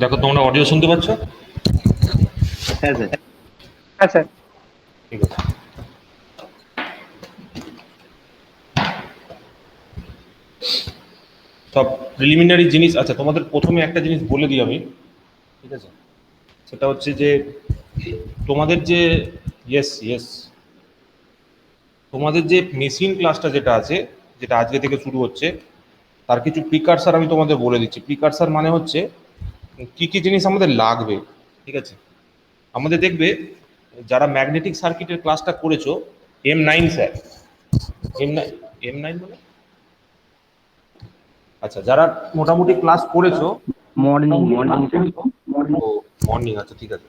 দেখো তোমরা অডিও শুনতে পাচ্ছ? হ্যাঁ স্যার। আচ্ছা, ঠিক আছে। সব প্রিলিমিনারি জিনিস, আচ্ছা তোমাদের প্রথমে একটা জিনিস বলে দিই আমি, ঠিক আছে? সেটা হচ্ছে যে তোমাদের যে ইয়েস ইয়েস তোমাদের যে মেশিন ক্লাসটা যেটা আছে, যেটা আজকে থেকে শুরু হচ্ছে, তার কিছু প্রিকারসার আমি তোমাদের বলে দিচ্ছি। প্রিকারসার মানে হচ্ছে কি কি জিনিস আমাদের লাগবে, ঠিক আছে? আমাদের দেখবে যারা ম্যাগনেটিক সার্কিটের ক্লাসটা করেছো, M9 স্যার, M9, M9 মানে আচ্ছা, যারা মোটামুটি ক্লাস করেছো, মর্নিং মর্নিং ও মর্নিং, আচ্ছা ঠিক আছে।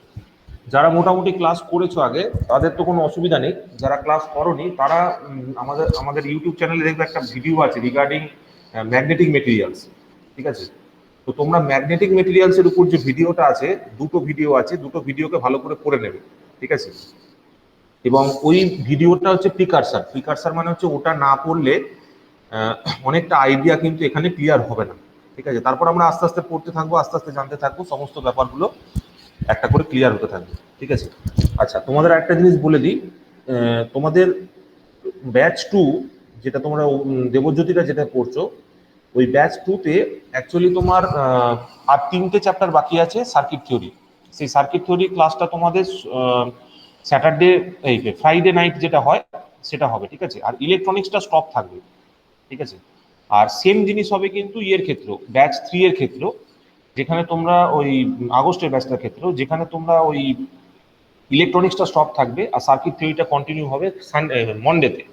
যারা মোটামুটি ক্লাস করেছো আগে, তাদের তো কোনো অসুবিধা নেই। যারা ক্লাস করোনি তারা আমাদের আমাদের ইউটিউব চ্যানেলে দেখবে একটা ভিডিও আছে রিগার্ডিং ম্যাগনেটিক মেটেরিয়ালস, ঠিক আছে? তো তোমরা ম্যাগনেটিক মেটেরিয়ালসের উপর যে ভিডিওটা আছে, দুটো ভিডিও আছে, দুটো ভিডিওকে ভালো করে পড়ে নেবে, ঠিক আছে? এবং ওই ভিডিওটা হচ্ছে প্রিকারসার। প্রিকারসার মানে হচ্ছে ওটা না পড়লে অনেকটা আইডিয়া কিন্তু এখানে ক্লিয়ার হবে না, ঠিক আছে? তারপর আমরা আস্তে আস্তে পড়তে থাকবো, আস্তে আস্তে জানতে থাকবো, সমস্ত ব্যাপারগুলো একটা করে ক্লিয়ার হতে থাকবে, ঠিক আছে? আচ্ছা, তোমাদের একটা জিনিস বলে দিই, তোমাদের ব্যাচ 2, যেটা তোমরা দেবজ্যোতিটা যেটা পড়ছো, ওই ব্যাচ 2-তে অ্যাকচুয়ালি তোমার আর 3টে চ্যাপ্টার বাকি আছে সার্কিট থিওরি। সেই সার্কিট থিওরি ক্লাসটা তোমাদের স্যাটারডে, এই ফ্রাইডে নাইট যেটা হয় সেটা হবে, ঠিক আছে? আর ইলেকট্রনিক্সটা স্টপ থাকবে, ঠিক আছে? আর সেম জিনিস হবে কিন্তু ইয়ের ক্ষেত্রেও, ব্যাচ 3 এর ক্ষেত্রেও, যেখানে তোমরা ওই আগস্টের ব্যাচটার ক্ষেত্রেও, যেখানে তোমরা ওই ইলেকট্রনিক্সটা স্টপ থাকবে আর সার্কিট থিওরিটা কন্টিনিউ হবে মন্ডেতে,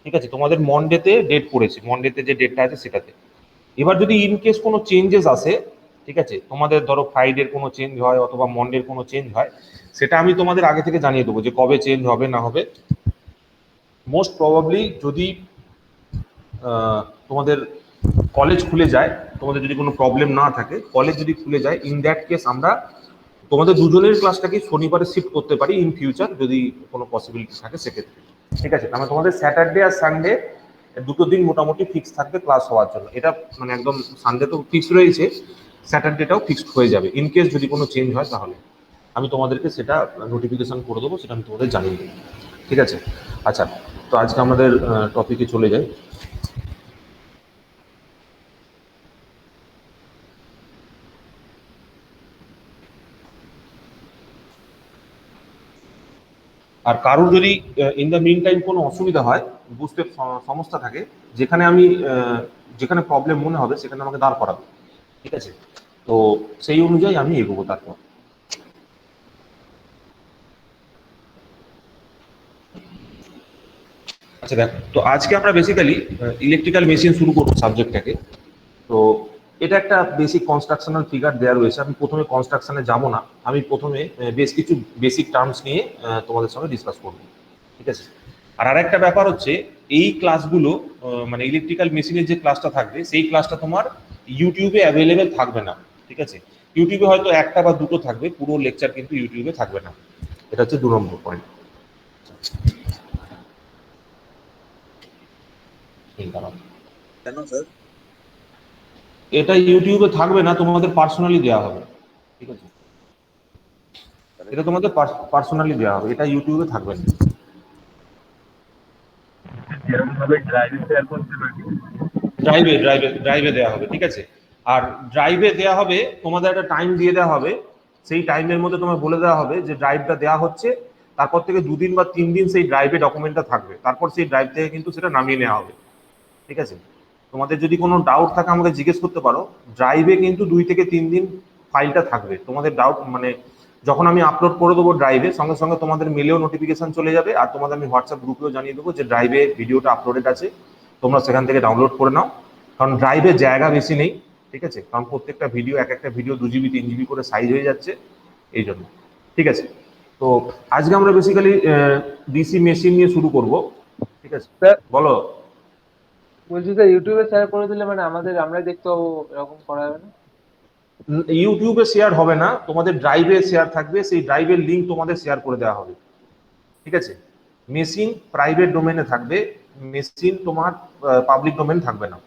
ঠিক আছে? তোমাদের মন্ডেতে ডেট পড়েছে, মন্ডেতে যে ডেটটা আছে সেটাতে। এবার যদি ইনকেস কোনো চেঞ্জেস আসে, ঠিক আছে, তোমাদের ধরো ফ্রাইডের কোনো চেঞ্জ হয় অথবা মন্ডের কোনো চেঞ্জ হয়, সেটা আমি তোমাদের আগে থেকে জানিয়ে দেবো যে কবে চেঞ্জ হবে না হবে। মোস্ট প্রবাবলি যদি তোমাদের কলেজ খুলে যায়, তোমাদের যদি কোনো প্রবলেম না থাকে, কলেজ যদি খুলে যায়, ইন দ্যাট কেস আমরা তোমাদের দুজনের ক্লাসটাকে শনিবারে শিফট করতে পারি ইন ফিউচার, যদি কোনো পসিবিলিটি থাকে সেক্ষেত্রে, ঠিক আছে? তাহলে তোমাদের স্যাটারডে আর সানডে দুটো দিন মোটামুটি ফিক্স থাকবে ক্লাস হওয়ার জন্য। এটা মানে একদম, সানডে তো ফিক্সড রয়েছে, স্যাটারডেটাও ফিক্সড হয়ে যাবে। ইন কেস যদি কোনো চেঞ্জ হয় তাহলে আমি তোমাদেরকে সেটা নোটিফিকেশন করে দেবো, সেটা আমি তোমাদের জানিয়ে দেবো, ঠিক আছে? আচ্ছা, তো আজকে আমাদের টপিকে চলে যাই। আর কারোর যদি ইন দ্য মিন টাইম কোনো অসুবিধা হয়, বুঝতে সমস্যা থাকে, যেখানে আমি যেখানে প্রবলেম মনে হবে সেখানে আমাকে দাঁড় করাবে, ঠিক আছে? তো সেই অনুযায়ী আমি এগোবো তারপর। আচ্ছা দেখো, তো আজকে আমরা বেসিক্যালি ইলেকট্রিক্যাল মেশিন শুরু করবো সাবজেক্টটাকে। তো এটা একটা বেসিক কনস্ট্রাকশনাল ফিগার দেওয়া রয়েছে। আমি প্রথমে কনস্ট্রাকশনে যাব না, আমি প্রথমে বেশ কিছু বেসিক টার্মস নিয়ে তোমাদের সঙ্গে ডিসকাস করবো, ঠিক আছে? আর আরেকটা ব্যাপার হচ্ছে, এই ক্লাসগুলো মানে ইলেকট্রিক্যাল মেশিনের যে ক্লাসটা থাকবে, সেই ক্লাসটা তোমার ইউটিউবে অ্যাভেলেবেল থাকবে না, ঠিক আছে? ইউটিউবে হয়তো একটা বা দুটো থাকবে, পুরো লেকচার কিন্তু ইউটিউবে থাকবে না। এটা হচ্ছে 2 নম্বর পয়েন্ট। কেন স্যার? এটা ইউটিউবে থাকবে না, তোমাদের পার্সোনালি দেওয়া হবে, ঠিক আছে? এটা তোমাদের পার্সোনালি দেওয়া হবে, এটা ইউটিউবে থাকবে না। ড্রাইভে ড্রাইভে ড্রাইভে দেওয়া হবে, ঠিক আছে? আর ড্রাইভে দেওয়া হবে, তোমাদের একটা টাইম দিয়ে দেওয়া হবে। সেই টাইমের মধ্যে তোমার বলে দেওয়া হবে যে ড্রাইভটা দেওয়া হচ্ছে, তারপর থেকে 2 দিন বা 3 দিন সেই ড্রাইভে ডকুমেন্টটা থাকবে, তারপর সেই ড্রাইভ থেকে কিন্তু সেটা নামিয়ে নেওয়া হবে, ঠিক আছে? তোমাদের যদি কোনো ডাউট থাকে আমাকে জিজ্ঞেস করতে পারো। ড্রাইভে কিন্তু 2 থেকে 3 দিন ফাইলটা থাকবে। তোমাদের ডাউট মানে যখন আমি আপলোড করে দেবো ড্রাইভে, সঙ্গে সঙ্গে তোমাদের মেলেও নোটিফিকেশন চলে যাবে, আর তোমাদের আমি হোয়াটসঅ্যাপ গ্রুপেও জানিয়ে দেবো যে ড্রাইভে ভিডিওটা আপলোডেড আছে, তোমরা সেখান থেকে ডাউনলোড করে নাও। কারণ ড্রাইভে জায়গা বেশি নেই, ঠিক আছে? কারণ প্রত্যেকটা ভিডিও, এক একটা ভিডিও 2 GB 3 GB করে সাইজ হয়ে যাচ্ছে, এই জন্য, ঠিক আছে? তো আজকে আমরা বেসিক্যালি ডিসি মেশিন নিয়ে শুরু করব, ঠিক আছে? স্যার বলো। বলছি স্যার, ইউটিউবে শেয়ার করে দিলে মানে আমরাই দেখতে পাবো, এরকম করা যাবে না? ইউটিউবে শেয়ার হবে না, তোমাদের ড্রাইভে শেয়ার থাকবে, সেই ড্রাইভের লিঙ্ক তোমাদের শেয়ার করে দেওয়া হবে, ঠিক আছে? মেশিন প্রাইভেট ডোমেনে থাকবে, মেশিন তোমার পাবলিক ডোমেন থাকবে না।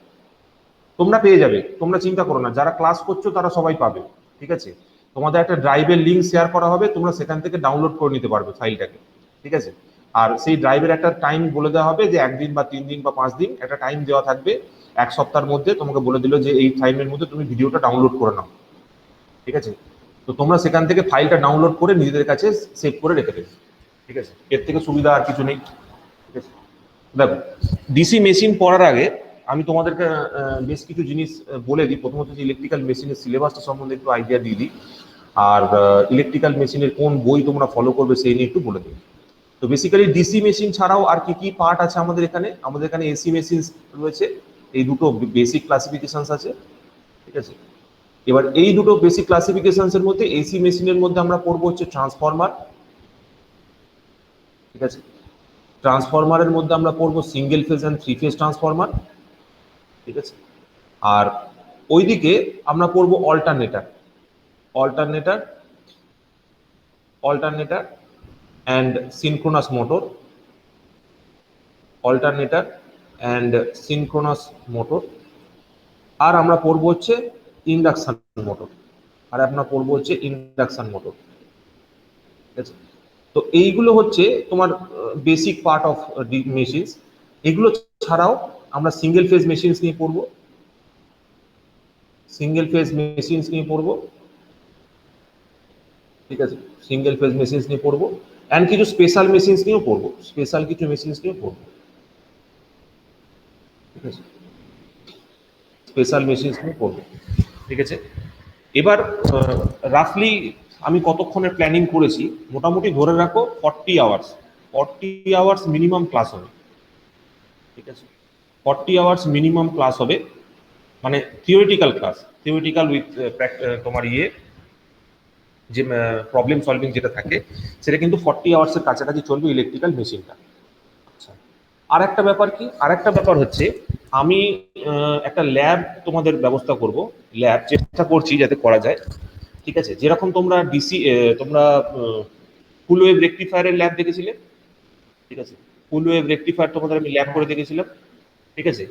তোমরা পেয়ে যাবে, তোমরা চিন্তা করো না, যারা ক্লাস করছো তারা সবাই পাবে, ঠিক আছে? তোমাদের একটা ড্রাইভের লিঙ্ক শেয়ার করা হবে, তোমরা সেখান থেকে ডাউনলোড করে নিতে পারবে ফাইলটাকে, ঠিক আছে। আর সেই ড্রাইভের একটা টাইম বলে দেওয়া হবে যে 1 দিন বা 3 দিন বা 5 দিন একটা টাইম দেওয়া থাকবে, 1 সপ্তাহের মধ্যে তোমাকে বলে দিল যে এই টাইমের মধ্যে তুমি ভিডিওটা ডাউনলোড করে নাও, ঠিক আছে। তো তোমরা সেখান থেকে ফাইলটা ডাউনলোড করে নিজেদের কাছে সেভ করে রেখে দেবে, ঠিক আছে। এর থেকে সুবিধা আর কিছু নেই, ঠিক আছে। দেখো, ডিসি মেশিন পড়ার আগে আমি তোমাদেরকে বেশ কিছু জিনিস বলে দিই। প্রথমত যে ইলেকট্রিক্যাল মেশিনের সিলেবাসটা সম্বন্ধে একটু আইডিয়া দিয়ে দিই, আর ইলেকট্রিক্যাল মেশিনের কোন বই তোমরা ফলো করবে সেই নিয়ে একটু বলে দিই। তো বেসিক্যালি ডিসি মেশিন ছাড়াও আর কি কি পার্ট আছে আমাদের এখানে? আমাদের এখানে এসি মেশিন রয়েছে, এই দুটো বেসিক ক্লাসিফিকেশনস আছে, ঠিক আছে। এবার এই দুটো বেসিক ক্লাসিফিকেশনস এর মধ্যে এসি মেশিনের মধ্যে আমরা পড়বো হচ্ছে ট্রান্সফরমার, ঠিক আছে। ট্রান্সফরমারের মধ্যে আমরা পড়বো single phase and 3 phase transformer, ঠিক আছে। আর ওইদিকে আমরা পড়বো alternator, alternator alternator and synchronous motor, alternator and synchronous motor. আর আমরা পড়বো হচ্ছে ইন্ডাকশন মোটর, আর আমরা পড়বো হচ্ছে ইন্ডাকশন মোটর, ঠিক আছে। তো এইগুলো হচ্ছে তোমার বেসিক পার্ট অফ মেশিনস। এগুলো ছাড়াও আমরা সিঙ্গেল ফেজ মেশিনস নিয়ে পড়বো, সিঙ্গেল ফেজ মেশিনস নিয়ে পড়বো, ঠিক আছে। সিঙ্গেল ফেজ মেশিনস নিয়ে পড়বো অ্যান্ড কিছু স্পেশাল মেশিনস নিয়েও পড়বো, স্পেশাল কিছু মেশিনস নিয়েও পড়বো, ঠিক আছে। স্পেশাল মেশিনস নিয়ে পড়বো, ঠিক আছে। এবার রাফলি আমি কতক্ষণের প্ল্যানিং করেছি, মোটামুটি ধরে রাখো 40 আওয়ার্স, 40 আওয়ার্স মিনিমাম ক্লাস হবে, ঠিক আছে। 40 আওয়ার্স মিনিমাম ক্লাস হবে, মানে থিওরিটিক্যাল ক্লাস, থিওরিটিক্যাল উইথ তোমার যে প্রবলেম সলভিং যেটা থাকে সেটা কিন্তু 40 আওয়ার্সের কাছাকাছি চলবে ইলেকট্রিক্যাল মেশিনটা। আচ্ছা, আর একটা ব্যাপার কি, আর একটা ব্যাপার হচ্ছে আমি একটা ল্যাব তোমাদের ব্যবস্থা করব, ল্যাব চেষ্টা করছি যাতে করা যায়, ঠিক আছে। যেরকম তোমরা তোমরা ফুল ওয়েভ রেকটিফায়ারের ল্যাব দেখেছিলে, ঠিক আছে। ফুল ওয়েভ রেকটিফায়ার তোমাদের আমি ল্যাব করে দেখেছিলাম, ঠিক আছে।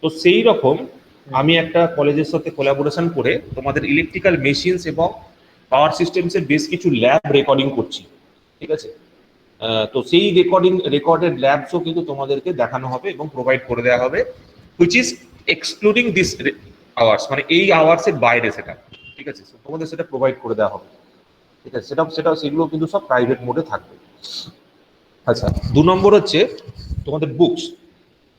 তো সেই রকম আমি একটা কলেজের সাথে কোলাবোরেশন করে তোমাদের ইলেকট্রিক্যাল মেশিনস এবং পাওয়ার সিস্টেমসের বেশ কিছু ল্যাব রেকর্ডিং করছি, ঠিক আছে। তো সেই রেকর্ডেড ল্যাবসও কিন্তু তোমাদেরকে দেখানো হবে এবং প্রোভাইড করে দেওয়া হবে, which is excluding this hours, মানে এই আওয়ার্সের বাইরে সেটা, ঠিক আছে। তোমাদের সেটা প্রোভাইড করে দেওয়া হবে, ঠিক আছে। সেগুলো কিন্তু সব প্রাইভেট মোডে থাকবে। আচ্ছা, 2 নম্বর হচ্ছে তোমাদের বুকস।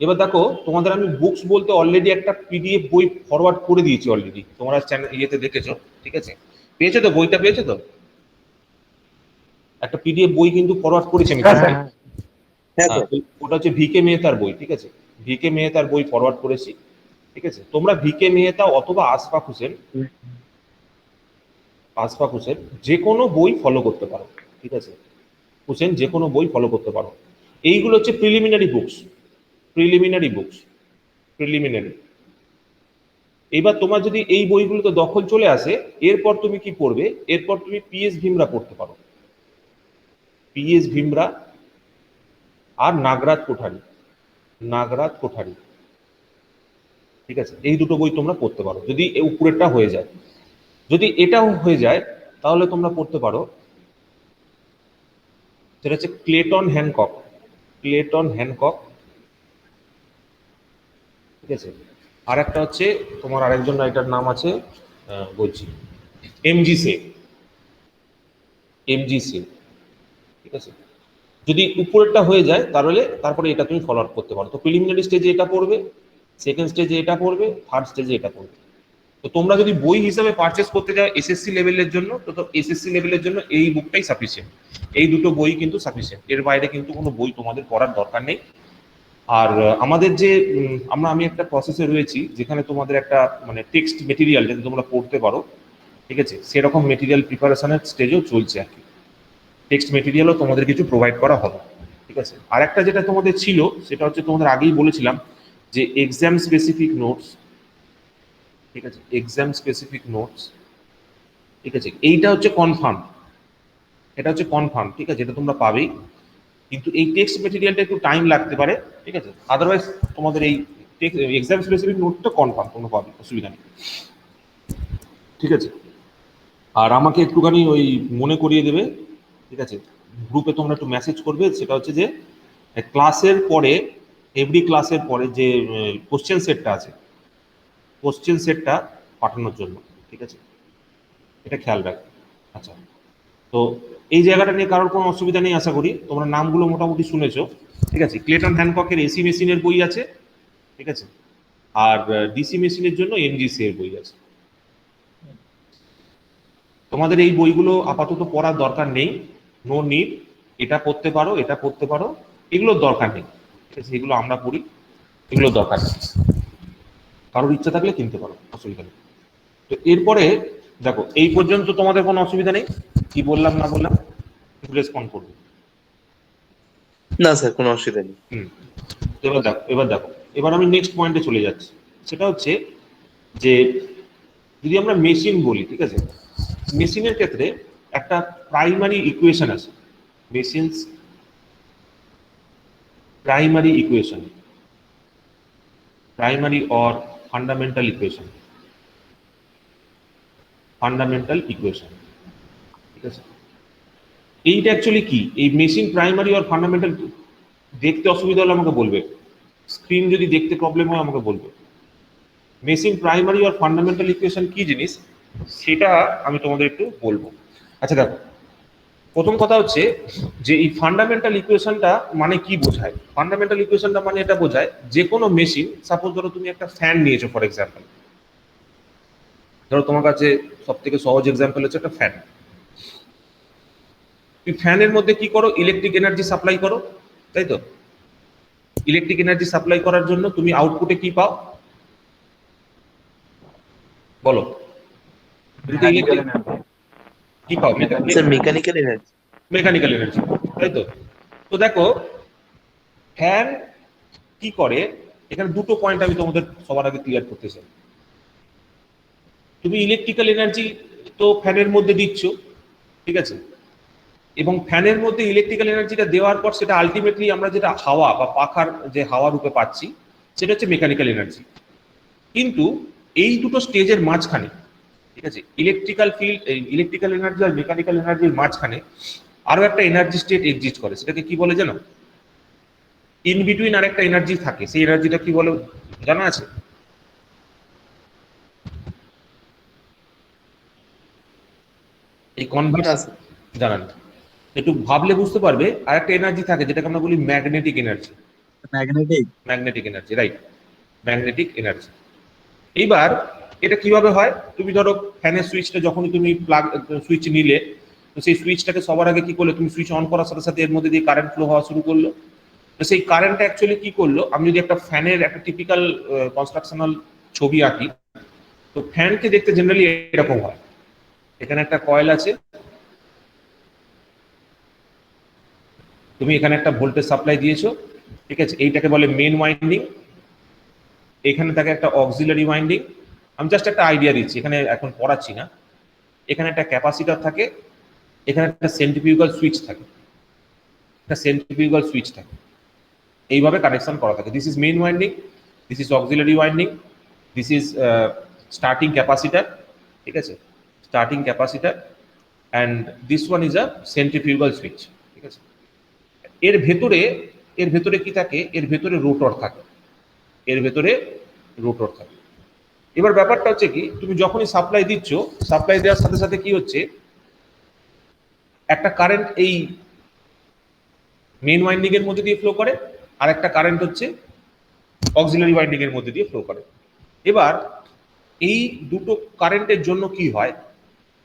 এবার দেখো, তোমাদের আমি বুকস বলতে অলরেডি একটা পিডিএফ বই ফরওয়ার্ড করে দিয়েছি অলরেডি, তোমরা চ্যানেল ইয়েতে দেখেছো, ঠিক আছে। পেয়েছো তো, বইটা পেয়েছো তো? একটা পিডিএফ বই কিন্তু ফরওয়ার্ড করেছি আমি, ওটা হচ্ছে ভিকে মেহতার বই, ঠিক আছে। ভিকে মেহতার বই ফরওয়ার্ড করেছি, ঠিক আছে। তোমরা ভিকে মেহতা অথবা আশফাক হোসেন যে কোনো বই ফলো করতে পারো, ঠিক আছে। হোসেন যে কোনো বই ফলো করতে পারো। এইগুলো হচ্ছে প্রিলিমিনারি বুকস। এবার তোমার যদি এই বইগুলোতে দখল চলে আসে, এরপর তুমি কি পড়বে? এরপর তুমি পিএস ভীমরা পড়তে পারো, পিএস ভীমরা আর নাগরাজ কোঠারি, ঠিক আছে। এই দুটো বই তোমরা পড়তে পারো যদি উপরেরটা হয়ে যায়। যদি এটাও হয়ে যায় তাহলে তোমরা পড়তে পারো, সেটা হচ্ছে ক্লেটন হ্যানকক, ঠিক আছে। আর একটা হচ্ছে তোমার আরেকজন রাইটার নাম আছে, বলছি এমজি সে, ঠিক আছে। যদি উপরেরটা হয়ে যায় তারপরে এটা তুমি ফলো আপ করতে পারো। তো প্রিলিমিনারি স্টেজে এটা পড়বে, সেকেন্ড স্টেজে এটা পড়বে, থার্ড স্টেজে এটা পড়বে। তো তোমরা যদি বই হিসাবে পারচেস করতে যাও এসএসসি লেভেলের জন্য, তো এসএসসি লেভেলের জন্য এই বুকটাই সাফিসিয়েন্ট, এই দুটো বই কিন্তু সাফিসিয়েন্ট, এর বাইরে কিন্তু কোনো বই তোমাদের পড়ার দরকার নেই। আর আমাদের যে আমি একটা প্রসেসে রয়েছি যেখানে তোমাদের একটা মানে টেক্সট মেটেরিয়াল যাতে তোমরা পড়তে পারো, ঠিক আছে, সেরকম মেটেরিয়াল প্রিপারেশনের স্টেজেও চলছে আর কি। টেক্সট মেটেরিয়ালও তোমাদের কিছু প্রোভাইড করা হবে, ঠিক আছে। আর একটা যেটা তোমাদের ছিল সেটা হচ্ছে তোমাদের আগেই বলেছিলাম যে এক্সাম স্পেসিফিক নোটস, ঠিক আছে, ঠিক আছে। এইটা হচ্ছে কনফার্ম, ঠিক আছে, এটা তোমরা পাবেই। কিন্তু এই টেক্সট মেটেরিয়ালটা একটু টাইম লাগতে পারে, ঠিক আছে। আদারওয়াইজ তোমাদের এই এক্সাম স্পেসিফিক নোটটা কনফার্ম, কোনো পাবে, অসুবিধা নেই, ঠিক আছে। আর আমাকে একটুখানি ওই মনে করিয়ে দেবে, ঠিক আছে, গ্রুপে তোমরা একটু মেসেজ করবে, সেটা হচ্ছে যে ক্লাসের পরে, এভরি ক্লাসের পরে যে কোশ্চেন সেটটা আছে, কোশ্চেন সেটটা পাঠানোর জন্য, ঠিক আছে, এটা খেয়াল রাখবে। আচ্ছা, তো এই জায়গাটা নিয়ে কারোর কোনো অসুবিধা নেই আশা করি। তোমরা নামগুলো মোটামুটি শুনেছো, ঠিক আছে। ক্লেটন হ্যানককের এসি মেশিনের বই আছে, ঠিক আছে, আর ডিসি মেশিনের জন্য এমজিসি এর বই আছে। তোমাদের এই বইগুলো আপাতত পড়ার দরকার নেই, নো নিড। এটা পড়তে পারো, এটা পড়তে পারো, এগুলোর দরকার নেই, ঠিক আছে, এগুলো আমরা পড়ি, এগুলোর দরকার নেই। কারোর ইচ্ছা থাকলে কিনতে পারো, অসুবিধা নেই। তো এরপরে দেখো, এই পর্যন্ত তোমাদের কোনো অসুবিধা নেই? কি বললাম না বললাম রেসপন্ড করবে। না স্যার, কোনো অসুবিধা নেই। এবার আমি নেক্সট পয়েন্টে চলে যাচ্ছি। সেটা হচ্ছে যে যদি আমরা মেশিন বলি, ঠিক আছে, মেশিনের ক্ষেত্রে একটা প্রাইমারি ইকুয়েশন আছে, machines primary equation, primary or fundamental equation, fundamental equation, ঠিক আছে। এইটা অ্যাকচুয়ালি কি, এই মেশিন প্রাইমারি অর ফান্ডামেন্টাল, দেখতে অসুবিধা হলে আমাকে বলবে, স্ক্রিন যদি দেখতে প্রবলেম হয় আমাকে বলবে। মেশিন প্রাইমারি আর ফান্ডামেন্টাল ইকুয়েশন কি জিনিস সেটা আমি তোমাদের একটু বলবো। আচ্ছা দেখো, প্রথম কথা হচ্ছে যে এই ফান্ডামেন্টাল ইকুয়েশনটা মানে কি বোঝায়। ফান্ডামেন্টাল ইকুয়েশনটা মানে এটা বোঝায় যে কোনো মেশিন, সাপোজ ধরো তুমি একটা ফ্যান নিয়েছো ফর এক্সাম্পল, ধরো তোমার কাছে সব থেকে সহজ এক্সাম্পল হচ্ছে একটা ফ্যান। তুমি ফ্যানের মধ্যে কি করো, ইলেকট্রিক এনার্জি সাপ্লাই করো, তাই তো। ইলেকট্রিক এনার্জি সাপ্লাই করার জন্য তুমি আউটপুটে কি পাও বলো, কি পাও? Sir mechanical energy. Mechanical energy, তাই তো। তো দেখো ফ্যান কি করে, এখানে দুটো পয়েন্ট আমি তোমাদের সবার আগে ক্লিয়ার করতে চাই। তুমি ইলেকট্রিক্যাল এনার্জি তো ফ্যানের মধ্যে দিচ্ছ, ঠিক আছে, এবং ফ্যানের মধ্যে ইলেকট্রিক্যাল এনার্জিটা দেওয়ার পর সেটা আলটিমেটলি আমরা যেটা হাওয়া বা পাখার যে হাওয়া রূপে পাচ্ছি সেটা হচ্ছে মেকানিক্যাল এনার্জি। কিন্তু এই দুটো স্টেজের মাঝখানে, ঠিক আছে, ইলেকট্রিক্যাল ফিল্ড, ইলেকট্রিক্যাল এনার্জি আর মেকানিক্যাল এনার্জির মাঝখানে আরো একটা এনার্জি স্টেট এক্সিস্ট করে, সেটাকে কি বলে জানো? ইন বিটুইন আর একটা এনার্জি থাকে, সেই এনার্জিটা কি বলে জানা আছে? এই কনভার্স জানান, একটু ভাবলে বুঝতে পারবে। আর একটা এনার্জি থাকে যেটাকে আমরা বলি magnetic energy. Magnetic energy, right, magnetic energy. এইবার এটা কিভাবে হয়, তুমি ধরো ফ্যানের সুইচটা যখনই তুমি প্লাগ সুইচ নিলে, তো সেই সুইচটাকে সবার আগে কি করলে, তুমি সুইচ অন করার সাথে সাথে এর মধ্যে দিয়ে কারেন্ট ফ্লো হওয়া শুরু করলো। তো সেই কারেন্টটা অ্যাকচুয়ালি কি করলো, আমি যদি একটা ফ্যানের একটা টিপিক্যাল কনস্ট্রাকশনাল ছবি আঁকি, তো ফ্যানকে দেখতে জেনারেলি এরকম হয়। এখানে একটা কয়েল আছে, তুমি এখানে একটা ভোল্টেজ সাপ্লাই দিয়েছো, ঠিক আছে, এইটাকে বলে মেন ওয়াইন্ডিং। এখানে থাকে একটা অক্সিলারি ওয়াইন্ডিং। আমি জাস্ট একটা আইডিয়া দিচ্ছি, এখানে এখন পড়াচ্ছি না। এখানে একটা ক্যাপাসিটর থাকে, এখানে একটা সেন্ট্রিফিউগাল সুইচ থাকে, একটা সেন্ট্রিফিউগাল সুইচ থাকে, এইভাবে কানেকশন করা থাকে। This is main winding, this is auxiliary winding, this is starting capacitor, ঠিক আছে, starting capacitor, and this one is a centrifugal switch, ঠিক আছে। এর ভেতরে কি থাকে, এর ভেতরে রোটর থাকে, এর ভেতরে রোটর থাকে। এবার ব্যাপারটা হচ্ছে কি, তুমি যখনই সাপ্লাই দিচ্ছ, সাপ্লাই দেওয়ার সাথে সাথে কি হচ্ছে, একটা কারেন্ট এই মেইন ওয়াইন্ডিং এর মধ্যে দিয়ে ফ্লো করে, আর একটা কারেন্ট হচ্ছে অক্সিলারি ওয়াইন্ডিং এর মধ্যে দিয়ে ফ্লো করে। এবার এই দুটো কারেন্টের জন্য কি হয়,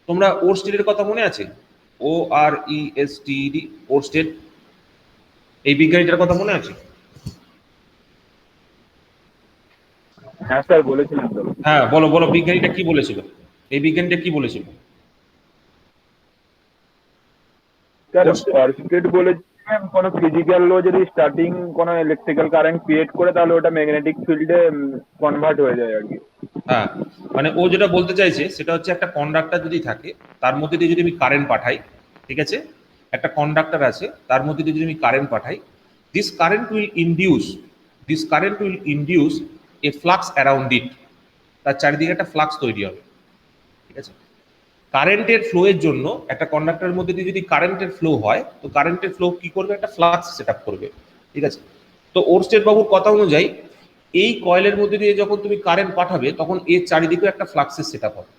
তোমরা ওরস্টেডের কথা মনে আছে? ORESTED, ওরস্টেড, এই বিজ্ঞানীটার কথা মনে আছে? হ্যাঁ স্যার, বলেছিলেন তো। হ্যাঁ, বলো বলো, বিজ্ঞানীটা কি বলেছিল, এই বিজ্ঞানীটা কি বলেছিল? স্যার ওরস্টেড বলেছিলেন কোনো ফিজিক্যাল লো যদি স্টার্টিং কোনো ইলেকট্রিক্যাল কারেন্ট ক্রিয়েট করে তাহলে ওটা ম্যাগনেটিক ফিল্ডে কনভার্ট হয়ে যায় আর কি। হ্যাঁ, মানে ও যেটা বলতে চাইছে সেটা হচ্ছে একটা কন্ডাক্টর যদি থাকে, তার মধ্যে দিয়ে যদি আমি কারেন্ট পাঠাই, ঠিক আছে, একটা কন্ডাক্টর আছে, তার মধ্যে দিয়ে যদি আমি কারেন্ট পাঠাই, this current will induce a flux around it, তার চারিদিকে একটা ফ্লাক্স তৈরি হবে, ঠিক আছে। কারেন্টের ফ্লো এর জন্য একটা কন্ডাক্টরের মধ্যে দিয়ে যদি কারেন্টের ফ্লো হয়, তো কারেন্টের ফ্লো কি করবে, একটা ফ্লাক্স সেট আপ করবে, ঠিক আছে। তো ওরস্টেড বাবুর কথা অনুযায়ী এই কয়েলের মধ্যে দিয়ে যখন তুমি কারেন্ট পাঠাবে তখন এর চারিদিকে একটা ফ্লাক্সের সেট আপ হবে,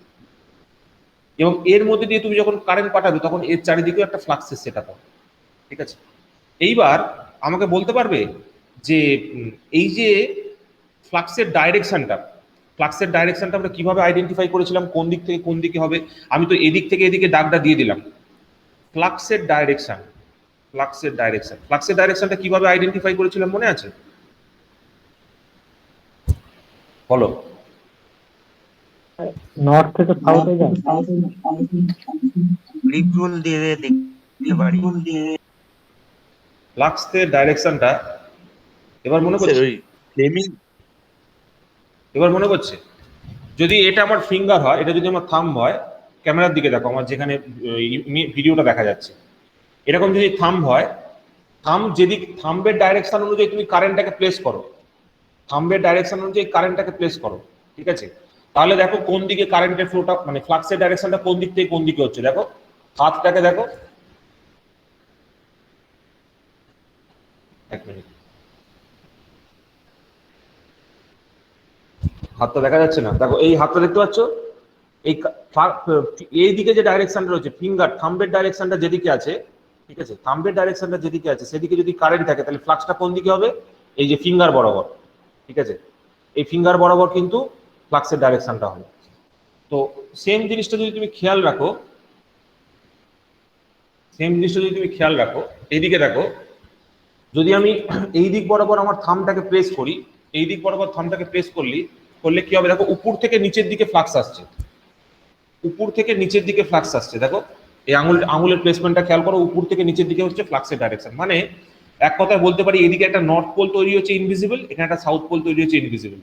এবং এর মধ্যে দিয়ে তুমি যখন কারেন্ট পাঠাবে তখন এর চারিদিকেও একটা ফ্লাক্সের সেট আপ হবে, ঠিক আছে। এইবার আমাকে বলতে পারবে যে এই যে ফ্লাক্সের ডাইরেকশনটা আমরা কিভাবে আইডেন্টিফাই করেছিলাম, কোন দিক থেকে কোন দিকে হবে। আমি তো এদিক থেকে এদিকে দাগটা দিয়ে দিলাম। ফ্লাক্সের ডাইরেকশনটা কিভাবে আইডেন্টিফাই করেছিলাম মনে আছে? বলো। নর্থ থেকে সাউথে যায়। লিপ রুল দিয়ে দেখতে পারি। ফ্লাক্সের ডাইরেকশনটা এবার মনে স্যার পড়ছে? ওই ফ্লেমিং এবার মনে পড়ছে? যদি এটা আমার ফিঙ্গার হয়, এটা যদি আমার থাম্ব হয়, ক্যামেরার দিকে দেখো, আমার যেখানে ভিডিওটা দেখা যাচ্ছে, এরকম যদি থাম্ব হয়, থাম্বের ডাইরেকশন অনুযায়ী তুমি কারেন্টটাকে প্লেস করো, ঠিক আছে। তাহলে দেখো কোন দিকে কারেন্টের ফ্লোটা, মানে ফ্লাক্সের ডাইরেকশনটা কোন দিক থেকে কোন দিকে হচ্ছে। দেখো হাতটাকে দেখো, এক মিনিট, হাতটা দেখা যাচ্ছে না, দেখো এই হাতটা দেখতে পাচ্ছ, এই দিকে যে ডাইরেকশনটা রয়েছে, থাম্বের ডাইরেকশনটা যেদিকে আছে, ঠিক আছে, সেদিকে যদি কারেন্ট থাকে তাহলে ফ্লাক্সটা কোন দিকে হবে, এই যে ফিঙ্গার বরাবর, ঠিক আছে, এই ফিঙ্গার বরাবর কিন্তু ফ্লাক্সের ডাইরেকশনটা হবে। তো সেম জিনিসটা যদি তুমি খেয়াল রাখো, এইদিকে দেখো, যদি আমি এই দিক বরাবর আমার থাম্বটাকে প্রেস করি, করলে কি হবে, দেখো উপর থেকে নিচের দিকে ফ্লাক্স আসছে, দেখো এই আঙুলের প্লেসমেন্টটা খেয়াল করো, উপর থেকে নিচের দিকে হচ্ছে ফ্লাক্সের ডাইরেকশন। মানে এক কথায় বলতে পারি, এদিকে একটা নর্থ পোল তৈরি হচ্ছে ইনভিজিবল, এখানে একটা সাউথ পোল তৈরি হচ্ছে ইনভিজিবল,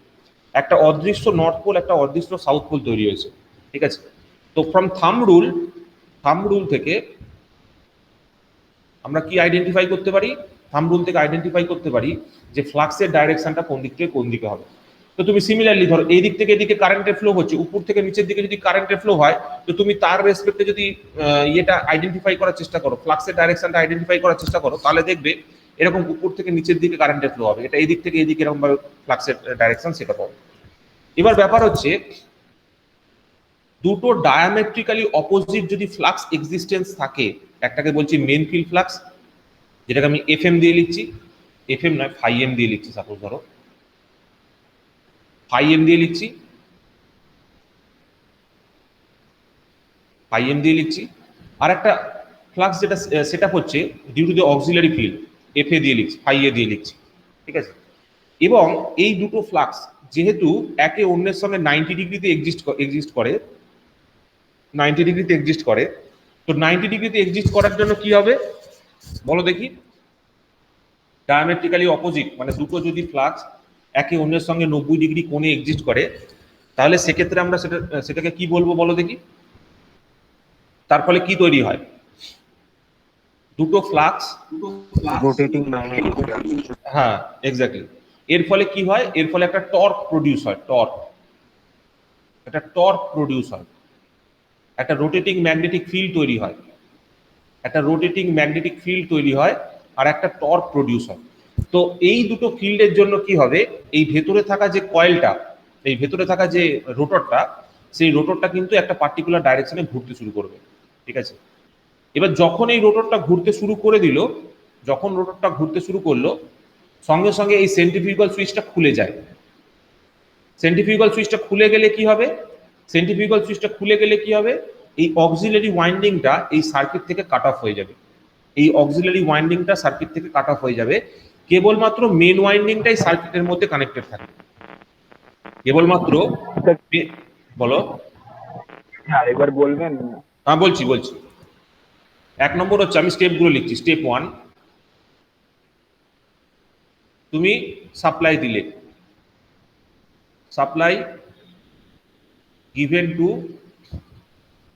একটা অদৃশ্য নর্থ পোল, একটা অদৃশ্য সাউথ পোল তৈরি হয়েছে, ঠিক আছে। তো ফ্রম থাম্ব রুল থেকে আমরা কি আইডেন্টিফাই করতে পারি, যে ফ্লাক্সের ডাইরেকশনটা কোন দিক থেকে কোন দিকে হবে। তো তুমি সিমিলারলি ধরো এই দিক থেকে এদিকে কারেন্টের ফ্লো হচ্ছে, উপর থেকে নিচের দিকে যদি কারেন্টের ফ্লো হয়, তো তুমি তার রেসপেক্টে যদি এটা আইডেন্টিফাই করার চেষ্টা করো, ফ্লাক্সের ডাইরেকশনটা আইডেন্টিফাই করার চেষ্টা করো, তাহলে দেখবে এরকম উপর থেকে নিচের দিকে কারেন্টের ফ্লো হবে, এটা এই দিক থেকে এই দিকে এরকম ভাবে ফ্লাক্সের ডাইরেকশন সেটা পাবে। এবার ব্যাপার হচ্ছে, দুটো ডায়ামেট্রিক্যালি অপোজিট যদি ফ্লাক্স এক্সিস্টেন্স থাকে, একটাকে বলছি মেন ফিল্ড ফ্লাক্স, যেটাকে আমি এফএম দিয়ে লিখছি, এফএম নয় ফাই এম দিয়ে লিখছি, সাপোজ ধরো ফাই এম দিয়ে লিখছি, আর একটা ফ্লাক্স যেটা সেট আপ হচ্ছে due to the auxiliary field, F এ দিয়ে লিখছি, ফাই এ দিয়ে লিখছি, ঠিক আছে। এবং এই দুটো ফ্লাক্স যেহেতু একে অন্যের সঙ্গে 90 ডিগ্রিতে এক্সিস্ট করে, তো 90 ডিগ্রিতে এক্সিস্ট করার জন্য কি হবে বলো দেখি, ডায়ামেট্রিক্যালি অপোজিট, মানে দুটো যদি ফ্লাক্স একে অন্যের সঙ্গে 90 ডিগ্রি কোণে এক্সিস্ট করে, তাহলে সেক্ষেত্রে আমরা সেটাকে কি বলবো বলো দেখি। তার ফলে কি তৈরি হয়, দুটো ফ্লাক্স রোটেটিং ম্যাগনেটিক। হ্যাঁ এক্স্যাক্টলি, এর ফলে কি হয়, এর ফলে একটা টর্ক প্রডিউস হয়, একটা রোটেটিং ম্যাগনেটিক ফিল্ড তৈরি হয়, আর একটা টর্ক প্রডিউস হয়। তো এই দুটো ফিল্ডের জন্য কি হবে, এই ভেতরে থাকা যে কয়েলটা, এই ভেতরে থাকা যে রোটরটা, সেই রোটরটা কিন্তু একটা পার্টিকুলার ডাইরেকশনে ঘুরতে শুরু করবে, ঠিক আছে। এবার যখন এই রোটরটা ঘুরতে শুরু করলো, সঙ্গে সঙ্গে এই সেন্ট্রিফিউগাল সুইচটা খুলে যায়। সেন্ট্রিফিউগাল সুইচটা খুলে গেলে কি হবে, এই অক্সিলারি ওয়াইন্ডিংটা এই সার্কিট থেকে কাট অফ হয়ে যাবে, কেবলমাত্র মেন ওয়াইন্ডিংটাই সার্কিটের মধ্যে কানেক্টেড থাকবে, কেবলমাত্র বলো। আরেকবার বলবেন? হ্যাঁ বলছি। 1 নম্বর হচ্ছে, আমি স্টেপগুলো লিখছি। স্টেপ 1, তুমি সাপ্লাই দিলে, supply given to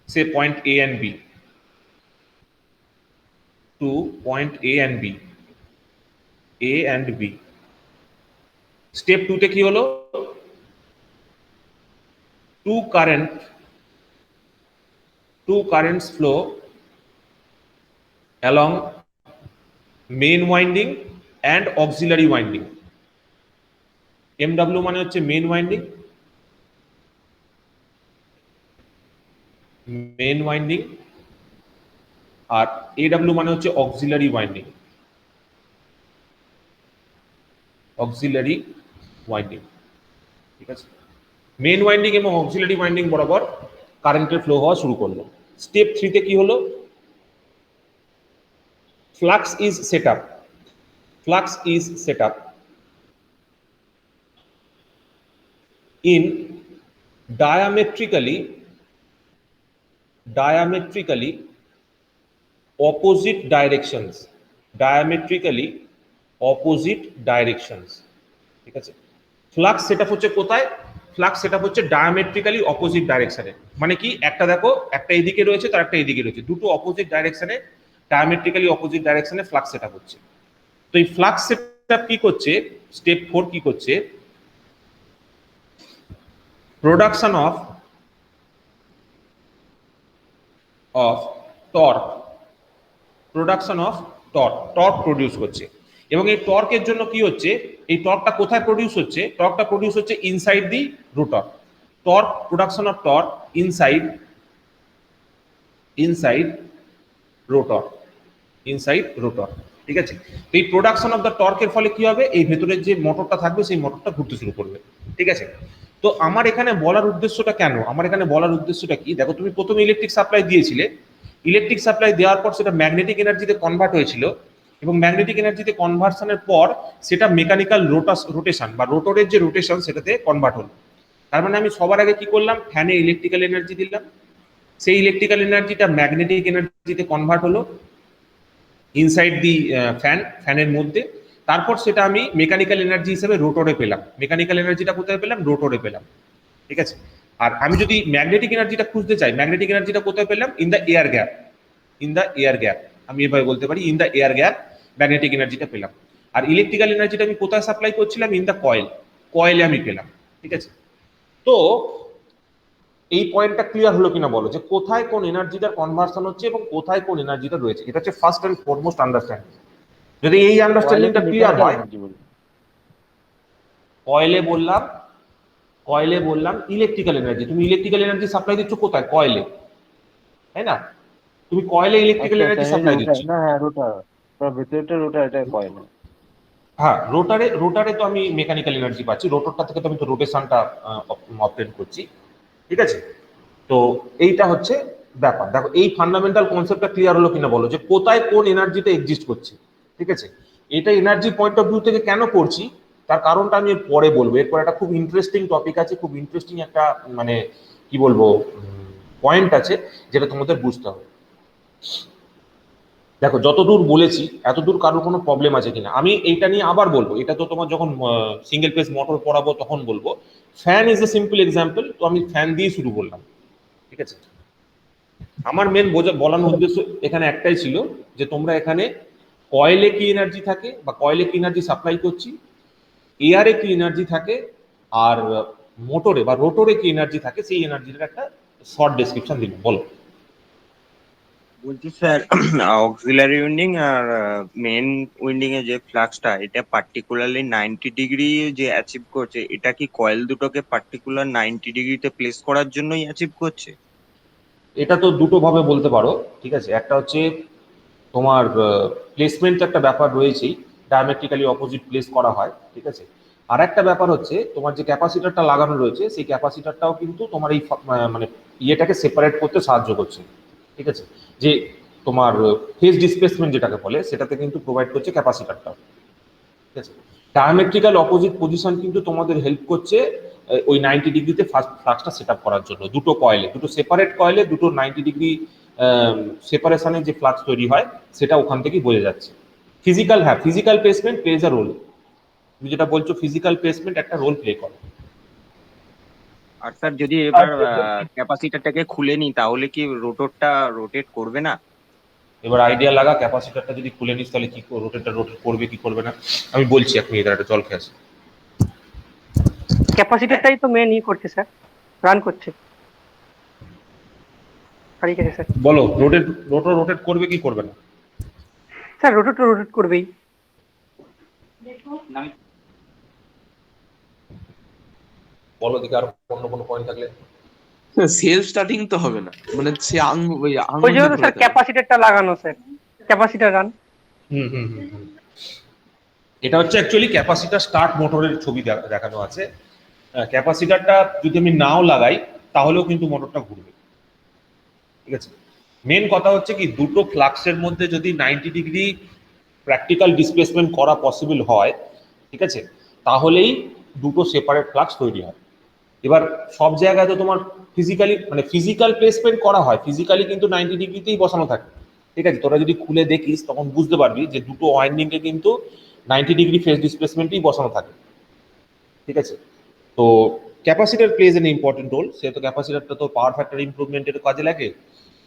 say point A and B, to point A and B. Step 2 তে কি হলো, two current two currents flow along main winding and auxiliary winding. MW মানে হচ্ছে মেন ওয়াইন্ডিং, আর AW মানে হচ্ছে auxiliary winding, ঠিক আছে। Main winding এবং অক্সিলারি ওয়াইন্ডিং বরাবর কারেন্টের ফ্লো হওয়া শুরু করলো। স্টেপ 3 তে কি হলো? Flux is set up in diametrically opposite directions, ঠিক আছে। ফ্লাক্স সেটআপ হচ্ছে কোথায়? ফ্লাক্স সেটআপ হচ্ছে ডায়ামেট্রিক্যালি অপোজিট ডাইরেকশনে। মানে কি, একটা দেখো, একটা এদিকে রয়েছে, তার একটা এদিকে রয়েছে, দুটো অপোজিট ডাইরেকশনে, ডায়ামেট্রিক্যালি অপোজিট ডাইরেকশনে ফ্লাক্স সেটআপ হচ্ছে। তো এই ফ্লাক্স সেটআপ কি করছে? স্টেপ 4 কি করছে? প্রোডাকশন অফ টর্ক প্রডিউস করছে। এবং এই টর্কের জন্য কি হচ্ছে? এই টর্কটা কোথায় প্রডিউস হচ্ছে? টর্কটা প্রডিউস হচ্ছে inside the rotor. Torque, production of torque inside rotor, ঠিক আছে। এই প্রোডাকশন অফ দ্য টর্কের ফলে কি হবে? এই ভেতরের যে মোটরটা থাকবে সেই মোটরটা ঘুরতে শুরু করবে, ঠিক আছে। তো আমার এখানে বলার উদ্দেশ্যটা কি? দেখো, তুমি প্রথমে ইলেকট্রিক সাপ্লাই দিয়েছিলে, ইলেকট্রিক সাপ্লাই দেওয়ার পর সেটা ম্যাগনেটিক এনার্জিতে কনভার্ট হয়েছিল, এবং ম্যাগনেটিক এনার্জিতে কনভার্সনের পর সেটা মেকানিক্যাল রোটেশন বা রোটরের যে রোটেশন সেটাতে কনভার্ট হলো। তার মানে আমি সবার আগে কি করলাম? ফ্যানে ইলেকট্রিক্যাল এনার্জি দিলাম, সেই ইলেকট্রিক্যাল এনার্জিটা ম্যাগনেটিক এনার্জিতে কনভার্ট হলো ইনসাইড দি ফ্যানের মধ্যে। তারপর সেটা আমি মেকানিক্যাল এনার্জি হিসেবে রোটরে পেলাম। মেকানিক্যাল এনার্জিটা কোথায় পেলাম? রোটরে পেলাম, ঠিক আছে। আর আমি যদি ম্যাগনেটিক এনার্জিটা খুঁজতে চাই, ম্যাগনেটিক এনার্জিটা কোথায় পেলাম? ইন দ্য এয়ার গ্যাপ, আমি এভাবে বলতে পারি, in the air gap magnetic এনার্জিটা পেলাম। আর ইলেকট্রিক্যাল এনার্জিটা আমি কোথায় সাপ্লাই করছিলাম? ইন দ্য কয়েলে আমি পেলাম, ঠিক আছে। তো এই পয়েন্টটা ক্লিয়ার হলো কিনা বলো, যে কোথায় কোন এনার্জিটার কনভার্সন হচ্ছে এবং কোথায় কোন এনার্জিটা রয়েছে। এটা হচ্ছে ফার্স্ট এন্ড ফরমোস্ট আন্ডারস্ট্যান্ডিং। যদি এই আন্ডারস্ট্যান্ডিংটা ক্লিয়ার হয়, কয়েলে বললাম ইলেকট্রিক্যাল এনার্জি, তুমি ইলেকট্রিক্যাল এনার্জি সাপ্লাই দিচ্ছ কোথায়? কয়েলে, তাই না? তুমি কয়েলে ইলেকট্রিক্যাল এনার্জি সাপ্লাই দিচ্ছ না, হ্যাঁ, রোটার, ভিতরেরটা রোটার, এটা কয়েল। হ্যাঁ, রোটারে তো আমি মেকানিক্যাল এনার্জি পাচ্ছি, রোটরটা থেকে তো আমি তো রোটেশনটা অপারেট করছি, ঠিক আছে। তো এইটা হচ্ছে ব্যাপার। দেখো, এই ফান্ডামেন্টাল কনসেপ্টটা ক্লিয়ার হলো কিনা বলো, যে কোথায় কোন এনার্জিটা এক্সিস্ট করছে, ঠিক আছে। এটা এনার্জি পয়েন্ট অফ ভিউ থেকে কেন করছি তার কারণটা আমি পরে বলবো। এরপর একটা খুব ইন্টারেস্টিং টপিক আছে, খুব ইন্টারেস্টিং একটা মানে কি বলবো পয়েন্ট আছে, যেটা তোমাদের বুঝতে হবে। দেখো, যতদূর বলেছি এতদূর কারোর কোনো প্রবলেম আছে কিনা আমি এইটা নিয়ে আবার বলবো। এটা তো তোমার যখন সিঙ্গেল ফেজ মোটর পড়াবো তখন বলবো। Fan is a simple example, তো আমি ফ্যান দিয়ে শুরু করলাম, ঠিক আছে। আমার মেন বলানোর উদ্দেশ্য এখানে একটাই ছিল, যে তোমরা এখানে কয়েলে কি এনার্জি থাকে বা কয়েলে কি এনার্জি সাপ্লাই করছি, এয়ারে কি এনার্জি থাকে, আর মোটরে বা রোটরে কি এনার্জি থাকে, সেই এনার্জিটার একটা শর্ট ডেসক্রিপশন দিন, বলো। বলছি স্যার, অক্সিলারি উইন্ডিং আর মেন উইন্ডিং এ যে ফ্লাক্সটা, এটা পার্টিকুলারলি 90 ডিগ্রি যে অ্যাচিভ করছে, এটা কি কয়েল দুটোকে পার্টিকুলার 90 ডিগ্রিতে প্লেস করার জন্যই অ্যাচিভ করছে? এটা তো দুটো ভাবে বলতে পারো, ঠিক আছে। একটা হচ্ছে তোমার প্লেসমেন্ট একটা ব্যাপার রয়েছেই, ডায়ামেট্রিক্যালি অপোজিট প্লেস করা হয়, ঠিক আছে। আর একটা ব্যাপার হচ্ছে তোমার যে ক্যাপাসিটারটা লাগানো রয়েছে, সেই ক্যাপাসিটারটাও কিন্তু তোমার এই মানে ইয়েটাকে সেপারেট করতে সাহায্য করছে, ঠিক আছে। যে তোমার ফেজ ডিসপ্লেসমেন্ট যেটাকে বলে, সেটাতে কিন্তু প্রোভাইড করছে ক্যাপাসিটারটাও, ঠিক আছে। ডায়ামেট্রিক্যাল অপোজিট পজিশন কিন্তু তোমাদের হেল্প করছে ওই 90 ডিগ্রিতে ফ্লাক্সটা সেট আপ করার জন্য। দুটো কয়েলে, দুটো সেপারেট কয়েলে দুটো 90 ডিগ্রি সেপারেশনে যে ফ্লাক্স তৈরি হয় সেটা ওখান থেকেই বোঝা যাচ্ছে। Physical placement plays a role. তুমি যেটা বলছো, ফিজিক্যাল প্লেসমেন্ট একটা রোল প্লে করে। আর স্যার, যদি এবার ক্যাপাসিটারটাকে খুলে নিই, তাহলে কি রোটরটা রোটেট করবে না? এবার আইডিয়া লাগা, ক্যাপাসিটারটা যদি খুলে নিস তাহলে কি রোটেট করবে কি করবে না, আমি বলছি। এখন এদের একটা জল খেয়ে আসি। ক্যাপাসিটরটাই তো মেন করছে স্যার, রান করছে। ঠিক আছে স্যার। বলো, রোটেট করবে কি করবে না? স্যার রোটেট করবেই। বলো দিকে আর অন্য কোনো পয়েন্ট থাকলে। সেলফ স্টার্টিং তো হবে না, মানে সে ওই জন্য আঙুল তো স্যার ক্যাপাসিটরটা লাগানো স্যার, ক্যাপাসিটর রান। হুম হুম হুম হুম। এটা হচ্ছে অ্যাকচুয়ালি ক্যাপাসিটার স্টার্ট মোটরের ছবি দেখানো আছে। ক্যাপাসিটারটা যদি আমি নাও লাগাই তাহলেও কিন্তু মোটরটা ঘুরবে, ঠিক আছে। মেন কথা হচ্ছে কি, দুটো ফ্লাক্সের মধ্যে যদি 90 ডিগ্রি প্র্যাকটিক্যাল ডিসপ্লেসমেন্ট করা পসিবল হয়, ঠিক আছে, তাহলেই দুটো সেপারেট ফ্লাক্স তৈরি হয়। এবার সব জায়গায় তো তোমার ফিজিক্যাল প্লেসমেন্ট করা হয়, ফিজিক্যালি কিন্তু 90 ডিগ্রিতেই বসানো থাকে, ঠিক আছে। তোরা যদি খুলে দেখিস তখন বুঝতে পারবি যে দুটো ওয়াইন্ডিংকে কিন্তু 90 ডিগ্রি ফেজ ডিসপ্লেসমেন্টেই বসানো থাকে, ঠিক আছে। তো capacitor plays an important role. সেহেতু ক্যাপাসিটারটা তো পাওয়ার ফ্যাক্টর ইমপ্রুভমেন্টের কাজে লাগে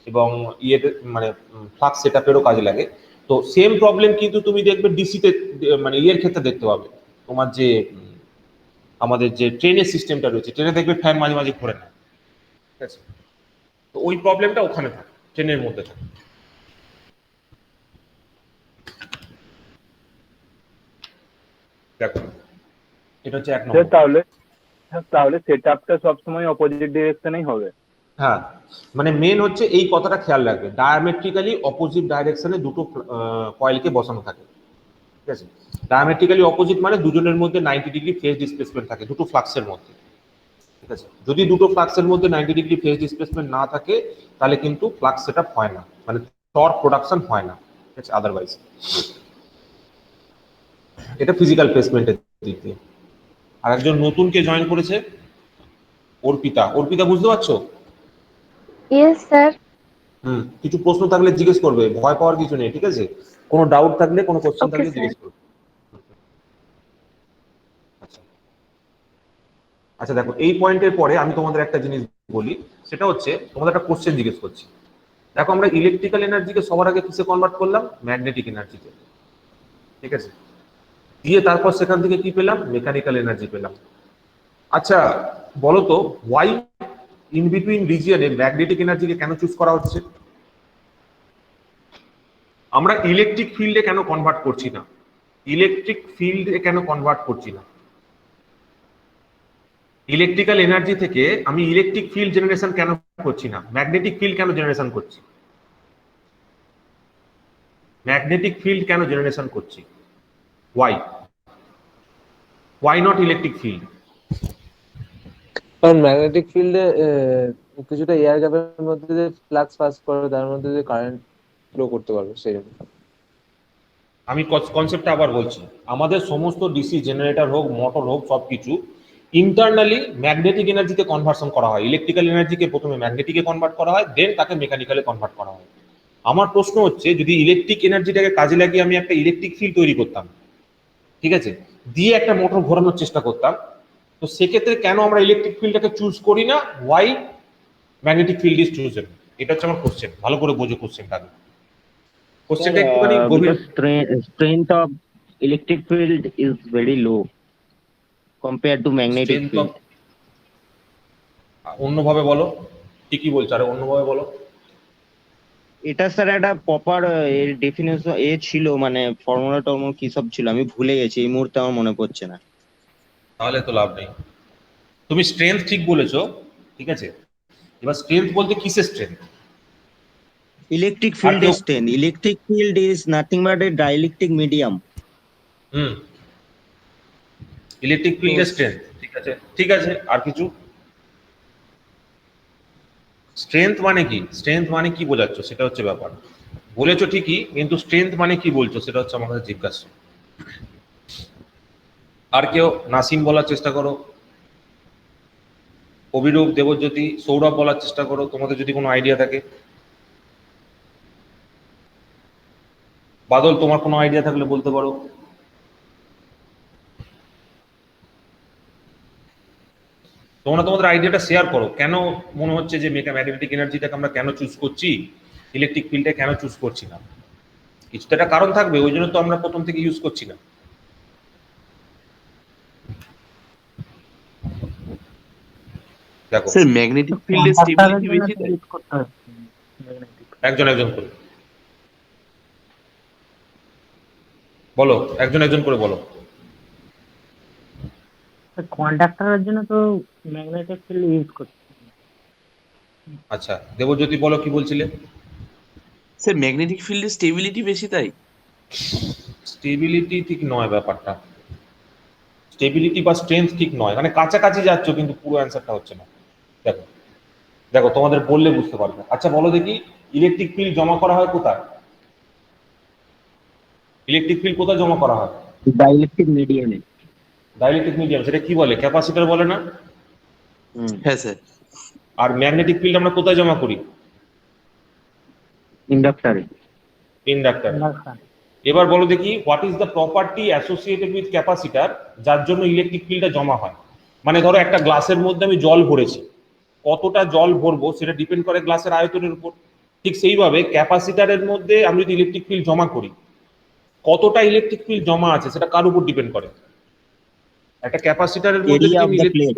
এবং ইয়ের মানে ফ্লাক্স সেটআপেরও কাজে লাগে। তো সেম প্রবলেম কিন্তু তুমি দেখবে ডিসিতে, মানে ইয়ের ক্ষেত্রে দেখতে পাবে। তোমার যে আমাদের যে ট্রেনের সিস্টেমটা রয়েছে, ট্রেনে দেখবে ফ্যান মাঝে মাঝে ঘোরে না, ঠিক আছে। তো ওই প্রবলেমটা ওখানে থাকে, ট্রেনের মধ্যে থাকে। দেখো, এটা হচ্ছে এক নম্বর। তাহলে তাহলে সেটআপটা সবসময় অপোজিট ডিরেকশনেই হবে। হ্যাঁ, মানে মেন হচ্ছে এই কথাটা খেয়াল রাখবে, ডায়ামেট্রিক্যালি অপোজিট ডাইরেকশনে দুটো কয়েলকে বসানো থাকে, ঠিক আছে। ডায়ামেট্রিক্যালি অপোজিট মানে দুজনের মধ্যে 90 ডিগ্রি ফেজ ডিসপ্লেসমেন্ট থাকে দুটো ফ্লাক্সের মধ্যে, ঠিক আছে। যদি দুটো ফ্লাক্সের মধ্যে 90 ডিগ্রি ফেজ ডিসপ্লেসমেন্ট না থাকে তাহলে কিন্তু ফ্লাক্স সেটআপ হয় না, মানে টর্ক প্রোডাকশন হয় না, ঠিক আছে, আদারওয়াইজ। এটা ফিজিক্যাল প্লেসমেন্টের দিক দিয়ে। আর একজন নতুনকে জয়েন করেছে, অর্পিতা বুঝতে পারছো? Yes sir. কিছু প্রশ্ন থাকলে জিজ্ঞেস করবে, ভয় পাওয়ার কিছু নেই, ঠিক আছে। কোনো ডাউট থাকলে, কোনো কোশ্চেন ওকে থাকলে স্যার। জিজ্ঞেস করবে। আচ্ছা আচ্ছা, দেখো এই পয়েন্টের পরে আমি তোমাদের একটা জিনিস বলি, সেটা হচ্ছে তোমাদের একটা কোশ্চেন জিজ্ঞেস করছি। দেখো, আমরা ইলেকট্রিক্যাল এনার্জিকে সবার আগে কিসে কনভার্ট করলাম? ম্যাগনেটিক এনার্জিতে, ঠিক আছে। দিয়ে তারপর সেখান থেকে কি পেলাম? মেকানিক্যাল এনার্জি পেলাম। আচ্ছা বলো তো, ওয়াই ইন বিটুইন রিজিয়নে ম্যাগনেটিক এনার্জিকে কেন চুজ করা হচ্ছে? আমরা ইলেকট্রিক ফিল্ডে কেন কনভার্ট করছি না? ইলেকট্রিক ফিল্ডে কেন কনভার্ট করছি না? ইলেকট্রিক্যাল এনার্জি থেকে আমি ইলেকট্রিক ফিল্ড জেনারেশন কেন করছি না? ম্যাগনেটিক ফিল্ড কেন জেনারেশন করছি? ম্যাগনেটিক ফিল্ড কেন জেনারেশন করছি? Why not electric field? কারণ ম্যাগনেটিক ফিল্ডে কিছুটা এয়ার গ্যাপের মধ্যে যে ফ্লাক্স পাস করে তার মধ্যে যে কারেন্ট ফ্লো করতে পারবে সেই জন্য। আমি কনসেপ্টটা আবার বলছি, আমাদের সমস্ত ডিসি জেনারেটর হোক, মোটর হোক, সবকিছু ইন্টারনালি ম্যাগনেটিক এনার্জিতে কনভার্সন করা হয়। ইলেকট্রিক্যাল এনার্জিকে প্রথমে ম্যাগনেটিকে কনভার্ট করা হয়, দেন তাকে মেকানিক্যালে কনভার্ট করা হয়। আমার প্রশ্ন হচ্ছে, যদি ইলেকট্রিক এনার্জিটাকে কাজে লাগিয়ে আমি একটা ইলেকট্রিক ফিল্ড তৈরি করতাম, ঠিক আছে, দিয়ে একটা মোটর ঘোরানোর চেষ্টা করতাম, তো সেক্ষেত্রে কেন আমরা ইলেকট্রিক ফিল্ডটাকে চুজ করি না? Why magnetic field is chosen? এটা হচ্ছে আমার কোশ্চেন। ভালো করে বোঝো কোশ্চেনটা। কোশ্চেনটা একটুখানি গভীর। Because strength of electric field is very low compared to magnetic Strength field. of- অন্যভাবে বলো, ঠিকই বলছো, আরে অন্যভাবে বলো। এটা স্যার একটা প্রপার এর ডেফিনেশন ছিল, মানে ফর্মুলা টর্মুলা কি সব ছিল আমি ভুলে গেছি, এই মুহূর্তে আমার মনে পড়ছে না। তাহলে তো লাভ নেই। তুমি স্ট্রেংথ ঠিক বলেছো, ঠিক আছে। এবার স্ট্রেংথ বলতে কিসের স্ট্রেংথ? ইলেকট্রিক ফিল্ড কেউ- strength, electric field is nothing but A dielectric medium. Electric ফিল্ডের স্ট্রেংথ, ঠিক আছে, ঠিক আছে। আর কিছু? স্ট্রেংথ মানে কি? স্ট্রেংথ মানে কি বোঝাচ্ছ সেটা হচ্ছে ব্যাপার। বলেছো ঠিকই, কিন্তু স্ট্রেংথ মানে কি বলছো সেটা হচ্ছে আমার কাছে জিজ্ঞাসা। আর কেউ? নাসিম বলার চেষ্টা করো, অভিরূপ, দেবজ্যোতি, সৌরভ বলার চেষ্টা করো, তোমাদের যদি কোনো আইডিয়া থাকে। বাদল, তোমার কোনো আইডিয়া থাকলে বলতে পারো। তোমরা তোমাদের আইডিয়াটা শেয়ার করো, কেন মনে হচ্ছে যে ম্যাগনেটিক এনার্জিটাকে আমরা কেন চুজ করছি, ইলেকট্রিক ফিল্ডে কেন চুজ করছি না? কিছু তো একটা কারণ থাকবে, ওই জন্য তো আমরা প্রথম থেকে ইউজ করছি না। দেখো স্যার ম্যাগনেটিক ফিল্ডের স্টেবিলিটি বেশি দেয়। একজন একজন করে বলো, একজন একজন করে বলো। কন্ডাক্টরের জন্য তো ম্যাগনেটিক ফিল্ড ইউজ করছে। আচ্ছা দেবজ্যোতি বলো কি বলছিলে? স্যার ম্যাগনেটিক ফিল্ডের স্টেবিলিটি বেশি তাই? স্টেবিলিটি ঠিক নয় ব্যাপারটা, স্টেবিলিটি বা স্ট্রেংথ ঠিক নয়, মানে কাছাকাছি যাচ্ছ কিন্তু পুরো অ্যান্সারটা হচ্ছে না। দেখো দেখো তোমাদের বললে বুঝতে পারবে। আচ্ছা বলো দেখি, ইলেকট্রিক ফিল্ড জমা করা হয় কোথায়? ইলেকট্রিক ফিল্ড কোথায় জমা করা হয়? ডাইলেকট্রিক মিডিয়ামে। ডাইলেকট্রিক মিডিয়াম, সেটা কি বলে? ক্যাপাসিটর বলে না? হ্যাঁ স্যার। আর ম্যাগনেটিক ফিল্ড আমরা কোথায় জমা করি? ইন্ডাক্টরে। ইন্ডাক্টর। এবার বলো দেখি, what is the property associated with capacitor যার জন্য ইলেকট্রিক ফিল্ডটা জমা হয়? মানে ধরো একটা গ্লাসের মধ্যে আমি জল ভরেছি, কতটা জল ভরবো সেটা ডিপেন্ড করে গ্লাসের আয়তনের উপর। ঠিক সেইভাবে ক্যাপাসিটরের মধ্যে আমি যদি ইলেকট্রিক ফিল্ড জমা করি, কতটা ইলেকট্রিক ফিল্ড জমা আছে সেটা কার উপর ডিপেন্ড করে? একটা ক্যাপাসিটরের মধ্যে এরিয়া অফ যদি দ্য প্লেট।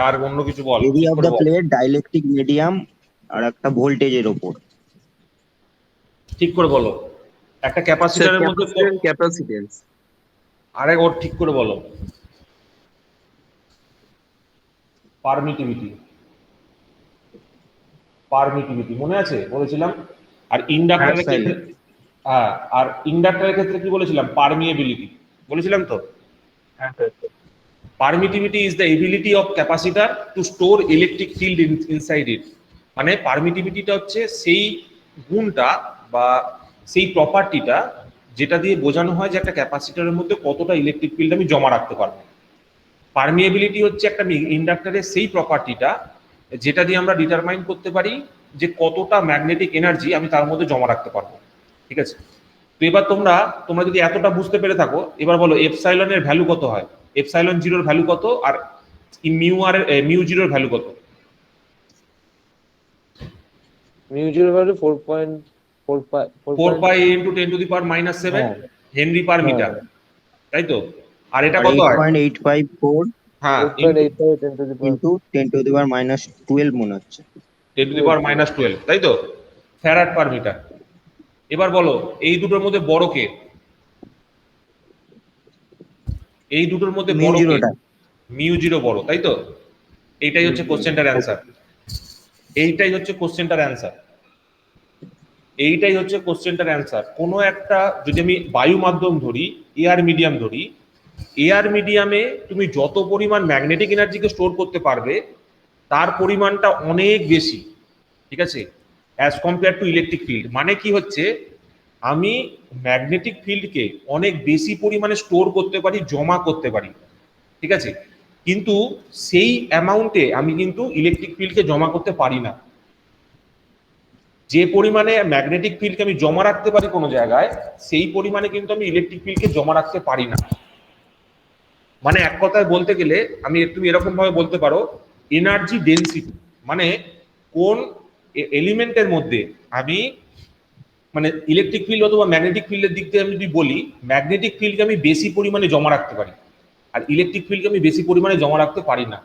আর অন্য কিছু বল, area of the plate, dielectric medium, আর একটা ভোল্টেজের ওপর। ঠিক করে বলো, একটা ক্যাপাসিটরের মধ্যে ক্যাপাসিটেন্স। আরে ওর ঠিক করে বলো। পারমিটিভিটি, পারমিটিভিটি মনে আছে বলেছিলাম। আর ইন্ডাক্টরের ক্ষেত্রে, হ্যাঁ, আর ইন্ডাক্টরের ক্ষেত্রে কি বলেছিলাম? পারমিয়েবিলিটি বলেছিলাম তো। Permittivity is the ability of capacitor two store electric field inside ইট। মানে পারমিটিভিটিটা হচ্ছে সেই গুণটা বা সেই প্রপার্টিটা যেটা দিয়ে বোঝানো হয় যে একটা ক্যাপাসিটরের মধ্যে কতটা ইলেকট্রিক ফিল্ড আমি জমা রাখতে পারবো। পারমিয়েবিলিটি হচ্ছে একটা ইন্ডাক্টরের সেই প্রপার্টিটা যেটা দিয়ে আমরা ডিটারমাইন করতে পারি যে কতটা ম্যাগনেটিক এনার্জি আমি তার মধ্যে জমা রাখতে পারবো। ঠিক আছে, তো এবার তোমরা যদি এতটা বুঝতে পেরে থাকো, এবার বলো এপসাইলনের ভ্যালু কত হয়? এপসাইলন জিরোর ভ্যালু কত আর মিউ জিরোর ভ্যালু কত? Mu zero value 4.4 pi into 10 to the power -7 henry per metre, তাই তো? আর এটা কত হয়? 8.854 হ্যাঁ, 8.85 10 to the power into 10 to the power -12 মনে হচ্ছে। 10 টু দি পাওয়ার -12, তাই তো? Farad per metre. এবার বলো এই দুটোর মধ্যে বড় কে? এই দুটোর মধ্যে বড় কে? মিউ জিরো বড়, তাই তো? এইটাই হচ্ছে কোশ্চেনটার অ্যান্সার। এইটাই হচ্ছে কোশ্চেনটার অ্যান্সার। এইটাই হচ্ছে কোশ্চেনটার অ্যান্সার। কোনো একটা যদি আমি বায়ু মাধ্যম ধরি, এয়ার মিডিয়াম ধরি, এয়ার মিডিয়ামে তুমি যত পরিমাণ ম্যাগনেটিক এনার্জিকে স্টোর করতে পারবে তার পরিমাণটা অনেক বেশি, ঠিক আছে, as compare to electric field. মানে কি হচ্ছে, আমি ম্যাগনেটিক ফিল্ডকে অনেক বেশি পরিমাণে স্টোর করতে পারি, জমা করতে পারি, ঠিক আছে, কিন্তু সেই অ্যামাউন্টে আমি কিন্তু ইলেকট্রিক ফিল্ডকে জমা করতে পারি না। যে পরিমাণে ম্যাগনেটিক ফিল্ডকে আমি জমা রাখতে পারি কোনো জায়গায়, সেই পরিমাণে কিন্তু আমি ইলেকট্রিক ফিল্ডকে জমা রাখতে পারি না। মানে এক কথায় বলতে গেলে তুমি এরকম ভাবে বলতে পারো, এনার্জি ডেনসিটি, মানে কোন এলিমেন্টের মধ্যে আমি মানে ইলেকট্রিক ফিল্ড অথবা ম্যাগনেটিক ফিল্ডের দিক থেকে আমি যদি বলি, ম্যাগনেটিক ফিল্ডকে আমি বেশি পরিমাণে জমা রাখতে পারি আর ইলেকট্রিক ফিল্ডকে আমি বেশি পরিমাণে জমা রাখতে পারি না।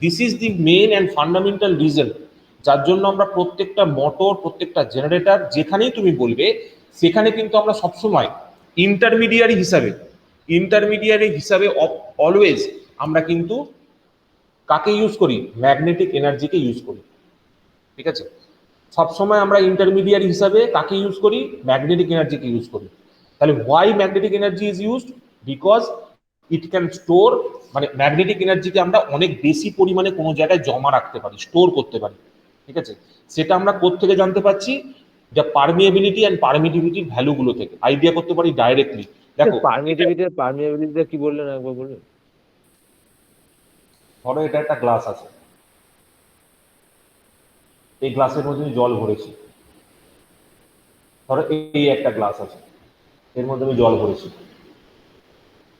This is the men and fundamental reason যার জন্য আমরা প্রত্যেকটা মোটর, প্রত্যেকটা জেনারেটর যেখানেই তুমি বলবে সেখানে কিন্তু আমরা সবসময় ইন্টারমিডিয়ারি হিসাবে অলওয়েজ আমরা কিন্তু কাকে ইউজ করি? ম্যাগনেটিক এনার্জিকে ইউজ করি, ঠিক আছে? সবসময় আমরা ইন্টারমিডিয়ারি হিসাবে কাকে ইউজ করি? ম্যাগনেটিক এনার্জিকে ইউজ করি। তাহলে why magnetic energy is used? Because it can store, মানে ম্যাগনেটিক এনার্জিকে আমরা অনেক বেশি পরিমাণে কোনো জায়গায় জমা রাখতে পারি, স্টোর করতে পারি, ঠিক আছে? সেটা আমরা কোত্থেকে জানতে পারছি? যা পারমিয়েবিলিটি অ্যান্ড পারমিটিভিটির ভ্যালুগুলো থেকে আইডিয়া করতে পারি ডাইরেক্টলি। দেখো পারমিটিভিটিটা কি বললেন একবার বলুন। ধরো এটা একটা গ্লাস আছে, এই গ্লাসের মধ্যে আমি জল ভরেছি। ধরো এই একটা গ্লাস আছে, এর মধ্যে আমি জল ভরেছি।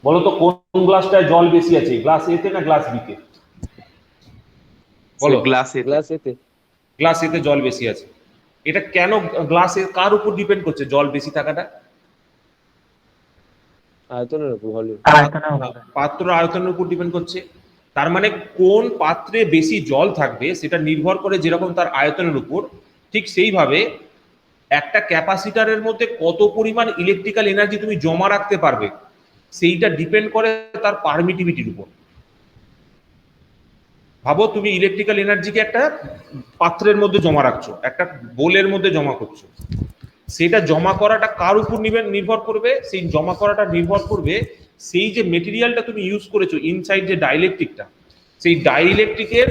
বলো তো কোন গ্লাসটায় জল বেশি আছে, গ্লাস এতে না গ্লাস বিতে? বলো। গ্লাস এতে। গ্লাস এতে জল বেশি আছে। এটা কেন? গ্লাসে কার উপর ডিপেন্ড করছে জল বেশি থাকাটা? আয়তনের উপর, ভলিউম। পাত্র আয়তনের উপর ডিপেন্ড করছে। তার মানে কোন পাত্রে বেশি জল থাকবে সেটা নির্ভর করে যেরকম তার আয়তনের উপর, ঠিক সেইভাবে একটা ক্যাপাসিটারের মধ্যে কত পরিমাণ ইলেকট্রিক্যাল এনার্জি তুমি জমা রাখতে পারবে সেইটা ডিপেন্ড করে তার পারমিটিভিটির উপর। ভাবো তুমি ইলেকট্রিক্যাল এনার্জিকে একটা পাত্রের মধ্যে জমা রাখছো, একটা বোলের মধ্যে জমা করছো, সেটা জমা করাটা কার উপর নির্ভর করবে? সেই জমা করাটা নির্ভর করবে সেই যে মেটেরিয়ালটা তুমি ইউজ করেছো ইনসাইড যে ডাইইলেকট্রিকটা, সেই ডাইইলেকট্রিকের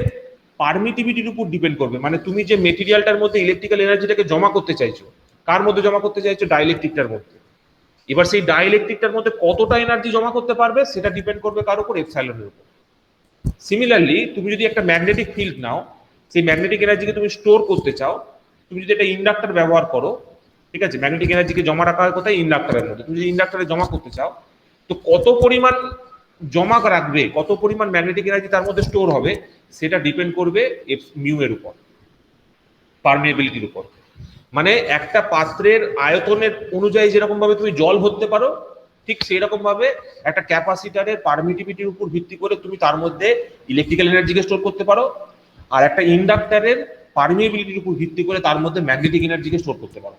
পারমিটিভিটির উপর ডিপেন্ড করবে। মানে তুমি যে মেটেরিয়ালটার মধ্যে ইলেকট্রিক্যাল এনার্জিটাকে জমা করতে চাইছো, কার মধ্যে জমা করতে চাইছো? ডাইইলেকট্রিকটার মধ্যে। এবার সেই ডাইইলেকট্রিকটার মধ্যে কতটা এনার্জি জমা করতে পারবে সেটা ডিপেন্ড করবে কার উপর? এপসাইলনের উপর। সিমিলারলি তুমি যদি একটা ম্যাগনেটিক ফিল্ড নাও, সেই ম্যাগনেটিক এনার্জিকে তুমি স্টোর করতে চাও, তুমি যদি একটা ইন্ডাক্টর ব্যবহার করো, ঠিক আছে, ম্যাগনেটিক এনার্জিকে জমা রাখা হয় কোথায়? ইন্ডাক্টরের মধ্যে। তুমি যদি ইন্ডাক্টরে জমা করতে চাও, তো কত পরিমাণ জমা রাখবে, কত পরিমাণ ম্যাগনেটিক এনার্জি তার মধ্যে স্টোর হবে, সেটা ডিপেন্ড করবে মিউ এর উপর, পারমিয়াবিলিটির উপর। মানে একটা পাত্রের আয়তনের অনুযায়ী যেরকম ভাবে তুমি জল ভরতে পারো, ঠিক সেই রকম ভাবে একটা ক্যাপাসিটারের পারমিটিভিটির উপর ভিত্তি করে তুমি তার মধ্যে ইলেকট্রিক্যাল এনার্জিকে স্টোর করতে পারো, আর একটা ইন্ডাক্টরের পারমিয়াবিলিটির উপর ভিত্তি করে তার মধ্যে ম্যাগনেটিক এনার্জিকে স্টোর করতে পারো।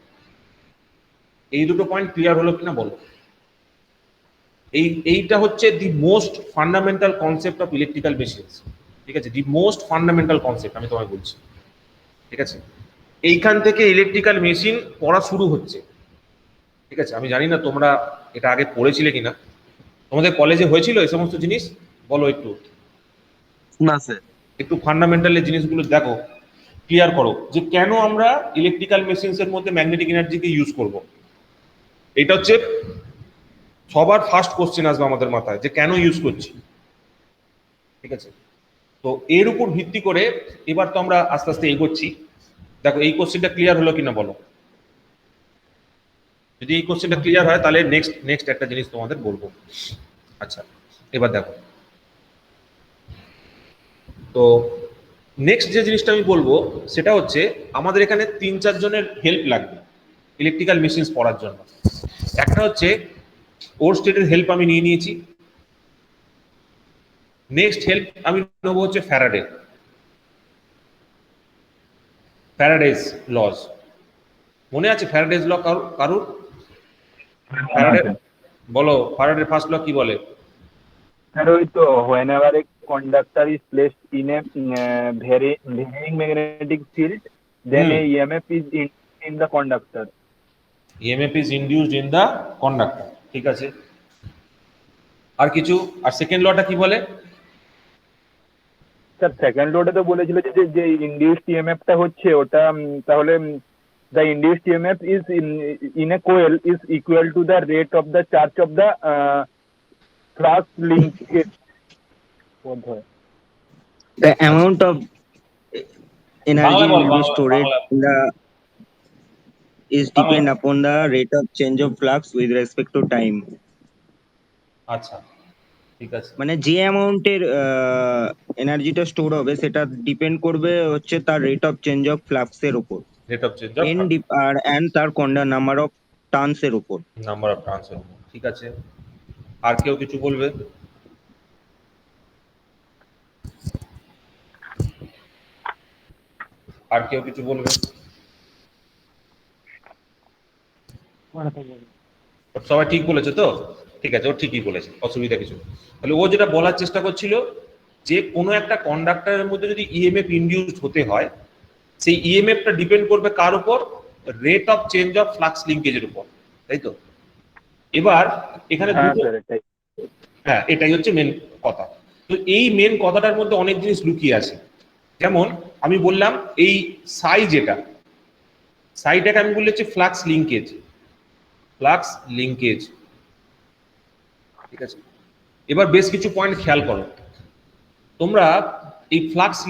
এই দুটো পয়েন্ট ক্লিয়ার হলো কিনা বলো? এইটা হচ্ছে the most fundamental concept of electrical machines, ঠিক আছে, দি মোস্ট ফান্ডামেন্টাল কনসেপ্ট আমি তোমায় বলছি, ঠিক আছে। এইখান থেকে ইলেকট্রিক্যাল মেশিন পড়া শুরু হচ্ছে, ঠিক আছে। আমি জানি না তোমরা এটা আগে পড়েছিলে কিনা, তোমাদের কলেজে হয়েছিল এই সমস্ত জিনিস? বলো একটু। না স্যার। একটু ফান্ডামেন্টাল জিনিসগুলো দেখো, ক্লিয়ার করো যে কেন আমরা ইলেকট্রিক্যাল মেশিনস এর মধ্যে ম্যাগনেটিক এনার্জিকে ইউজ করব। এটা হচ্ছে সবার ফার্স্ট কোশ্চেন আসবে আমাদের মাথায়, যে কেন ইউজ করছি, ঠিক আছে। তো এর উপর ভিত্তি করে এবার তো আমরা আস্তে আস্তে এগোচ্ছি। দেখো এই কোশ্চেনটা ক্লিয়ার হলো কিনা বলো। যদি এই কোশ্চেনটা ক্লিয়ার হয় তাহলে নেক্সট একটা জিনিস তোমাদের বলবো। আচ্ছা, এবার দেখো, তো নেক্সট যে জিনিসটা আমি বলবো সেটা হচ্ছে আমাদের এখানে 3-4 জনের হেল্প লাগবে ইলেকট্রিক্যাল মেশিনস পড়ার জন্য। একটা হচ্ছে ওরস্টেডের হেল্প আমি নিয়ে নিয়েছি। নেক্সট হেল্প আমি নেবো হচ্ছে ফ্যারাডেজ লজ। মনে আছে ফ্যারাডেজ ল কারুর? ফ্যারাডে বলো, ফ্যারাডের ফার্স্ট ল কি বলে? স্যার ওই তো whenever a conductor is placed in a varying magnetic field, then a EMF is in the conductor. EMF is induced in the conductor, ঠিক আছে। আর কিছু? আর সেকেন্ড লটা কি বলে? স্যার সেকেন্ড লোডে তো বলেছিল যে যে ইনডিউসড ইএমএফটা হচ্ছে ওটা তাহলে the induced EMF is in a coil is equal to the rate of the charge of the flux linkage. The amount of energy Bangla bol, will be Bangla, stored Bangla. in the is depend upon the rate of change of flux with respect to time. আচ্ছা, ঠিক আছে। মানে যে অ্যামাউন্টের এনার্জিটা store হবে সেটা depend করবে হচ্ছে তার rate of change of flux এর উপর, রেট অফ চেঞ্জ এন্ড তার নাম্বার অফ টার্নস এর উপর। নাম্বার অফ ট্রান্সফার, ঠিক আছে। আর কেউ কিছু বলবে? আর কেউ কিছু বলবে? সবাই ঠিক বলেছে তো? ঠিক আছে, ও ঠিকই বলেছে, অসুবিধা কিছু। তাহলে ও যেটা বলার চেষ্টা করছিল যে কোনো একটা কন্ডাক্টরের মধ্যে যদি ইএমএফ ইনডিউসড হতে হয়, সেই ইএমএফটা ডিপেন্ড করবে কার উপর? Rate of change of flux লিঙ্কেজের উপর, তাই তো? এবার এখানে হ্যাঁ, এটাই হচ্ছে মেন কথা। তো এই মেন কথাটার মধ্যে অনেক জিনিস লুকিয়ে আছে। যেমন আমি বললাম এই সাইটাকে আমি বলছি ফ্লাক্স লিঙ্কেজ, ঠিক আছে। এবার বেশ কিছু পয়েন্ট খেয়াল করো তোমরা। এই ফ্লাক্স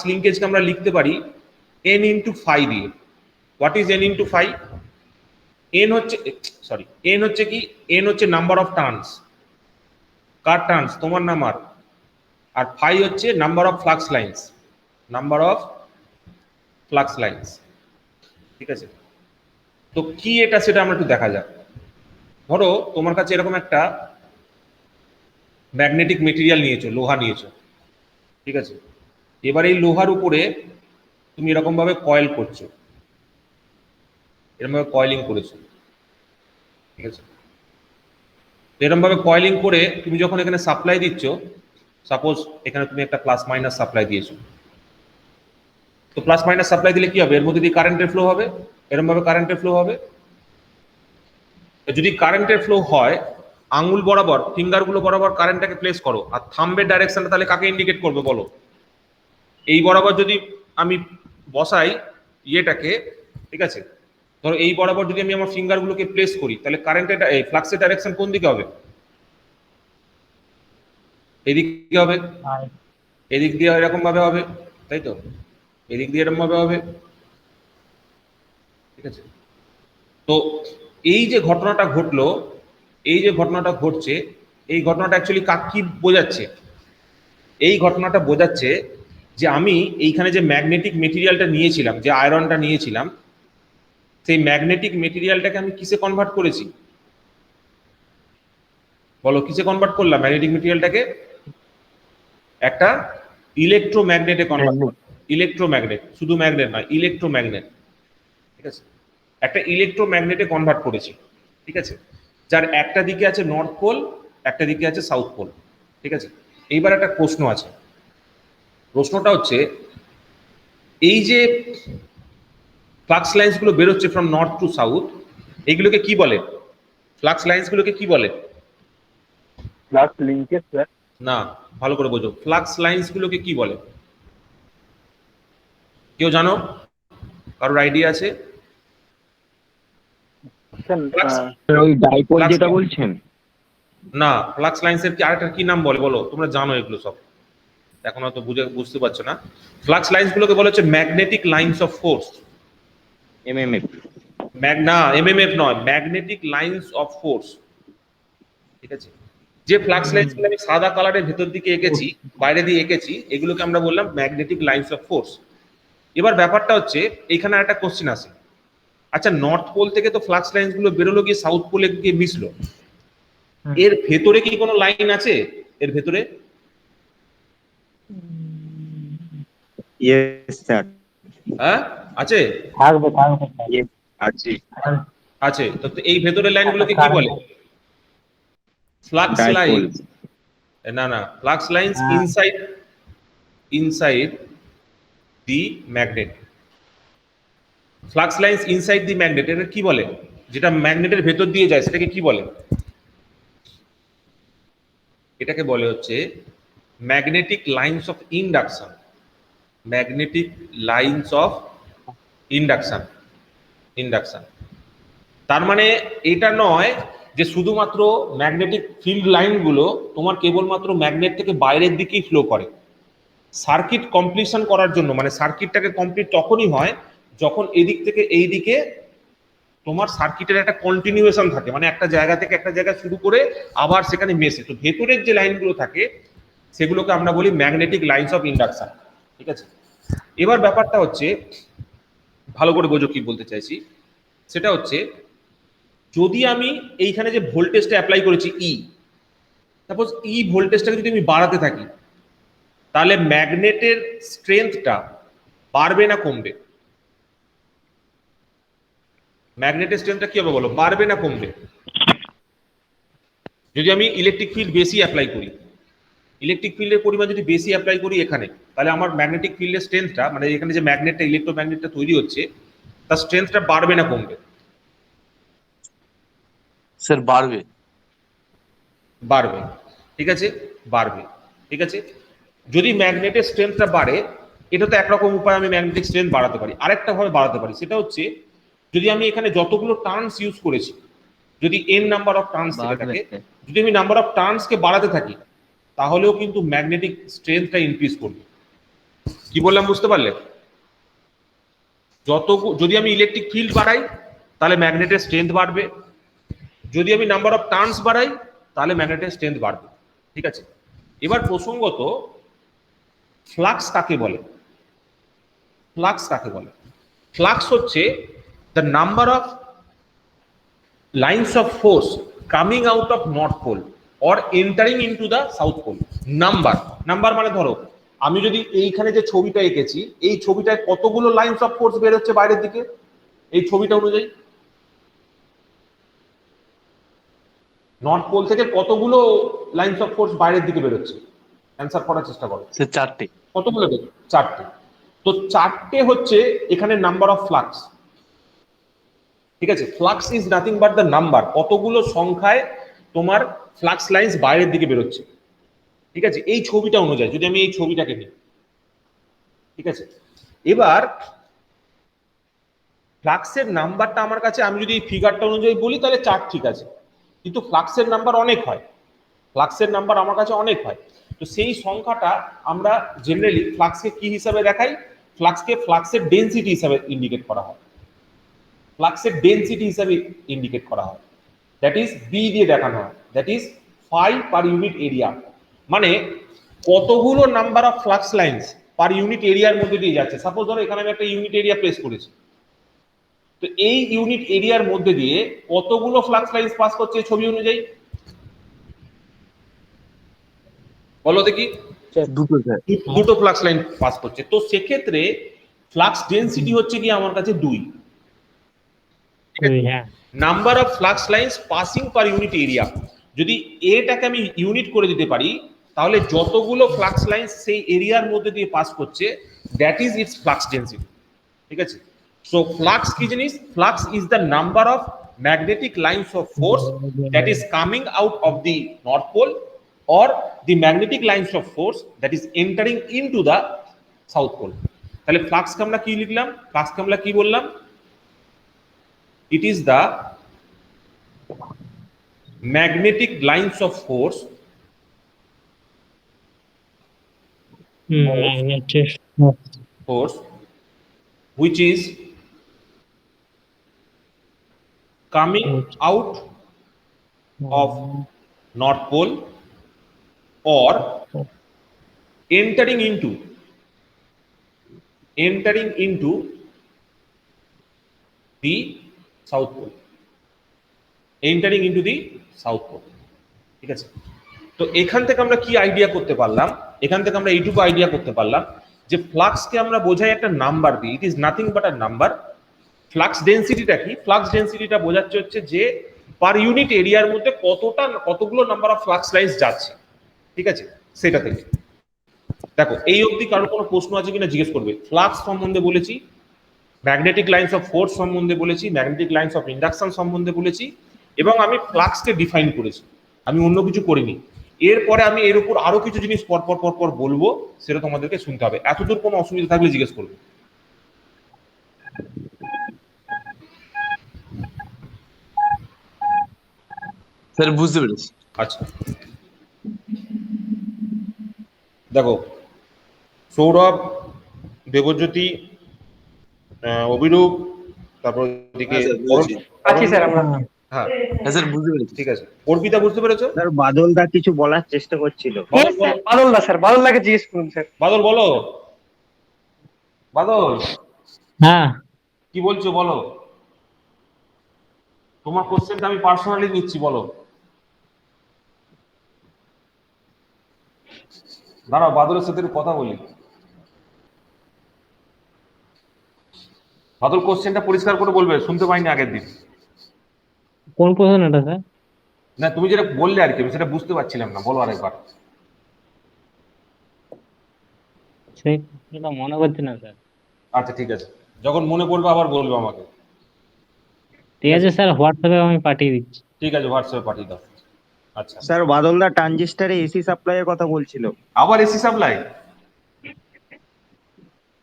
লিঙ্কেজকে আমরা লিখতে পারি n ইন্টু ফাই দিয়ে। What is n into phi? n হচ্ছে কি? n হচ্ছে নাম্বার অফ টার্নস। কার টার্নস? তোমার নাম্বার। আর ফাই হচ্ছে নাম্বার অফ ফ্লাক্স লাইন্স, ঠিক আছে। তো কি এটা সেটা আমরা একটু দেখা যাক। ধরো তোমার কাছে এরকম একটা ম্যাগনেটিক মেটেরিয়াল নিয়েছো, লোহা নিয়েছো, ঠিক আছে। এবার এই লোহার উপরে তুমি এরকম ভাবে কয়েল করছো, এরকম ভাবে কয়েলিং করেছো, ঠিক আছে? এরকম ভাবে কয়েলিং করে তুমি যখন এখানে সাপ্লাই দিচ্ছ, সাপোজ এখানে তুমি একটা প্লাস মাইনাস সাপ্লাই দিয়েছো, তো প্লাস মাইনাস সাপ্লাই দিলে কি হবে? এর মধ্যে দিয়ে কারেন্টের ফ্লো হবে, এরকম ভাবে কারেন্টের ফ্লো হবে। যদি কারেন্টের ফ্লো হয়, আঙ্গুল বরাবর, ফিঙ্গার গুলো বরাবর কারেন্টটাকে প্লেস করো, আর থাম্বের ডাইরেকশনটা তাহলে কাকে ইন্ডিকেট করবে বলো? এই বরাবর যদি আমি বসাই ইয়েটাকে, ঠিক আছে, ধরো এই বরাবর যদি আমি আমার ফিঙ্গার গুলোকে প্লেস করি, তাহলে কারেন্টের ফ্লাক্সের ডাইরেকশন কোন দিকে হবে? এদিকে হবে, এদিক দিয়ে এরকম ভাবে হবে, তাই তো? এদিক দিয়ে এরকম ভাবে হবে, ঠিক আছে? তো এই যে ঘটনাটা ঘটলো, এই যে ঘটনাটা ঘটছে, এই ঘটনাটা অ্যাকচুয়ালি কি বোঝাচ্ছে? এই ঘটনাটা বোঝাচ্ছে যে আমি এইখানে যে ম্যাগনেটিক মেটেরিয়ালটা নিয়েছিলাম, যে আয়রনটা নিয়েছিলাম, সেই ম্যাগনেটিক মেটেরিয়ালটাকে আমি কিসে কনভার্ট করেছি বলো? কিসে কনভার্ট করলাম ম্যাগনেটিক মেটেরিয়ালটাকে? একটা ইলেকট্রোম্যাগনেটে কনভার্ট করলাম। ইলেকট্রোম্যাগনেট, শুধু ম্যাগনেট নয়, ইলেকট্রোম্যাগনেট, ঠিক আছে? একটা ইলেকট্রোম্যাগনেটে কনভার্ট করেছি, ঠিক আছে? যার একটা দিকে আছে নর্থ পোল, একটা দিকে আছে সাউথ পোল, ঠিক আছে? এইবার একটা প্রশ্ন আছে, প্রশ্নটা হচ্ছে এই যে ফ্লাক্স লাইন্স গুলো বেরোচ্ছে ফ্রম নর্থ টু সাউথ, এগুলোকে কি বলে? ফ্লাক্স লাইন্স গুলোকে কি বলে? Flux linkage sir. না, ভালো করে বোঝো, ফ্লাক্স লাইন্স গুলোকে কি বলে? কেউ জানো? কারোর আইডিয়া আছে? ওই ডাইপোল Flux যেটা line। বলছেন, না, ফ্লাক্স লাইন্সের কি আরেকটা কি নাম বলে বলো? তোমরা জানো এগুলো সব, এখন হয়তো বুঝতে পারছো না। ফ্লাক্স লাইন্স গুলোকে বলা হচ্ছে magnetic lines of force. MMF. না, এমএমএফ নয়, ম্যাগনেটিক লাইন্স অফ ফোর্স, ঠিক আছে? যে ফ্লাক্স লাইন্স গুলো আমি সাদা কালারের ভেতর দিকে এঁকেছি, বাইরে দিয়ে এঁকেছি, এগুলোকে আমরা বললাম ম্যাগনেটিক লাইন্স অফ ফোর্স। এবার ব্যাপারটা হচ্ছে এইখানে একটা কোশ্চেন আছে, আচ্ছা নর্থ পোল থেকে তো ফ্লাক্স লাইন্স গুলো বেরোলো, গিয়ে সাউথ পোলে গিয়ে মিশলো, এর ভেতরে কি কোনো লাইন আছে? এর ভেতরে ইয়েস স্যার, হ্যাঁ আছে, থাকবে আছে। আছে। তো এই ভেতরের লাইনগুলোকে কি বলে? Flux line. ডাইপোল। না না, flux lines inside the magnet. Flux lines inside the magnet, এটা কি বলে? যেটা ম্যাগনেটের ভেতর দিয়ে যায় সেটাকে কি বলে? এটাকে বলে হচ্ছে magnetic lines of induction. Magnetic lines of induction. তার মানে এটা নয় যে শুধুমাত্র ম্যাগনেটিক ফিল্ড লাইনগুলো তোমার কেবলমাত্র ম্যাগনেট থেকে বাইরের দিকেই ফ্লো করে। সার্কিট কমপ্লিশন করার জন্য, মানে সার্কিটটাকে কমপ্লিট তখনই হয় যখন এদিক থেকে এই দিকে তোমার সার্কিটের একটা কন্টিনিউয়েশন থাকে, মানে একটা জায়গা থেকে একটা জায়গা শুরু করে আবার সেখানে মেশে। তো ভেতরের যে লাইনগুলো থাকে সেগুলোকে আমরা বলি ম্যাগনেটিক লাইন্স অফ ইন্ডাকশন, ঠিক আছে? এবার ব্যাপারটা হচ্ছে, ভালো করে বোঝো কি বলতে চাইছি, সেটা হচ্ছে যদি আমি এইখানে যে ভোল্টেজটা অ্যাপ্লাই করেছি সাপোজ ভোল্টেজটাকে যদি আমি বাড়াতে থাকি, তাহলে ম্যাগনেটের স্ট্রেংথটা বাড়বে না কমবে? ম্যাগনেটের স্ট্রেংথটা কি হবে বলো? বাড়বে না কমবে? যদি আমি ইলেকট্রিক ফিল্ড বেশি অ্যাপ্লাই করি, ইলেকট্রিক ফিল্ডের পরিমাণ যদি বেশি অ্যাপ্লাই করি এখানে, তাহলে আমার ম্যাগনেটিক ফিল্ডের স্ট্রেংথটা, মানে এখানে যে ম্যাগনেটটা, ইলেকট্রোম্যাগনেটটা তৈরি হচ্ছে, তার স্ট্রেংথটা বাড়বে না কমবে? স্যার বাড়বে। বাড়বে, ঠিক আছে, বাড়বে, ঠিক আছে। যদি ম্যাগনেটের স্ট্রেংথটা বাড়ে, এটা তো একরকম উপায় আমি ম্যাগনেটিক স্ট্রেংথ বাড়াতে পারি। আরেকটা ভাবে বাড়াতে পারি, সেটা হচ্ছে যদি আমি এখানে যতগুলো টার্নস ইউজ করেছি, যদি n নাম্বার অফ টার্নস থেকে থাকে, যদি আমি নাম্বার অফ টার্নসকে বাড়াতে থাকি, তাহলেও কিন্তু ম্যাগনেটিক স্ট্রেংথটা ইনক্রিজ করবে। কি বললাম বুঝতে পারলে? যদি আমি ইলেকট্রিক ফিল্ড বাড়াই তাহলে ম্যাগনেটের স্ট্রেংথ বাড়বে, যদি আমি নাম্বার অফ টার্নস বাড়াই তাহলে ম্যাগনেটের স্ট্রেংথ বাড়বে, ঠিক আছে? এবার প্রসঙ্গত, ফ্লাক্স কাকে বলে? ফ্লাক্স কাকে বলে? ফ্লাক্স হচ্ছে the number of lines of force coming out of north pole or entering into the south pole. Number মানে ধরো আমি যদি এইখানে যে ছবিটা এঁকেছি, এই ছবিটায় কতগুলো লাইন্স অফ ফোর্স বের হচ্ছে বাইরের দিকে, এই ছবিটা অনুযায়ী নর্থ পোল থেকে কতগুলো লাইন্স অফ ফোর্স বাইরের দিকে বেরোচ্ছে? অ্যান্সার করার চেষ্টা করো। স্যার 4টে। কতগুলো বেরো? 4টে। তো 4টে হচ্ছে এখানে নাম্বার অফ ফ্লাক্স। ঠিক আছে, flux is nothing but the number, কতগুলো সংখ্যায় তোমার ফ্লাক্স লাইন্স বাইরের দিকে বেরোচ্ছে। ঠিক আছে, এই ছবিটা অনুযায়ী যদি আমি এই ছবিটাকে নিই, ঠিক আছে, এবার ফ্লাক্সের নাম্বারটা আমার কাছে, আমি যদি এই ফিগারটা অনুযায়ী বলি তাহলে 4 ঠিক আছে, কিন্তু ফ্লাক্সের নাম্বার অনেক হয়, ফ্লাক্সের নাম্বার আমার কাছে অনেক হয়। তো সেই সংখ্যাটা আমরা জেনারেলি ফ্লাক্সকে কি হিসাবে দেখাই? ফ্লাক্সকে ফ্লাক্সের ডেনসিটি হিসাবে ইন্ডিকেট করা হয়, ফ্লাক্সের ডেনসিটি হিসাবে ইন্ডিকেট করা হয়, দ্যাট ইজ বি দিয়ে দেখানো হয়, that is phi per unit area. মানে কতগুলো number of flux lines per unit এরিয়ার মধ্যে দিয়ে যাচ্ছে। সাপোজ ধরো এখানে আমি একটা ইউনিট এরিয়া প্লেস করেছি, তো এই ইউনিট এরিয়ার মধ্যে দিয়ে কতগুলো ফ্লাক্স লাইন্স পাস করছে এই ছবি অনুযায়ী? বলো দেখি। দুটো স্যার। দুটো ফ্লাক্স লাইন পাস করছে। তো সেক্ষেত্রে ফ্লাক্স ডেনসিটি হচ্ছে কি আমার কাছে 2। হ্যাঁ number of flux lines passing per unit area, যদি এটাকে আমি ইউনিট করে দিতে পারি তাহলে যতগুলো ফ্লাক্স লাইন্স সেই এরিয়ার মধ্যে দিয়ে পাস করছে that is its flux density. ঠিক আছে, সো ফ্লাক্স কি জিনিস? Flux is the number of magnetic lines of force that is coming out of the north pole or the magnetic lines of force that is entering into the south pole. তাহলে flux কে আমরা কি লিখলাম? Flux কে আমরা কি বললাম? It is the magnetic lines of force which is coming out of north pole or entering into the south pole, entering into the south pole. ঠিক আছে, তো এখান থেকে আমরা কি আইডিয়া করতে পারলাম? এখান থেকে আমরা এইটুকু আইডিয়া করতে পারলাম যে ফ্লাক্সকে আমরা বোঝাই একটা নাম্বার দিই, it is nothing but a number. Flux ডেনসিটিটা কি? ফ্লাক্স ডেনসিটিটা বোঝাচ্ছে হচ্ছে যে পার ইউনিট এরিয়ার মধ্যে কতগুলো নাম্বার অফ ফ্লাক্স লাইন্স যাচ্ছে। ঠিক আছে, সেটা থেকে দেখো এই অবধি কারো কোনো প্রশ্ন আছে কিনা জিজ্ঞেস করবে। ফ্লাক্স সম্বন্ধে বলেছি, ম্যাগনেটিক লাইন্স অফ ফোর্স সম্বন্ধে বলেছি, ম্যাগনেটিক লাইন্স অফ ইন্ডাকশন সম্বন্ধে বলেছি, এবং আমি ফ্লাক্সকে ডিফাইন করেছি, আমি অন্য কিছু করিনি। এরপরে আমি এর উপর আরো কিছু জিনিস পর বলবো, সেটা তোমাদেরকে শুনতে হবে। এতদূর কোনো অসুবিধা থাকলে জিজ্ঞেস করবে। স্যার বুঝতে পেরেছি। আচ্ছা দেখো, সৌরভ, দেবজ্যোতি, অভিরূপ, তারপর এদিকে আছি স্যার আমরা। হ্যাঁ হ্যাঁ স্যার বুঝতে পেরেছি। ঠিক আছে, অর্পিতা বুঝতে পেরেছো? স্যার বাদলদা কিছু বলার চেষ্টা করছিল। বাদলদা স্যার, বাদলদাকে জিজ্ঞেস করুন স্যার। বাদল বলো, বাদল হ্যাঁ কি বলছো বলো, তোমার কোশ্চেনটা আমি পার্সোনালি নিচ্ছি, বলো। দাঁড়াও বাদলের সাথে একটু কথা বলি। বাদল কোশ্চেনটা পরিষ্কার করে বলবে, শুনতে পাইনি আগের দিন। কোন প্রশ্নটা স্যার? না তুমি যেটা বললে আর কি, আমি সেটা বুঝতে পারছিলাম না, বলো আরেকবার। সেটা মনে করছি না স্যার। আচ্ছা ঠিক আছে, যখন মনে পড়বে আবার বলবে আমাকে। ঠিক আছে স্যার, হোয়াটসঅ্যাপে আমি পাঠিয়ে দিচ্ছি। ঠিক আছে, হোয়াটসঅ্যাপে পাঠিয়ে দাও। আচ্ছা স্যার বাদলদা ট্রানজিস্টারে এসি সাপ্লাইয়ের কথা বলছিল। আবার এসি সাপ্লাই?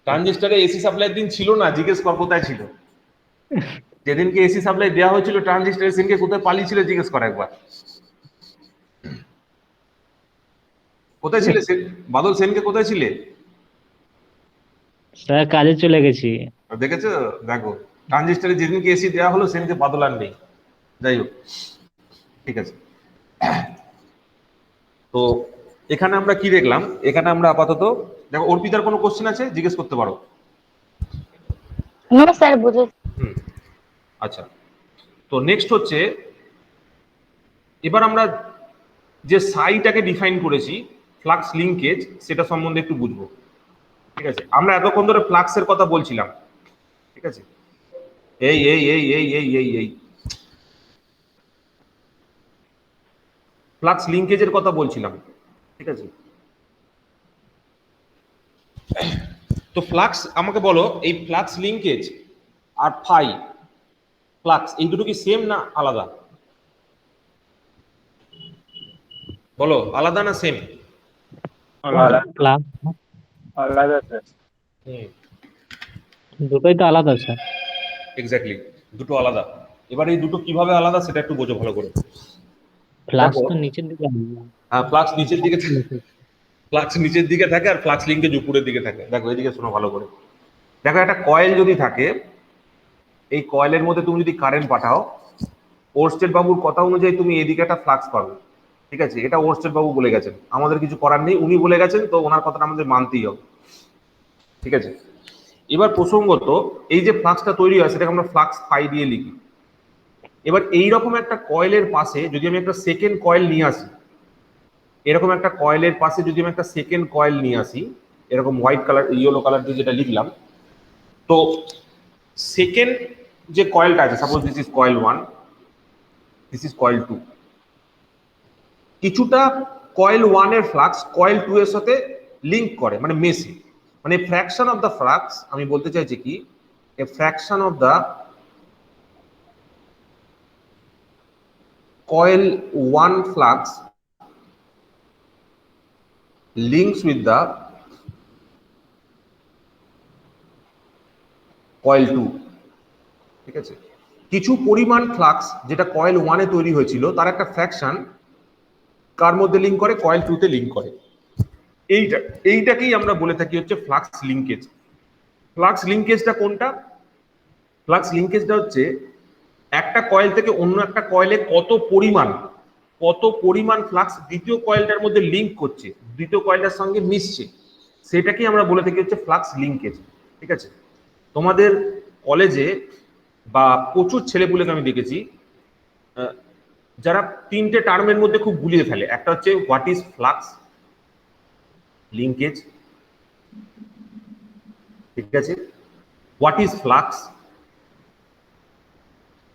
ট্রানজিস্টারে এসি সাপ্লাই দিন ছিল না, জিজ্ঞেস কর কোথায় ছিল। যেদিনকে এসি সাপ্লাই দেওয়া হয়েছিল ট্রানজিস্টারের, সেদিনকে কোথায় পালিয়েছিল জিজ্ঞেস কর একবার। কোথায় ছিলে বাদল? সেনকে কোথায় ছিলে? স্যার কাজে চলে গেছি। দেখেছো, দেখো ট্রানজিস্টারে যেদিনকে এসি দেওয়া হলো সেদিনকে বাদল আর নেই। যাই হোক, ঠিক আছে। তো এখানে আমরা কি দেখলাম? এখানে আমরা আপাতত দেখো, অর্পিতার কোনো কোশ্চেন আছে জিজ্ঞেস করতে পারো। নো স্যার, বুঝেছি। আচ্ছা, তো নেক্সট হচ্ছে, এবার আমরা যে সাইটাকে ডিফাইন করেছি ফ্লাক্স লিঙ্কেজ, সেটা সম্বন্ধে একটু বুঝবো। ঠিক আছে, আমরা এতক্ষণ ধরে ফ্লাক্সের কথা বলছিলাম। ঠিক আছে, এই এই এই এই এই এই এই ফ্লাক্স লিঙ্কেজের কথা বলছিলাম, ঠিক আছে? তো ফ্লাক্স, আমাকে বলো এই ফ্লাক্স লিঙ্কেজ আর ফাই ফ্লাক্স এই দুটো কি সেম না আলাদা? বলো, আলাদা না সেম? আলাদা ক্লাস আলাদা স্যার। দুটোই তো আলাদা স্যার। এক্স্যাক্টলি, দুটো আলাদা। এবার এই দুটো কিভাবে আলাদা সেটা একটু বোঝো ভালো করে। ফ্লাক্স দেখো, তো নিচের দিকে আলাদা। হ্যাঁ ফ্লাক্স নিচের দিকে, ফ্লাক্স নিচের দিকে থাকে আর ফ্লাক্স লিঙ্কেজ উপরের দিকে থাকে। দেখো এদিকে শোনো ভালো করে। দেখো একটা কয়েল যদি থাকে, এই কয়েলের মধ্যে তুমি যদি কারেন্ট পাঠাও, ওরস্টেড বাবুর কথা অনুযায়ী তুমি এদিকে একটা ফ্লাক্স পাবে, ঠিক আছে? এটা ওরস্টেড বাবু বলে গেছেন, আমাদের কিছু করার নেই, উনি বলে গেছেন, তো ওনার কথাটা আমাদের মানতেই হবে, ঠিক আছে? এবার প্রসঙ্গত এই যে ফ্লাক্সটা তৈরি হয় সেটাকে আমরা ফ্লাক্স ফাই দিয়ে লিখি। এবার এইরকম একটা কয়েলের পাশে যদি আমি একটা সেকেন্ড কয়েল নিয়ে আসি, এরকম একটা কয়েলের পাশে যদি আমি একটা সেকেন্ড কয়েল নিয়ে আসি, এরকম হোয়াইট কালার ইয়েলো কালার দিয়ে যেটা লিখলাম, তো সেকেন্ড যে কয়েলটা আছে, suppose this is coil 1, this is coil 2, কিছুটা কয়েল 1 এর ফ্লাক্স কয়েল 2 এর সাথে লিংক করে, মানে মেশে, মানে ফ্র্যাকশন অফ দ্য ফ্লাক্স। আমি বলতে চাইছি কি, a fraction of the coil 1 flux links with the coil 2, ঠিক আছে? কিছু পরিমাণ ফ্লাক্স যেটা কয়েল 1 এ তৈরি হয়েছিল তার একটা ফ্র্যাকশন কার মধ্যে লিংক করে, কয়েল 2 তে লিংক করে। এইটাকেই আমরা বলে থাকি হচ্ছে ফ্লাক্স লিঙ্কেজ। ফ্লাক্স লিঙ্কেজটা কোনটা? ফ্লাক্স লিঙ্কেজটা হচ্ছে একটা কয়েল থেকে অন্য একটা কয়েলে কত পরিমাণ ফ্লাক্স দ্বিতীয় কয়েলটার মধ্যে লিংক করছে, দ্বিতীয় কয়েলটার সঙ্গে মিশছে, সেটাকেই আমরা বলে থাকি হচ্ছে ফ্লাক্স লিঙ্কেজ, ঠিক আছে? তোমাদের কলেজে বা প্রচুর ছেলেপুলেকে আমি দেখেছি যারা তিনটে টার্মের মধ্যে খুব গুলিয়ে ফেলে। একটা হচ্ছে হোয়াট ইজ ফ্লাক্স লিঙ্কেজ, ঠিক আছে? হোয়াট ইজ ফ্লাক্স,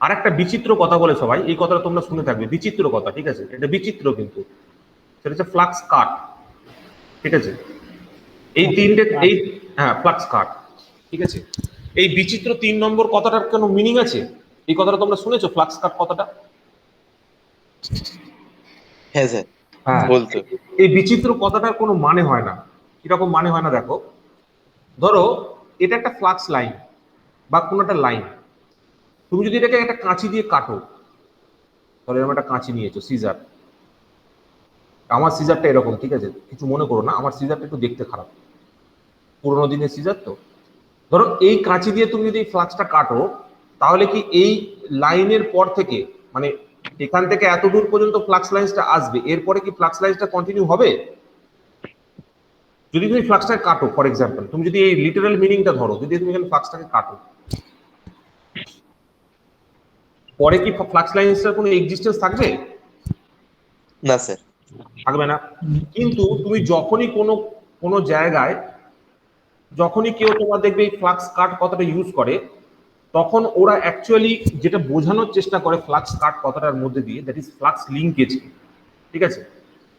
আর একটা বিচিত্র কথা বলে সবাই, এই কথাটা তোমরা শুনে থাকবে, বিচিত্র কথা, ঠিক আছে? এটা বিচিত্র, কিন্তু সেটা হচ্ছে ফ্লাক্স কাট, ঠিক আছে? এই তিনটে, এই হ্যাঁ ফ্লাক্স কাট, ঠিক আছে? এই বিচিত্র 3 নম্বর কথাটার কোনো মিনিং আছে? এই কথাটা তোমরা শুনেছো, ফ্লাক্স কাট কথাটা? হ্যাঁ স্যার, হ্যাঁ, বলতো। এই বিচিত্র কথাটার কোনো মানে হয় না। কিরকম মানে হয় না দেখো, ধরো এটা একটা ফ্লাক্স লাইন বা কোনো একটা লাইন, তুমি যদি এটাকে একটা কাঁচি দিয়ে কাটো, ধরো এরকম একটা কাঁচি নিয়েছো, সিজার, আমার সিজারটা এরকম, ঠিক আছে? কিছু মনে করো না, আমার সিজারটা একটু দেখতে খারাপ, পুরোনো দিনের সিজার তো। ধরো এই কাঁচি দিয়ে তুমি যদি এই ফ্লাক্সটা কাটো, তাহলে কি এই লাইনের পর থেকে, মানে এখান থেকে এত দূর পর্যন্ত ফ্লাক্স লাইনটা আসবে, এরপরে কি ফ্লাক্স লাইনটা কন্টিনিউ হবে? যদি তুমি ফ্লাক্সটা কাটো, ফর এক্সাম্পল তুমি যদি এই লিটারাল মিনিংটা ধরো, যদি তুমি এখানে ফ্লাক্সটাকে কাটো, পরে কি ফ্লাক্স লাইনটার কোনো এক্সিস্টেন্স থাকবে? না স্যার, থাকবে না। কিন্তু তুমি যখনই কোনো জায়গায়, যখনই কেউ তোমার দেখবে এই ফ্লাক্স কাট কথাটা ইউজ করে, তখন ওরা অ্যাকচুয়ালি যেটা বোঝানোর চেষ্টা করে ফ্লাক্স কাট কথাটার মধ্যে দিয়ে, দ্যাট ইজ ফ্লাক্স লিঙ্কেজ, ঠিক আছে?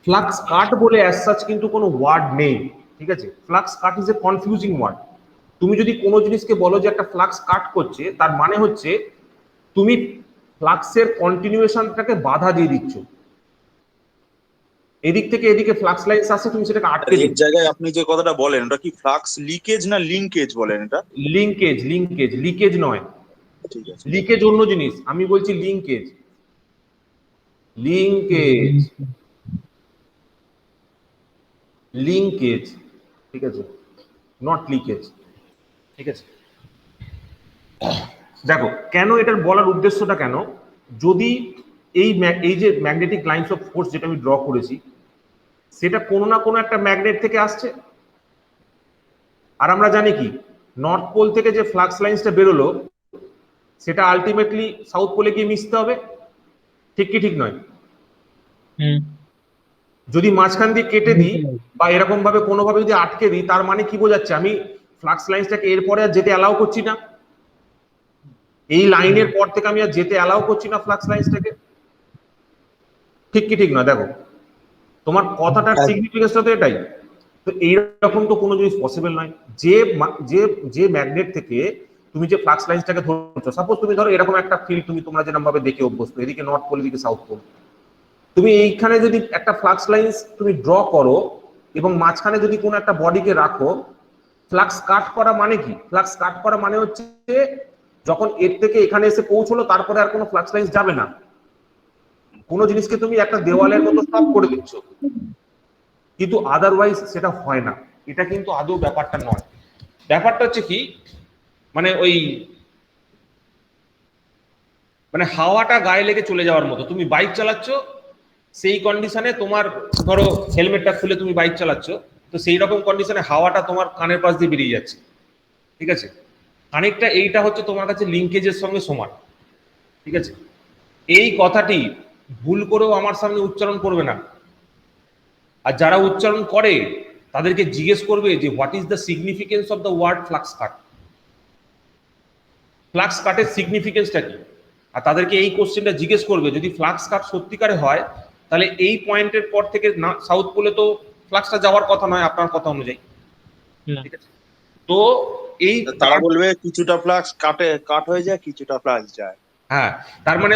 ফ্লাক্স কাট বলে অ্যাজ সাচ কিন্তু কোনো ওয়ার্ড নেই, ঠিক আছে? Flux cut is a confusing word. তুমি যদি কোনো জিনিসকে বলো যে একটা ফ্লাক্স কাট করছে, তার মানে হচ্ছে তুমি ফ্লাক্সের কন্টিনিউয়েশনটাকে বাধা দিয়ে দিচ্ছ, এদিক থেকে এদিকে ফ্লাক্স লাইনস আসছে, তুমি সেটাকে আটকে এর দিচ্ছ। জায়গায় আপনি যে কথাটা বলেন ওটা কি ফ্লাক্স লিকেজ না লিংকেজ বলেন? এটা লিঙ্কেজ, লিঙ্কেজ, লিকেজ নয়। ঠিক আছে, লিকেজ অন্য জিনিস, আমি বলছি লিঙ্কেজ, লিঙ্কেজ, লিঙ্কেজ, ঠিক আছে? নট লিকেজ, ঠিক আছে? দেখো কেন এটার বলার উদ্দেশ্যটা কেন, যদি এই যে ম্যাগনেটিক লাইনস অফ ফোর্স যেটা আমি ড্র করেছি, সেটা কোনো না কোনো একটা ম্যাগনেট থেকে আসছে, আর আমরা জানি কি নর্থ পোল থেকে যে ফ্লাক্স লাইনসটা বেরোলো সেটা আলটিমেটলি সাউথ পোলে গিয়ে মিশতে হবে, ঠিক কি ঠিক নয়? যদি মাঝখান দিয়ে কেটে দিই বা এরকম ভাবে কোনোভাবে যদি আটকে দিই, তার মানে কি বোঝাচ্ছে, আমি ফ্লাক্স লাইনসটাকে এরপরে আর যেতে অ্যালাউ করছি না, এই লাইনের পর থেকে আমি আর যেতে অ্যালাউ করছি না ফ্লাক্স লাইনসটাকে। ঠিক কি ঠিক না? দেখো তোমার কথাটার সিগনিফিকেন্সটা তো এটাই। তো এইরকম তো কোনো জিনিস পসিবল নয় যে যে যে ম্যাগনেট থেকে তুমি যে ফ্লাক্স লাইন্সটাকে ধরছো, সাপোজ তুমি ধরো এরকম একটা ফিল্ড তোমরা যেরকম ভাবে দেখে অভ্যস্ত, এদিকে নর্থ পোল এদিকে সাউথ পোল, তুমি এইখানে যদি একটা ফ্লাক্স লাইন্স তুমি ড্র করো এবং মাঝখানে যদি কোনো একটা বডিকে রাখো, ফ্লাক্স কাট করা মানে কি? ফ্লাক্স কাট করা মানে হচ্ছে যখন এর থেকে এখানে এসে পৌঁছলো তারপরে আর কোনো ফ্লাক্স লাইন্স যাবে না। কোনো জিনিসকে তুমি একটা দেওয়ালের মতো স্টপ করে দিচ্ছ, কিন্তু আদারওয়াইজ সেটা হয় না। এটা কিন্তু আদৌ ব্যাপারটা নয়। ব্যাপারটা হচ্ছে কি, মানে ওই মানে হাওয়াটা গায়ে লেগে চলে যাওয়ার মতো। তুমি বাইক চালাচ্ছ, সেই কন্ডিশনে তোমার ধরো হেলমেটটা খুলে তুমি বাইক চালাচ্ছ, তো সেই রকম কন্ডিশনে হাওয়াটা তোমার কানের পাশ দিয়ে বেরিয়ে যাচ্ছে, ঠিক আছে? খানিকটা এইটা হচ্ছে তোমার কাছে লিঙ্কেজের সঙ্গে সমান, ঠিক আছে? এই কথাটি ভুল করেও আমার সামনে উচ্চারণ করবে না। আর যারা উচ্চারণ করে তাদেরকে জিজ্ঞেস করবে যে what is the significance of the word flux cut, flux কাটের সিগনিফিকেন্সটা কি। আর তাদেরকে এই কোশ্চেনটা জিজ্ঞেস করবে, যদি ফ্লাক্স কাট সত্যিকারে হয় তাহলে এই পয়েন্টের পর থেকে সাউথ পোলে তো ফ্লাক্সটা যাওয়ার কথা নয় আপনার কথা অনুযায়ী, ঠিক আছে? তো এই তারা বলবে কিছুটা ফ্লাক্স কাট হয়ে যায়, কিছুটা ফ্লাক্স যায়। হ্যাঁ, তার মানে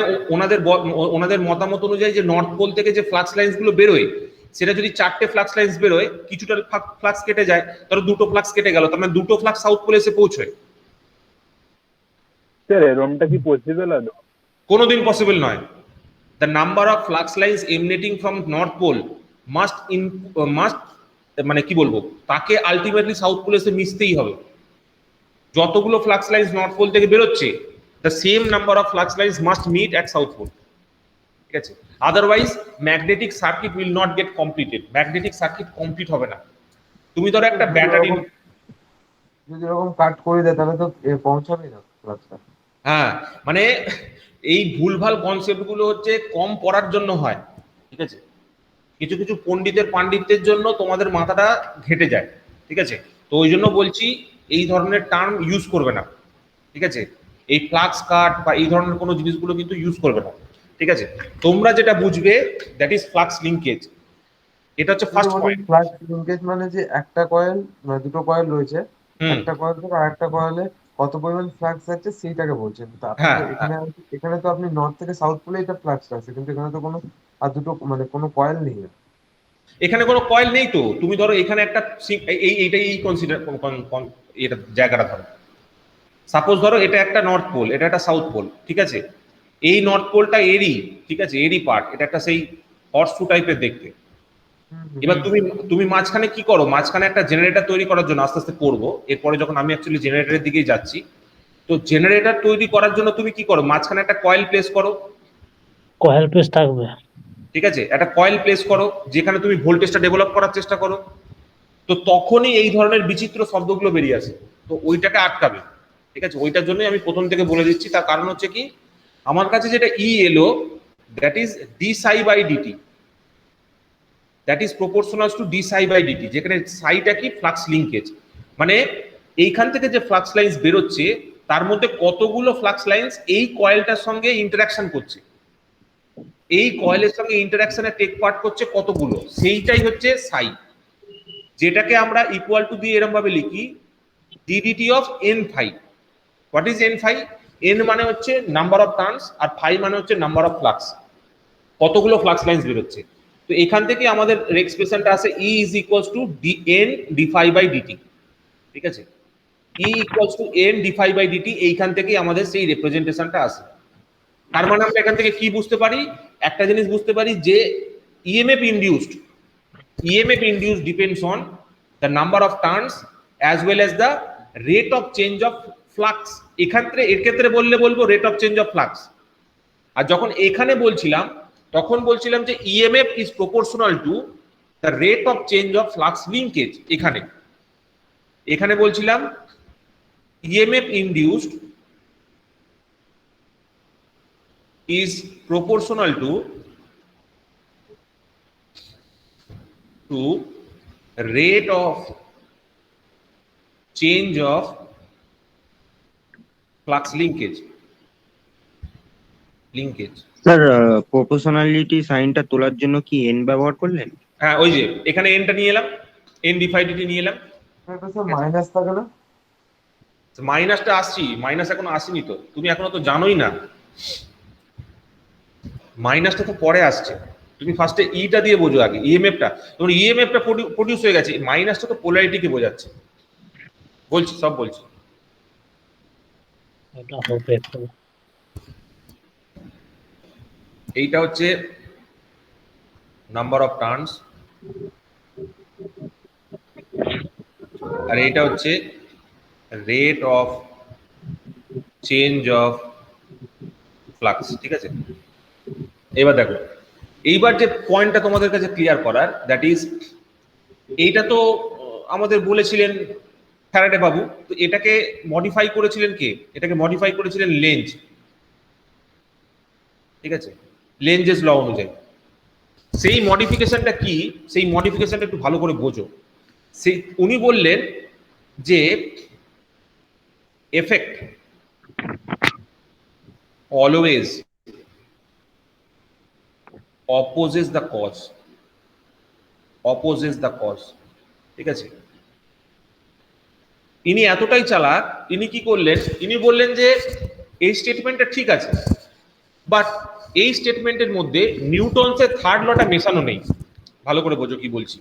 ওনাদের মতামত অনুযায়ী যে নর্থ পোল থেকে যে ফ্লাক্স লাইন্স গুলো বেরোয়, সেটা যদি 4টে ফ্লাক্স লাইন্স বেরোয়, কিছুটা ফ্লাক্স কেটে যায়, ধরো 2টো ফ্লাক্স কেটে গেল, তার মানে 2টো ফ্লাক্স সাউথ পোলে এসে পৌঁছয়। স্যার এরকমটা কি পসিবল আদৌ? কোনোদিন পসিবল নয়। The number of flux lines emanating from north pole must মানে কি বলবো, তাকে আলটিমেটলি সাউথ পোলে এসে মিশতেই হবে। যতগুলো ফ্লাক্স লাইন্স নর্থ পোল থেকে বেরোচ্ছে, the same number of flux lines must meet at south pole, ঠিক আছে? Otherwise magnetic circuit will not get completed. Magnetic circuit complete হবে না। তুমি ধরো একটা ব্যাটারি যদি এরকম কাট করে দেয় তাহলে তো পৌঁছাবে না ফ্লাক্সটা। হ্যাঁ, মানে এই ভুলভাল কনসেপ্ট গুলো হচ্ছে কম পড়ার জন্য হয়, ঠিক আছে? কিছু কিছু পাণ্ডিত্যের জন্য তোমাদের মাথাটা ঘেটে যায়, ঠিক আছে? তো ওই জন্য বলছি এই ধরনের টার্ম ইউজ করবে না, ঠিক আছে? এই ফ্লাক্স কাট বা এই ধরনের কোনো জিনিসগুলো কিন্তু ইউজ করবে না, ঠিক আছে? তোমরা যেটা বুঝবে দ্যাট ইজ ফ্লাক্স লিঙ্কেজ। এটা হচ্ছে ফার্স্ট পয়েন্ট। ফ্লাক্স লিঙ্কেজ মানে যে একটা কয়েল, মানে দুটো কয়েল রয়েছে, একটা কয়েল থেকে আরেকটা কয়েলে কত পরিমাণ ফ্লাক্স আছে সেইটাকে বলছেন। তো আপনি তো এখানে তো আপনি নর্থ থেকে সাউথ পোলে এটা ফ্লাক্স আছে, কিন্তু এখানে তো কোনো আর দুটো মানে কোনো কয়েল নেই। এখানে কোনো কয়েল নেই তো। তুমি ধরো এখানে একটা এইটাই কনসিডার এটা জায়গাটা ধরো, সাপোজ ধরো এটা একটা নর্থ পোল, এটা একটা সাউথ পোল, ঠিক আছে? এই নর্থ পোলটা এরই, ঠিক আছে, এরই পার্ট, এটা একটা সেই হর্সশু টাইপের দেখতে। এবার তুমি মাঝখানে কি করো, মাঝখানে একটা জেনারেটর তৈরি করার জন্য, আস্তে আস্তে করবো এরপরে যখন আমি অ্যাকচুয়ালি জেনারেটরের দিকেই যাচ্ছি, তো জেনারেটর তৈরি করার জন্য তুমি কি করো, মাঝখানে একটা কয়েল প্লেস করো, কয়েল প্রেস থাকবে, ঠিক আছে? একটা কয়েল প্লেস করো যেখানে তুমি ভোল্টেজটা ডেভেলপ করার চেষ্টা করো, তো তখনই এই ধরনের বিচিত্র শব্দগুলো বেরিয়ে আসে। তো ওইটাকে আটকাবে, ঠিক আছে? ওইটার জন্যই আমি প্রথম থেকে বলে দিচ্ছি। তার কারণ হচ্ছে কি, আমার কাছে যেটা ই এলো that is d psi by dt, that is proportional to d psi by dt, যেখানে সাইটা কি ফ্লাক্স লিঙ্কেজ, মানে এইখান থেকে যে ফ্লাক্স লাইন্স বেরোচ্ছে তার মধ্যে কতগুলো ফ্লাক্স লাইন্স এই কয়েলটার সঙ্গে ইন্টারাকশন করছে, এই কয়েলের সঙ্গে ইন্টারাকশনে টেক পার্ট করছে কতগুলো, সেইটাই হচ্ছে সাই, যেটাকে আমরা ইকুয়াল টু দিয়ে এরকম ভাবে লিখি D DT of N phi. What is N phi? N মানে হচ্ছে নাম্বার অফ টার্নস আর ফাই মানে হচ্ছে নাম্বার অফ ফ্লাক্স, কতগুলো ফ্লাক্স লাইন্স বেরোচ্ছে। তো এখান থেকে আমাদের এক্সপ্রেশনটা আছে E is equals to D N D phi by DT, ঠিক আছে? E equals to N D phi by DT, এইখান থেকেই আমাদের সেই রিপ্রেজেন্টেশনটা আসে। তার মানে আমরা এখান থেকে কি বুঝতে পারি, একটা জিনিস বুঝতে পারি যে EMF induced depends on the number of turns as well as the rate of change of flux। এর ক্ষেত্রে বলবো rate of change of flux. আর যখন এখানে বলছিলাম তখন বলছিলাম যে EMF is proportional to the rate of change of flux linkage. এখানে বলছিলাম EMF induced is proportional to rate of change of flux linkage। Linkage. Sir proportionality সাইনটা তোলার জন্য কি এন ব্যবহার করলেন? হ্যাঁ, ওই যে এখানে এনটা নিয়ে এলাম, এন ডিফাইডিটি নিয়ে এলাম। এটা স্যার মাইনাস থাকে না? মাইনাসটা আসছি, মাইনাস এখনো আসেনি তো, তুমি এখনো তো জানোই না। মাইনাসটা তো পরে আসছে, তুমি ফার্স্টে ইটা দিয়ে বোঝো আগে, ইএমএফটা। তোমার ইএমএফটা প্রডিউস হয়ে গেছে, মাইনাসটা তো পোলারিটিকে বোঝাচ্ছে। বলছি, সব বলছি। এটা হবে তো। এইটা হচ্ছে নাম্বার অফ টার্নস, আর এইটা হচ্ছে rate of change of flux, ঠিক আছে? এবার দেখো, এইবার যে পয়েন্টটা তোমাদের কাছে ক্লিয়ার করার, দ্যাট ইজ এইটা তো আমাদের বলেছিলেন ফ্যারাডে বাবু, তো এটাকে মডিফাই করেছিলেন কে? এটাকে মডিফাই করেছিলেন লেঞ্জ, ঠিক আছে? লেঞ্জেস ল অনুযায়ী। সেই মডিফিকেশনটা কি, সেই মডিফিকেশনটা একটু ভালো করে বোঝো। সেই উনি বললেন যে effect always opposes the cause, opposes the cause, ঠিক আছে? ইনি এতটাই চালাক, ইনি কি করলেন, ইনি বললেন যে এই স্টেটমেন্টটা ঠিক আছে, বাট এই স্টেটমেন্টের মধ্যে নিউটনসের থার্ড লটা মেশানো নেই। ভালো করে বোঝো কি বলছি।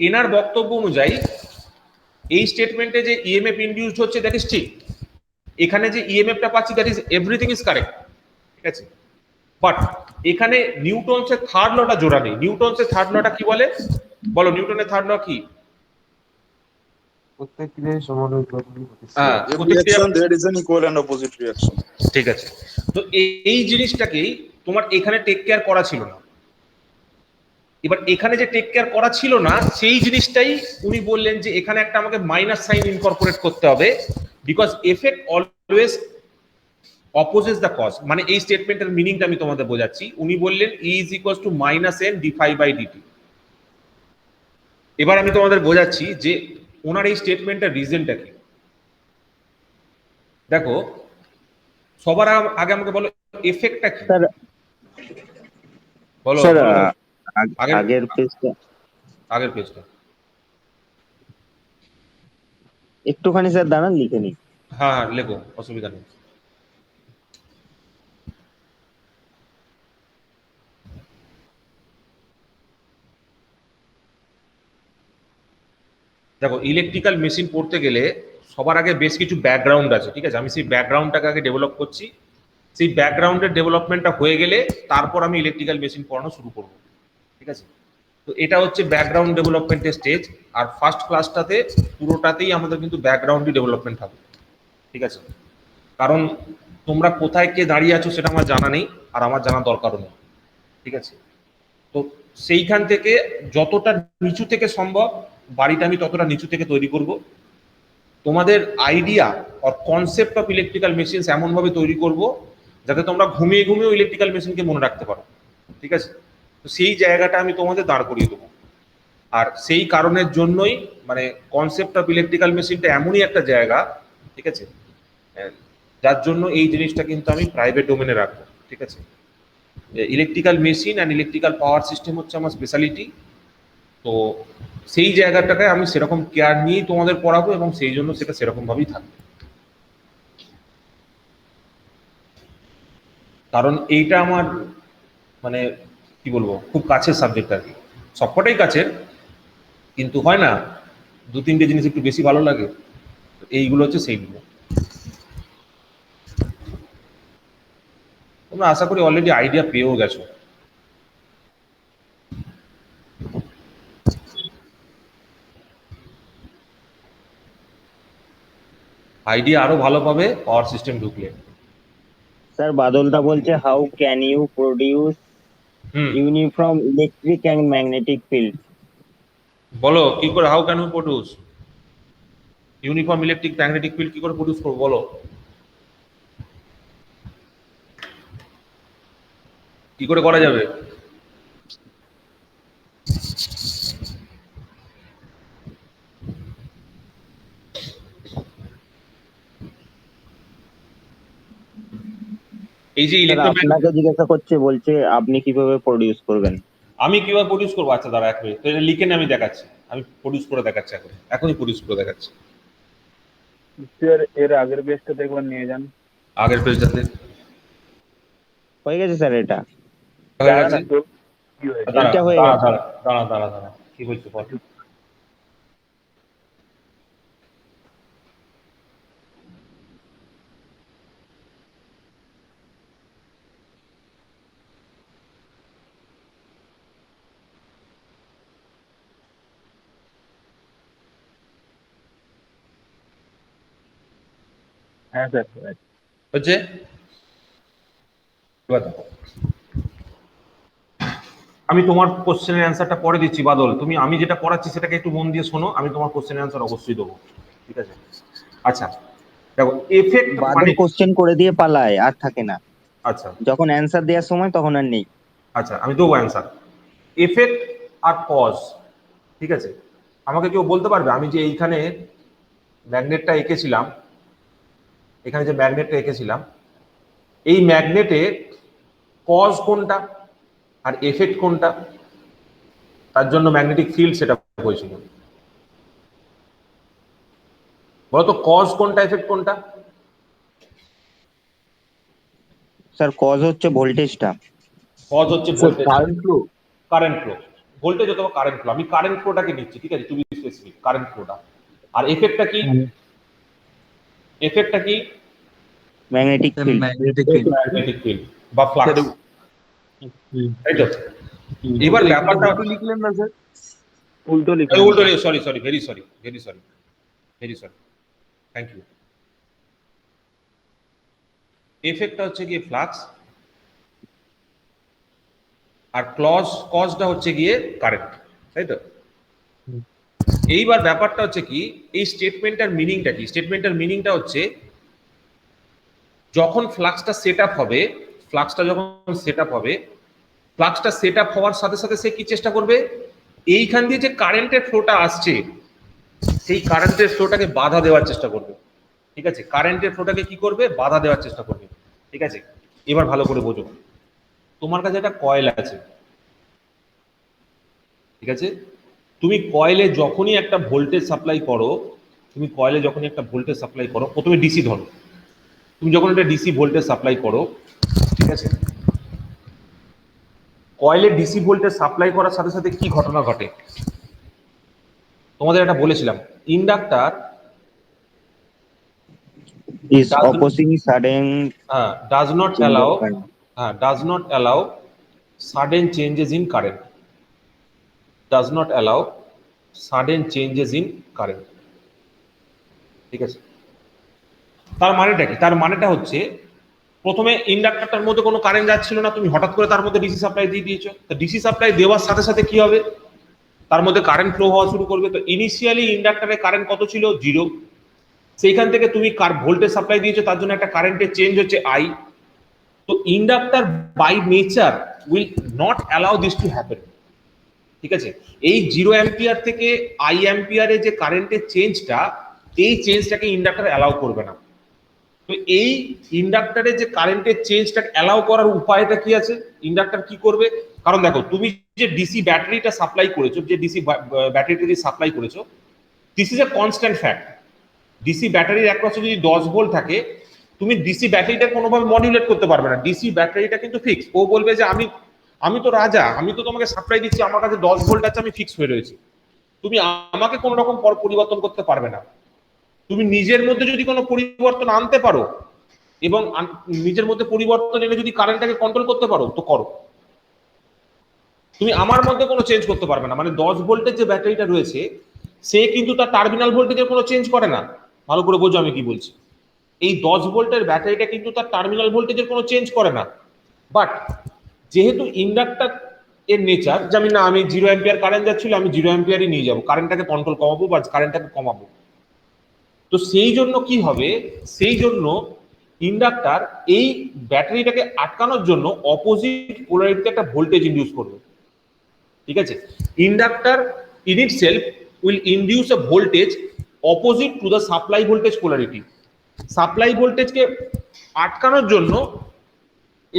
এনার বক্তব্য অনুযায়ী এই স্টেটমেন্টে যে ইএমএফ ইনডিউসড হচ্ছে দ্যাট ইজ ঠিক, এখানে যে ইএমএফটা পাচ্ছি that is everything is correct, ঠিক আছে? বাট এখানে নিউটনসের থার্ড লটা জোড়া নেই। নিউটনসের থার্ড লটা কি বলে বলো? নিউটনের থার্ড ল কি? প্রত্যেক ক্রিয়ায় সমানুপাতিক হ্যাঁ, Every প্রতিক্রিয়া। action there is an equal and opposite reaction. ঠিক আছে, তো এই জিনিসটাকেই তোমার এখানে টেক কেয়ার করা ছিল না। এবার এখানে যে টেক কেয়ার করা ছিল না, সেই জিনিসটাই উনি বললেন যে এখানে একটা আমাকে মাইনাস সাইন ইনকর্পোরেট করতে হবে, because effect always opposes the cause. মানে এই স্টেটমেন্টের মিনিংটা আমি তোমাদের বোঝাচ্ছি। উনি বললেন E is equals to minus N defy by DT. এবার আমি তোমাদের বোঝাচ্ছি যে ওনার এই স্টেটমেন্টের রিজনটা কি। দেখো, সবার আগে আমাকে বলো এফেক্টটা কি? স্যার বলো স্যার বলো। আগের পেজটা, আগের পেজটা একটুখানি স্যার দাঁড়ান, লিখে নিই। হ্যাঁ হ্যাঁ, লেখো, অসুবিধা নেই। দেখো, ইলেকট্রিক্যাল মেশিন পড়তে গেলে সবার আগে বেশ কিছু ব্যাকগ্রাউন্ড আছে, ঠিক আছে? আমি সেই ব্যাকগ্রাউন্ডটাকে আগে ডেভেলপ করছি। সেই ব্যাকগ্রাউন্ডের ডেভেলপমেন্টটা হয়ে গেলে তারপর আমি ইলেকট্রিক্যাল মেশিন পড়ানো শুরু করব, ঠিক আছে? তো এটা হচ্ছে ব্যাকগ্রাউন্ড ডেভেলপমেন্টের স্টেজ। আর ফার্স্ট ক্লাসটাতে পুরোটাতেই আমাদের কিন্তু ব্যাকগ্রাউন্ডই ডেভেলপমেন্ট হবে, ঠিক আছে? কারণ তোমরা কোথায় কে দাঁড়িয়ে আছো সেটা আমার জানা নেই, আর আমার জানা দরকারও নেই, ঠিক আছে? তো সেইখান থেকে যতটা নিচু থেকে সম্ভব বাড়িটা আমি ততটা নিচু থেকে তৈরি করব। তোমাদের আইডিয়া আর কনসেপ্ট অফ ইলেকট্রিক্যাল মেশিনস এমনভাবে তৈরি করব যাতে তোমরা ঘুমিয়ে ঘুমিয়েও ইলেকট্রিক্যাল মেশিনকে মনে রাখতে পারো, ঠিক আছে? তো সেই জায়গাটা আমি তোমাদের দাঁড় করিয়ে দেবো। আর সেই কারণের জন্যই মানে কনসেপ্ট অফ ইলেকট্রিক্যাল মেশিনটা এমনই একটা জায়গা, ঠিক আছে, যার জন্য এই জিনিসটা কিন্তু আমি প্রাইভেট ডোমেনে রাখবো, ঠিক আছে? Electrical machine and electrical power system হচ্ছে আমার স্পেশালিটি। তো সেই জায়গাটাকে আমি সেরকম কেয়ার নিয়েই তোমাদের পড়াবো, এবং সেই জন্য সেটা সেরকম ভাবেই থাকবে। কারণ এইটা আমার মানে কি বলবো, খুব কাছের সাবজেক্ট আর কি। সবকটাই কাছের, কিন্তু হয় না দু তিনটে জিনিস একটু বেশি ভালো লাগে, এইগুলো হচ্ছে সেইগুলো। তোমরা আশা করি অলরেডি আইডিয়া পেয়েও গেছো। আইডিয়া আরো ভালো পাবে পাওয়ার সিস্টেম ঢুকলে। স্যার বাদলদা বলছে how can you produce uniform electric and magnetic field? বলো কি করে, how can you produce uniform electric magnetic field, কি করে প্রডিউস করবো বলো? কি করে করা যাবে? এই যে স্যার ইলেকট্রোম্যাগনেট, আপনাকে জিজ্ঞাসা করছে, বলছে আপনি কিভাবে প্রডিউস করবেন। আমি কিভাবে প্রডিউস করবো? আচ্ছা দাঁড়া এক মিনিট, তো এটা লিখে নিয়ে আমি দেখাচ্ছি, আমি প্রডিউস করে দেখাচ্ছি, এখনই প্রডিউস করে দেখাচ্ছি। স্যার এর আগের পেজটাতে একবার নিয়ে যান। আগের পেজটাতে হয়ে গেছে স্যার, এটা হয়ে গেছে। তো কি হয়েছে? দাঁড়া এটা হয়ে দাঁড়া গেছে। দাঁড়া দাঁড়া দাঁড়া, কি বলছো বল। হ্যাঁ স্যার হচ্ছে এবার দেখো, আমি তোমার কোশ্চেনের অ্যান্সারটা পরে দিচ্ছি বাদল, তুমি আমি যেটা পড়াচ্ছি সেটাকে একটু মন দিয়ে শোনো, আমি তোমার কোশ্চেনের অ্যান্সার অবশ্যই দেবো, ঠিক আছে? আচ্ছা দেখো, এফেক্ট বাদল মানে, কোশ্চেন করে দিয়ে পালায়, আর থাকে না। আচ্ছা যখন অ্যান্সার দেওয়ার সময় তখন আর নেই। আচ্ছা আমি দেবো অ্যান্সার। এফেক্ট আর কজ, ঠিক আছে? আমাকে কেউ বলতে পারবে আমি যে এইখানে ম্যাগনেটটা এঁকেছিলাম, এখানে যে ম্যাগনেটটা এঁকেছিলাম, এই ম্যাগনেটের কজ কোনটা আর এফেক্ট কোনটা? তার জন্য ম্যাগনেটিক ফিল্ড সেটা হয়েছিল। বলতো কজ কোনটা, এফেক্ট কোনটা? স্যার কজ হচ্ছে ভোল্টেজটা। কজ হচ্ছে voltage, current flow. Current flow, voltage অথবা কারেন্ট ফ্লো, আমি কারেন্ট ফ্লোটাকে নিচ্ছি, ঠিক আছে, টু বি স্পেসিফিক কারেন্ট ফ্লোটা। আর এফেক্টটা কি? এফেক্টটা কি? Magnetic field. ম্যাগনেটিক ফিল্ড বা ফ্লাক্স, তাই তো? এবার ব্যাপারটা লিখলেন না স্যার? উল্টো লিখে উল্টো, sorry sorry, very sorry, very sorry, very sorry, thank you. এফেক্টটা হচ্ছে গিয়ে ফ্লাক্স, আর কজটা হচ্ছে গিয়ে কারেন্ট, তাই তো? এইবার ব্যাপারটা হচ্ছে কি, এই স্টেটমেন্টটার মিনিংটা কি? স্টেটমেন্টটার মিনিংটা হচ্ছে যখন ফ্লাক্সটা সেট আপ হবে, ফ্লাক্সটা যখন সেট আপ হবে, ফ্লাক্সটা সেট আপ হওয়ার সাথে সাথে সে কি চেষ্টা করবে, এইখান দিয়ে যে কারেন্টের ফ্লোটা আসছে সেই কারেন্টের ফ্লোটাকে বাধা দেওয়ার চেষ্টা করবে, ঠিক আছে? কারেন্টের ফ্লোটাকে কি করবে? বাধা দেওয়ার চেষ্টা করবে, ঠিক আছে? এবার ভালো করে বোঝো, তোমার কাছে একটা কয়েল আছে, ঠিক আছে? তুমি কয়েলে যখনই একটা ভোল্টেজ সাপ্লাই করো, তুমি কয়েলে যখনই একটা ভোল্টেজ সাপ্লাই করো, প্রথমে ডিসি ধরো, তুমি যখন একটা ডিসি ভোল্টেজ সাপ্লাই করো, ঠিক আছে, কয়েলে ডিসি ভোল্টেজ সাপ্লাই করার সাথে সাথে কি ঘটনা ঘটে? তোমাদের এটা বলেছিলাম, inductor is opposing sudden does not change allow of current. does not allow sudden changes in current, does not allow sudden changes in current, ঠিক আছে? তার মানেটা কি? তার মানেটা হচ্ছে প্রথমে ইন্ডাক্টরটার মধ্যে কোনো কারেন্ট যাচ্ছিল না, তুমি হঠাৎ করে তার মধ্যে ডিসি সাপ্লাই দিয়ে দিয়েছো, তো ডিসি সাপ্লাই দেওয়ার সাথে সাথে কি হবে? তার মধ্যে কারেন্ট ফ্লো হওয়া শুরু করবে। তো ইনিশিয়ালি ইন্ডাক্টরে কারেন্ট কত ছিল? 0। সেইখান থেকে তুমি ভোল্টেজ সাপ্লাই দিয়েছো, তার জন্য একটা কারেন্টের চেঞ্জ হচ্ছে আই। তো inductor by nature will not allow this to happen, ঠিক আছে? এই 0 অ্যাম্পিয়ার থেকে আই অ্যাম্পিয়ারে যে কারেন্টের চেঞ্জটা, এই চেঞ্জটাকে ইন্ডাক্টর অ্যালাউ করবে না। তো এই ইন্ডাক্টরে যে কারেন্টের চেঞ্জটা অ্যালাউ করার উপায়টা কি আছে? ইন্ডাক্টর কি করবে? কারণ দেখো, তুমি যে ডিসি ব্যাটারিটা সাপ্লাই করেছো, যে ডিসি ব্যাটারিটা যে সাপ্লাই করেছো, this is a constant fact. DC ব্যাটারির অ্যাক্রসে যদি 10 ভোল্ট থাকে, তুমি ডিসি ব্যাটারিটা কোনোভাবে মডিউলেট করতে পারবে না। ডিসি ব্যাটারিটা কিন্তু ফিক্স। ও বলবে যে আমি তো রাজা, আমি তো তোমাকে সাপ্লাই দিচ্ছি, আমার কাছে 10 ভোল্ট আছে, আমি ফিক্স হয়ে রয়েছি, তুমি আমাকে কোনো রকম পরিবর্তন করতে পারবে না। তুমি নিজের মধ্যে যদি কোনো পরিবর্তন আনতে পারো এবং নিজের মধ্যে পরিবর্তন এনে যদি কারেন্টটাকে কন্ট্রোল করতে পারো তো করো, তুমি আমার মধ্যে কোনো চেঞ্জ করতে পারবে না। মানে 10 ভোল্টের যে ব্যাটারিটা রয়েছে, সে কিন্তু তার টার্মিনাল ভোল্টেজের কোনো চেঞ্জ করে না। ভালো করে বোঝো আমি কি বলছি। এই 10 ভোল্টের ব্যাটারিটা কিন্তু তার টার্মিনাল ভোল্টেজের কোনো চেঞ্জ করে না। বাট যেহেতু ইন্ডাক্টর এর নেচার, যে আমি 0 অ্যাম্পিয়ার কারেন্ট যাচ্ছিল, আমি 0 অ্যাম্পিয়ারই নিয়ে যাবো, কারেন্টটাকে কন্ট্রোল কমাবো বা কারেন্টটাকে কমাবো। তো সেই জন্য কি হবে? সেই জন্য ইন্ডাক্টর এই ব্যাটারিটাকে আটকানোর জন্য অপোজিট পোলারিটিতে একটা ভোল্টেজ ইনডিউস করবে, ঠিক আছে? Inductor in itself will induce a voltage opposite to the supply voltage polarity. Supply ভোল্টেজকে আটকানোর জন্য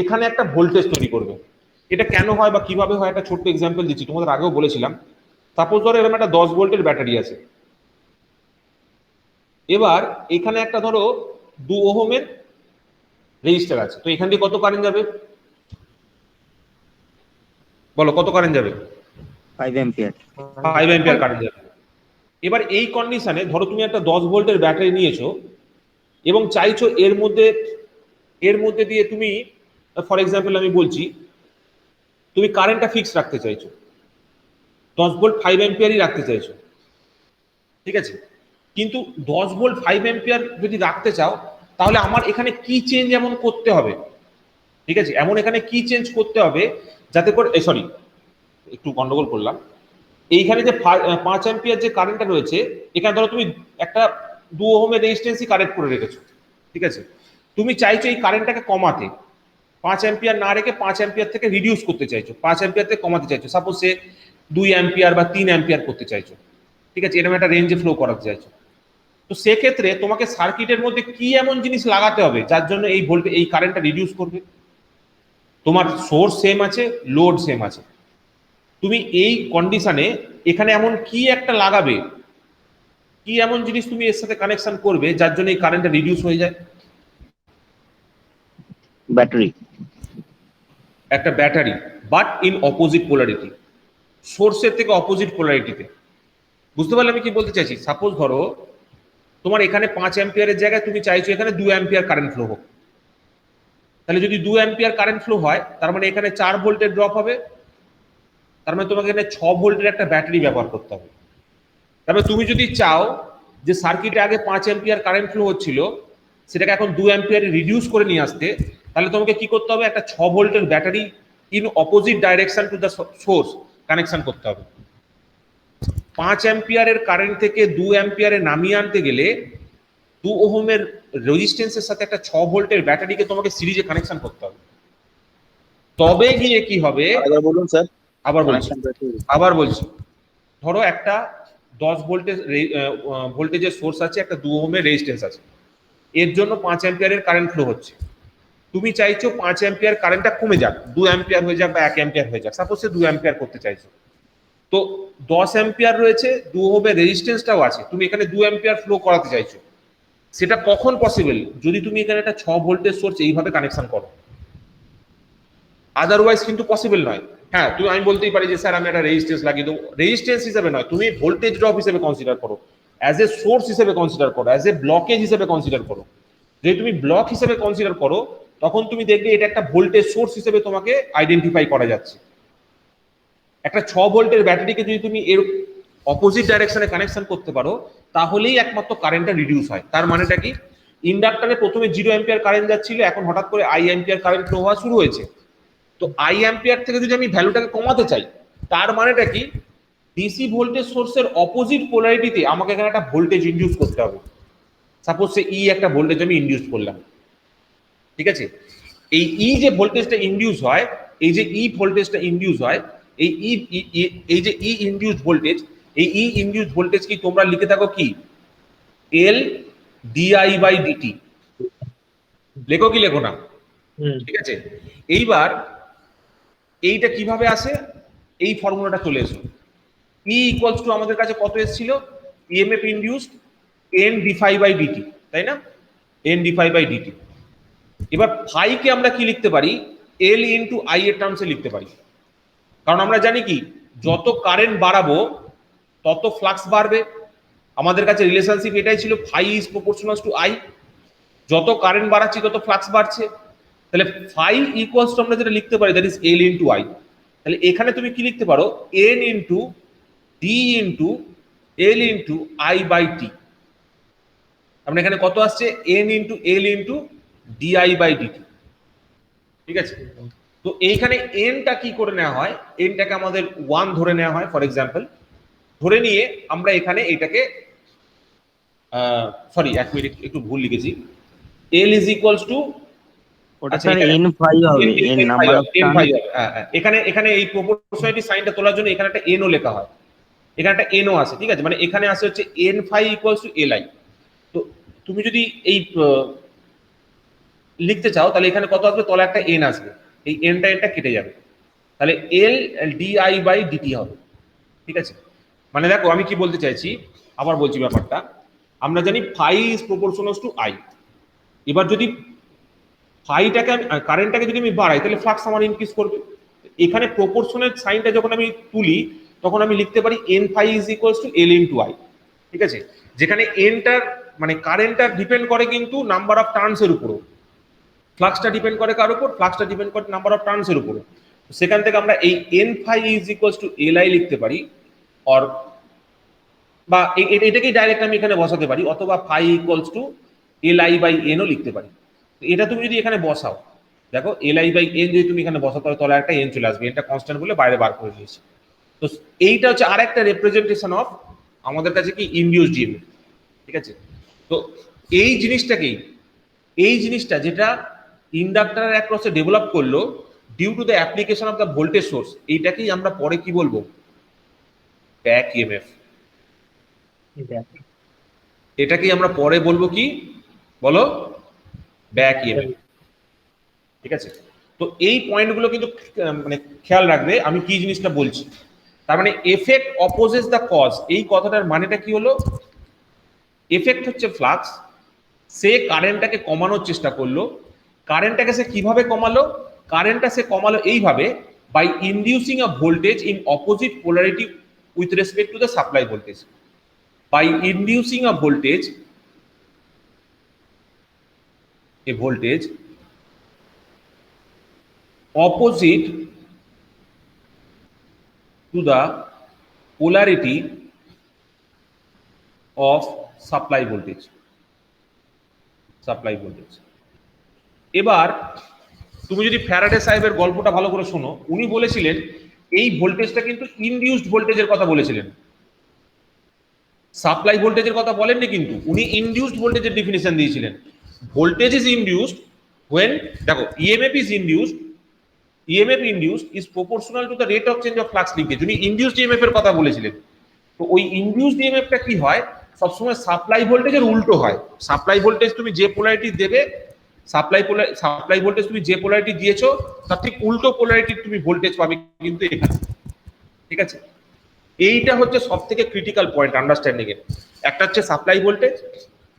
এখানে একটা ভোল্টেজ তৈরি করবে। এটা কেন হয় বা কিভাবে হয় একটা ছোট্ট এক্সাম্পল দিচ্ছি, তোমাদের আগেও বলেছিলাম। সাপোজ ধরো এরকম একটা 10 ভোল্টের ব্যাটারি আছে, এবার এখানে একটা ধরো 2 ওহমের রেজিস্টার আছে, তো এখান দিয়ে কত কারেন্ট যাবে বলো, কত কারেন্ট যাবে? 5 অ্যাম্পিয়ার। 5 অ্যাম্পিয়ার কারেন্ট যাবে। এবার এই কন্ডিশনে ধরো তুমি একটা 10 ভোল্টের ব্যাটারি নিয়েছো এবং চাইছো এর মধ্যে দিয়ে তুমি, ফর এক্সাম্পল আমি বলছি, তুমি কারেন্টটা ফিক্স রাখতে চাইছো, 10 ভোল্ট 5 অ্যাম্পিয়ারই রাখতে চাইছো, ঠিক আছে? কিন্তু 10 ভোল্ট 5 অ্যাম্পিয়ার যদি রাখতে চাও তাহলে আমার এখানে কি চেঞ্জ এমন করতে হবে, ঠিক আছে, এমন এখানে কি চেঞ্জ করতে হবে যাতে করে, সরি একটু গন্ডগোল করলাম, এইখানে যে 5 অ্যাম্পিয়ার যে কারেন্টটা রয়েছে, এখানে ধরো তুমি একটা 2 ওহমের রেজিস্ট্যান্সই কানেক্ট করে রেখেছো, ঠিক আছে? তুমি চাইছো এই কারেন্টটাকে কমাতে, 5 অ্যাম্পিয়ার না রেখে 5 অ্যাম্পিয়ার থেকে রিডিউস করতে চাইছো, 5 অ্যাম্পিয়ার থেকে কমাতে চাইছো, সাপোজ সে 2 অ্যাম্পিয়ার বা 3 অ্যাম্পিয়ার করতে চাইছো, ঠিক আছে, এরকম একটা রেঞ্জে ফ্লো করাতে চাইছো। তো সেক্ষেত্রে তোমাকে সার্কিটের মধ্যে কি এমন জিনিস লাগাতে হবে যার জন্য এই কারেন্টটা রিডিউস করবে? তোমার সোর্স সেম আছে, লোড সেম আছে, তুমি এই কন্ডিশনে এখানে এমন কি একটা লাগাবে, কি এমন জিনিস তুমি এর সাথে কানেকশন করবে যার জন্য এই কারেন্টটা রিডিউস হয়ে যায়? ব্যাটারি। একটা battery, but in opposite polarity, সোর্সের থেকে অপোজিট পোলারিটিতে। বুঝতে পারলে আমি কি বলতে চাইছি? সাপোজ ধরো তোমার এখানে 5 অ্যাম্পিয়ারের জায়গায় তুমি চাইছো এখানে 2 অ্যাম্পিয়ার কারেন্ট ফ্লো হোক, তাহলে যদি 2 অ্যাম্পিয়ার কারেন্ট ফ্লো হয় তার মানে এখানে 4 ভোল্টের ড্রপ হবে, তার মানে তোমাকে এখানে 6 ভোল্টের একটা ব্যাটারি ব্যবহার করতে হবে। তারপরে তুমি যদি চাও যে সার্কিটে আগে 5 অ্যাম্পিয়ার কারেন্ট ফ্লো হচ্ছিল সেটাকে এখন 2 অ্যাম্পিয়ারে রিডিউস করে নিয়ে আসতে, তাহলে তোমাকে কি করতে হবে? একটা 6 ভোল্টের battery in opposite direction to the source connection করতে হবে। 5 অ্যাম্পিয়ারের কারেন্ট থেকে 2 অ্যাম্পিয়ারে নামিয়ে আনতে গেলে 2 ওহমের রেজিস্ট্যান্সের সাথে একটা 6 ভোল্টের ব্যাটারিকে তোমাকে সিরিজে কানেকশন করতে হবে, তবে গিয়ে কি হবে? বলুন স্যার। আবার বলছি, ধরো একটা 10 ভোল্টেজের সোর্স আছে, একটা 2 ওহমের রেজিস্ট্যান্স আছে, এর জন্য 5 অ্যাম্পিয়ারের কারেন্ট ফ্লো হচ্ছে। তুমি চাইছো 5 অ্যাম্পিয়ার কারেন্টটা কমে যাক, 2 অ্যাম্পিয়ার হয়ে যাক বা 1 অ্যাম্পিয়ার হয়ে যাক, সাপোজ সে 2 অ্যাম্পিয়ার করতে চাইছো, তো 10 অ্যাম্পিয়ার রয়েছে, 2 ওহমের রেজিস্ট্যান্সটাও আছে, তুমি এখানে 2 অ্যাম্পিয়ার ফ্লো করাতে চাইছো। সেটা কখন পসিবল? যদি তুমি এখানে একটা 6 ভোল্টের সোর্স এইভাবে কানেকশন করো, আদারওয়াইজ কিন্তু পসিবল নয়। হ্যাঁ, আমি বলতেই পারি যে স্যার আমি একটা রেজিস্ট্যান্স লাগিয়ে দেবো, রেজিস্ট্যান্স হিসেবে নয়, তুমি ভোল্টেজ ড্রপ হিসেবে কনসিডার করো, অ্যাজ এ সোর্স হিসেবে কনসিডার করো, অ্যাজ এ ব্লকেজ হিসেবে কনসিডার করো। যদি তুমি ব্লক হিসেবে কনসিডার করো তখন তুমি দেখবে এটা একটা ভোল্টেজ সোর্স হিসেবে তোমাকে আইডেন্টিফাই করা যাচ্ছে। একটা 6 ভোল্টের ব্যাটারিকে যদি তুমি এর অপোজিট ডাইরেকশনে কানেকশন করতে পারো তাহলেই একমাত্র কারেন্টটা রিডিউস হয়। তার মানেটা কি? ইন্ডাক্টরে প্রথমে 0 অ্যাম্পিয়ার কারেন্ট যাচ্ছিল, এখন হঠাৎ করে আই অ্যাম্পিয়ার কারেন্ট ফ্লো হওয়া শুরু হয়েছে। তো আই অ্যাম্পিয়ার থেকে যদি আমি ভ্যালুটাকে কমাতে চাই, তার মানেটা কি? ডিসি ভোল্টেজ সোর্সের অপোজিট পোলারিটিতে আমাকে এখানে একটা ভোল্টেজ ইনডিউস করতে হবে। সাপোজ সে একটা ভোল্টেজ আমি ইনডিউস করলাম, ঠিক আছে? এই যে ভোল্টেজটা ইনডিউস হয়, এই যে ভোল্টেজটা ইনডিউস হয়, এই যে ইনডিউস ভোল্টেজ, এই ইনডিউস ভোল্টেজ কি তোমরা লিখে থাকো কি? এল ডিআই বাই ডিটি, লেখো কি লেখো না? ঠিক আছে, এইবার এইটা কিভাবে আসে? এই ফর্মুলাটা চলে এসো। ই ইকুয়ালস টু আমাদের কাছে কত এসেছিল? EMF induced N defy by dt, তাই না? N defy by DT. এবার ফাই কে আমরা কি লিখতে পারি? এল ইনটু আই এর টার্মসে লিখতে পারি, কারণ আমরা জানি কি যত কারেন্ট বাড়াবো তত ফ্লাক্স বাড়বে। আমাদের কাছে রিলেশনশিপ এটাই ছিল, phi is proportional to I, যত কারেন্ট বাড়াচ্ছি তত ফ্লাক্স বাড়ছে। তাহলে ফাই ইকুয়ালস টু আমরা যেটা লিখতে পারি that is L into I. তাহলে এখানে তুমি কি লিখতে পারো? N into D into L into I by T. আমরা এখানে কত আসছে? N into L into DI by DT, ঠিক আছে? তো এইখানে এনটা কি করে নেওয়া হয়? এনটাকে আমাদের 1 ধরে নেওয়া হয় ফর এক্সাম্পল, ধরে নিয়ে আমরা এখানে এটাকে সরি এক মিনিট একটু ভুল লিখেছি, এল ইজ ইকুয়ালস টু এখানে এই প্রপোর্শনালিটি সাইনটা তোলার জন্য এখানে একটা এনও লেখা হয়, এখানে একটা এনও আছে, ঠিক আছে? মানে এখানে আসে হচ্ছে N phi equals to L I. তো তুমি যদি এই লিখতে চাও তাহলে এখানে কত আসবে, তলে একটা এন আসবে, এই এনটা এটা কেটে যাবে, তাহলে এল ডিআই বাই ডিটি হবে। ঠিক আছে, মানে দেখো আমি কি বলতে চাইছি, আবার বলছি ব্যাপারটা, আমরা জানি phi is proportional to I. এবার যদি ফাইটাকে কারেন্টটাকে যদি আমি বাড়াই তাহলে ফ্লাক্স আমার ইনক্রিজ করবে। এখানে প্রপোর্শনাল সাইনটা যখন আমি তুলি তখন আমি লিখতে পারি N phi is equals to L into I. ঠিক আছে, যেখানে এনটার মানে কারেন্টটা ডিপেন্ড করে কিন্তু নাম্বার অফ টার্নসের উপরও, ফ্লাক্সটা ডিপেন্ড করে কার উপর, ফ্লাক্সটা ডিপেন্ড করে নাম্বার অফ টার্নসের উপর। সেখান থেকে আমরা এই N phi is equals to L I লিখতে পারি, অর বা এটাকেই ডাইরেক্ট আমি এখানে বসাতে পারি, অথবা phi equals to L I by এনও লিখতে পারি। এটা তুমি যদি এখানে বসাও, দেখো এল আই বাই এন যদি তুমি এখানে বসাতে পারো তাহলে একটা এন চলে আসবে, এটা কনস্ট্যান্ট বলে বাইরে বার করে দিয়েছি। তো এইটা হচ্ছে আর একটা রিপ্রেজেন্টেশন অফ আমাদের কাছে কি ইনডিউসড ইএমএফ। ঠিক আছে, তো এই জিনিসটা যেটা ইন্ডাক্টরের অ্যাক্রসে ডেভেলপ করলো due to the application of the voltage source, এইটাকেই আমরা পরে কি বলবো, ব্যাক ইএমএফ। এটাকেই আমরা পরে বলবো কি বলো, ব্যাক ইএমএফ। ঠিক আছে, তো এই পয়েন্টগুলো কিন্তু মানে খেয়াল রাখবে আমি কি জিনিসটা বলছি। তার মানে এফেক্ট অপোজেস দ্য কজ, এই কথাটার মানেটা কি হলো, এফেক্ট হচ্ছে ফ্লাক্স, সে কারেন্টটাকে কমানোর চেষ্টা করলো। কারেন্টটাকে সে কিভাবে কমালো, কারেন্টটা সে কমালো এইভাবে, by inducing a voltage in opposite polarity with respect to the supply voltage. By inducing a voltage, a voltage opposite to the polarity of supply voltage. এবার তুমি যদি ফ্যারাডে সাহেবের গল্পটা ভালো করে শোনো, উনি বলেছিলেন এই ভোল্টেজটা কিন্তু ইনডিউসড ভোল্টেজের কথা বলেছিলেন, সাপ্লাই ভোল্টেজের কথা বলেননি, কিন্তু উনি ইনডিউসড ভোল্টেজের ডেফিনিশন দিয়েছিলেন। ভোল্টেজ ইজ ইনডিউসড when, দেখো EMF is induced, EMF induced is proportional to the rate of change of flux linkage। উনি ইনডিউসড EMF এর কথা বলেছিলেন। তো ওই ইনডিউসড EMF টা কি হয়, সবসময় সাপ্লাই ভোল্টেজের উল্টো হয়। সাপ্লাই ভোল্টেজ তুমি যে পোলারিটি দেবে, সাপ্লাই ভোল্টেজ তুমি যে পোলারিটি দিয়েছো তার ঠিক উল্টো পোলারিটির তুমি ভোল্টেজ পাবে কিন্তু এখানে। ঠিক আছে, এইটা হচ্ছে সব থেকে ক্রিটিক্যাল পয়েন্ট আন্ডারস্ট্যান্ডিং এর। একটা হচ্ছে সাপ্লাই ভোল্টেজ,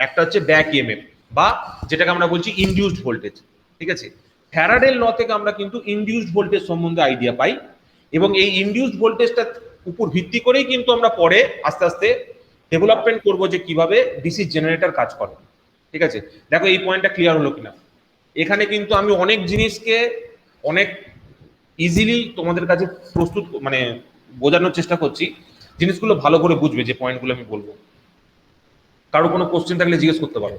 একটা হচ্ছে ব্যাক ইএমএফ বা যেটাকে আমরা বলছি ইনডিউসড ভোল্টেজ। ঠিক আছে, ফ্যারাডের ল থেকে আমরা কিন্তু ইনডিউসড ভোল্টেজ সম্বন্ধে আইডিয়া পাই, এবং এই ইনডিউসড ভোল্টেজটা উপর ভিত্তি করেই কিন্তু আমরা পরে আস্তে আস্তে ডেভেলপমেন্ট করব যে কিভাবে ডিসি জেনারেটর কাজ করে। ঠিক আছে, দেখো এই পয়েন্টটা ক্লিয়ার হলো কিনা। এখানে কিন্তু আমি অনেক জিনিসকে অনেক ইজিলি তোমাদের কাছে প্রস্তুত মানে বোঝানোর চেষ্টা করছি, জিনিসগুলো ভালো করে বুঝবে যে পয়েন্টগুলো আমি বলবো। কারো কোনো কোশ্চেন থাকলে জিজ্ঞেস করতে পারো।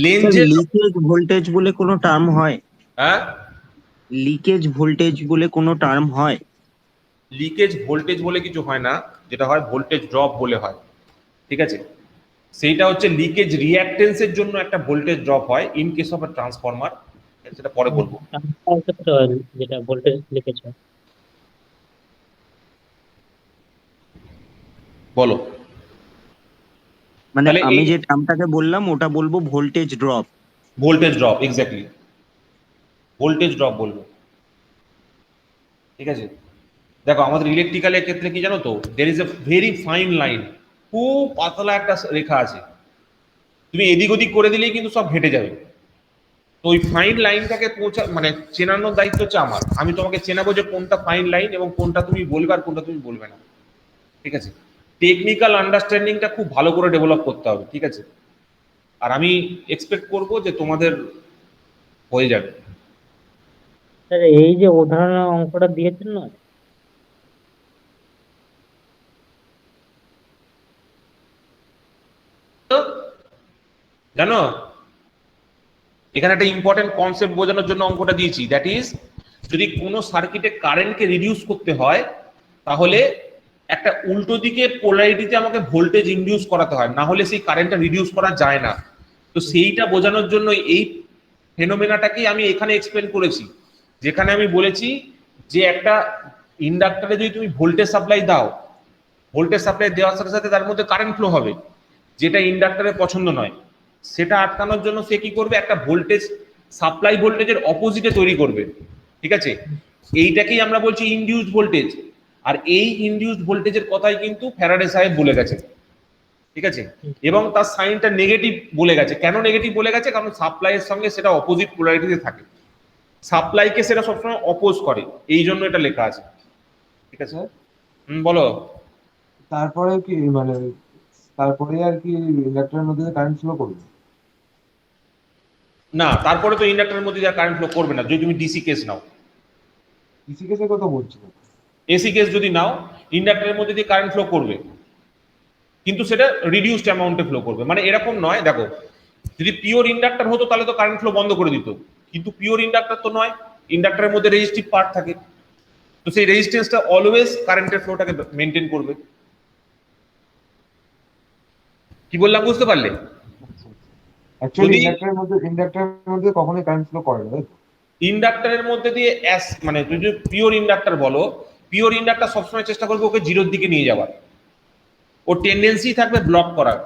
লেঞ্জের লিকেজ ভোল্টেজ বলে কোনো টার্ম হয়? হ্যাঁ, লিকেজ ভোল্টেজ বলে কোনো টার্ম হয়? লিকেজ ভোল্টেজ বলে কিছু হয় না, যেটা হয় ভোল্টেজ ড্রপ বলে হয়। ঠিক আছে, সেইটা হচ্ছে লিকেজ রিঅ্যাক্টেন্সের জন্য একটা ভোল্টেজ ড্রপ হয় in case of a transformer, সেটা পরে বলবো। যেটা ভোল্টেজ লিকেজ হয়। বলো, মানে তাহলে আমি এই- যে টার্মটাকে বললাম ওটা বলবো voltage drop. Voltage drop, exactly voltage drop বলবো। ঠিক আছে, দেখো আমাদের ইলেকট্রিক্যালের ক্ষেত্রে কি জানো তো, দের is a very fine line, খুব পাতলা একটা রেখা আছে, তুমি এদিক ওদিক করে দিলেই কিন্তু সব ঘেটে যাবে। তো ওই ফাইন লাইনটাকে মানে চেনানোর দায়িত্ব হচ্ছে আমার। আমি তোমাকে চেনাবো যে কোনটা ফাইন লাইন এবং কোনটা তুমি বলবে আর কোনটা তুমি বলবে না। ঠিক আছে, টেকনিক্যাল আন্ডারস্ট্যান্ডিংটা খুব ভালো করে ডেভেলপ করতে হবে। ঠিক আছে, আর আমি এক্সপেক্ট করব যে তোমাদের হয়ে যাবে। স্যার এই যে উদাহরণ অঙ্কটা দিয়েছেন না, জানো এখানে একটা ইম্পর্টেন্ট কনসেপ্ট বোঝানোর জন্য অঙ্কটা দিয়েছি, দ্যাট ইজ যদি কোনো সার্কিটে কারেন্টকে রিডিউস করতে হয় তাহলে একটা উল্টো দিকে পোলারিটিতে আমাকে ভোল্টেজ ইনডিউস করাতে হয়, না হলে সেই কারেন্টটা রিডিউস করা যায় না। তো সেইটা বোঝানোর জন্য এই ফেনোমেনাটাকেই আমি এখানে এক্সপ্লেন করেছি, যেখানে আমি বলেছি যে একটা ইন্ডাক্টরে যদি তুমি ভোল্টেজ সাপ্লাই দাও, ভোল্টেজ সাপ্লাই দেওয়ার সাথে সাথে তার মধ্যে কারেন্ট ফ্লো হবে, যেটা ইন্ডাক্টরের পছন্দ নয়। সেটা আটকানোর জন্য সে কি করবে, একটা ভোল্টেজ সাপ্লাই ভোল্টেজের অপোজিটে তৈরি করবে, ঠিক আছে? এইটাকেই আমরা বলছি ইনডিউসড ভোল্টেজ। আর এই ইনডিউসড ভোল্টেজের কথাই কিন্তু ফ্যারাডে সাহেব বলে গেছে, ঠিক আছে? এবং তার সাইনটা নেগেটিভ বলে গেছে। কেন নেগেটিভ বলে গেছে? কারণ সাপ্লাইয়ের সঙ্গে সেটা অপোজিট পোলারিটিতে থাকে, সাপ্লাইকে সেটা সবসময় অপোজ করে, এই জন্য এটা লেখা আছে, ঠিক আছে? বলো। তারপরে কি মানে তারপরে আর কি ইন্ডাক্টরের মধ্যে কারেন্ট ফ্লো করবে? না, তারপরে তো ইন্ডাক্টরের মধ্যে যা কারেন্ট ফ্লো করবে না যদি তুমি ডিসি কেস নাও। ডিসি কেসের কথা বলছি না, এসি কেস যদি নাও ইন্ডাক্টরের মধ্যে দিয়ে কারেন্ট ফ্লো করবে, কিন্তু সেটা রিডিউসড অ্যামাউন্টে ফ্লো করবে। মানে এরকম নয়, দেখো যদি পিওর ইন্ডাক্টর হতো তাহলে তো কারেন্ট ফ্লো বন্ধ করে দিত, কিন্তু পিওর ইন্ডাক্টর তো নয়, ইন্ডাক্টরের মধ্যে রেজিস্টিভ পার্ট থাকে, তো সেই রেজিস্ট্যান্সটা অলওয়েজ কারেন্টের ফ্লোটাকে মেনটেন করবে। কি বললাম বুঝতে পারলে? অ্যাকচুয়ালি ইন্ডাক্টরের মধ্যে কখনোই কারেন্ট ফ্লো করে না, তাই তো? ইন্ডাক্টরের মধ্যে দিয়ে মানে তুমি যদি পিওর ইন্ডাক্টর বলো, পিওর ইন্ডাক্টর সবসময় চেষ্টা করবে ওকে জিরোর দিকে নিয়ে যাওয়ার, ওর টেন্ডেন্সি থাকবে ব্লক করার,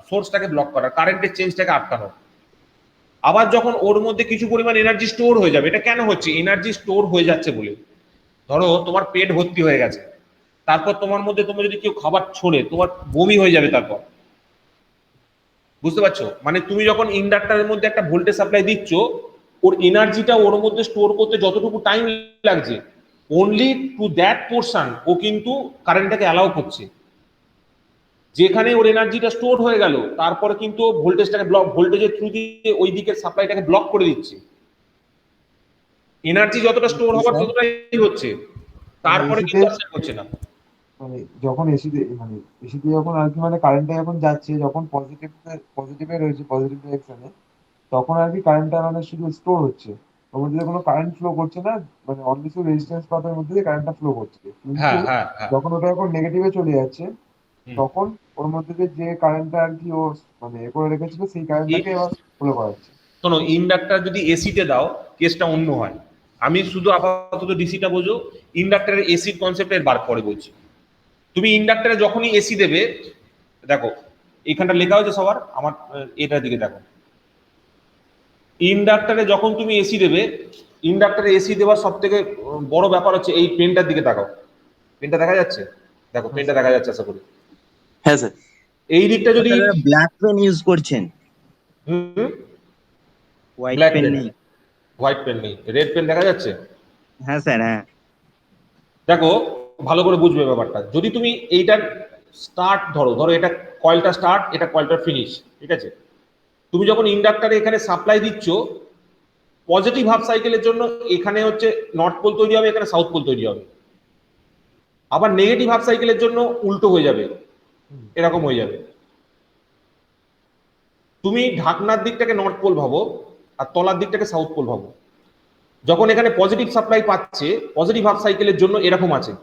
সোর্সটাকে ব্লক করার, কারেন্টের চেঞ্জটাকে আটকানোর। আবার যখন ওর মধ্যে কিছু পরিমাণ এনার্জি স্টোর হয়ে যাবে, এটা কেন হচ্ছে? এনার্জি স্টোর হয়ে যাচ্ছে বলে। ধরো তোমার পেট ভর্তি হয়ে গেছে, তারপর তোমার মধ্যে তোমার যদি কেউ খাবার ছোড়ে তোমার বমি হয়ে যাবে, তারপর বুঝতে পারছো? মানে তুমি যখন ইন্ডাক্টরের মধ্যে একটা ভোল্টেজ সাপ্লাই দিচ্ছ, ওর এনার্জিটা ওর মধ্যে স্টোর করতে যতটুকু টাইম লাগছে, অনলি টু দ্যাট পোর্শন ও কিন্তু কারেন্টটাকে অ্যালাউ করছে। যেখানে ওর এনার্জিটা স্টোর হয়ে গেল তারপরে কিন্তু ভোল্টেজটাকে ব্লক, ভোল্টেজের থ্রু দিয়ে ওই দিকের সাপ্লাইটাকে ব্লক করে দিচ্ছে। এনার্জি যতটা স্টোর হওয়ার ততটাই হচ্ছে, তারপরে কিন্তু আর হচ্ছে না। মানে যখন এসিতে যখন আর কি মানে কারেন্টটা যখন যাচ্ছে, যখন পজিটিভে রয়েছে, পজিটিভ ডিরেকশনে, তখন আর কি কারেন্টটা মানে শুধু স্টোর হচ্ছে, ওর মধ্যে কোনো কারেন্ট ফ্লো করছে না, মানে অনলি শুধু রেজিস্ট্যান্স পাথের মধ্যে দিয়ে কারেন্টটা ফ্লো করছে। কিন্তু যখন ওটা যখন নেগেটিভে চলে যাচ্ছে, তখন ওর মধ্যে দিয়ে যে কারেন্টটা আর কি ও মানে এ করে রেখেছিল সেই কারেন্টটাকে এবার ফ্লো করাচ্ছে। শোনো, ইন্ডাক্টর যদি এসিতে দাও কেসটা অন্য হয়। আমি শুধু আপাতত ডিসিটা বোঝো, ইন্ডাক্টরের এসির কনসেপ্টের বার পরে বলছি। তুমি ইন্ডাক্টরে যখনই এসি দেবে, দেখো এখানটা লেখা হয়েছে সবার, আমার এটার দিকে দেখো, ইন্ডাক্টরে যখন তুমি এসি দেবে, ইন্ডাক্টরে এসি দেওয়ার সব থেকে বড় ব্যাপার হচ্ছে এই পেনটার দিকে তাকাও, পেনটা দেখা যাচ্ছে? দেখো পেনটা দেখা যাচ্ছে আশা করি। হ্যাঁ স্যার। এই দিকটা যদি ব্ল্যাক পেন ইউজ করছেন, হোয়াইট ব্ল্যাক পেন পেন নেই। হোয়াইট পেন নেই, রেড পেন দেখা যাচ্ছে? হ্যাঁ স্যার, হ্যাঁ। দেখো ভালো করে বুঝবে ব্যাপারটা। যদি তুমি এইটার স্টার্ট ধরো এটা কয়েলটা স্টার্ট, এটা কয়েলটা ফিনিশ, ঠিক আছে? তুমি যখন ইন্ডাক্টরে এখানে সাপ্লাই দিচ্ছ, পজিটিভ হাফ সাইকেলের জন্য এখানে হচ্ছে নর্থ পোল তৈরি হবে, এখানে সাউথ পোল তৈরি হবে। আবার নেগেটিভ হাফ সাইকেলের জন্য উল্টো হয়ে যাবে, এরকম হয়ে যাবে। তুমি ঢাকনার দিকটাকে নর্থ পোল ভাবো আর তলার দিকটাকে সাউথ পোল ভাবো। যখন এখানে পজিটিভ সাপ্লাই পাচ্ছে, পজিটিভ হাফ সাইকেলের জন্য এরকম আছে,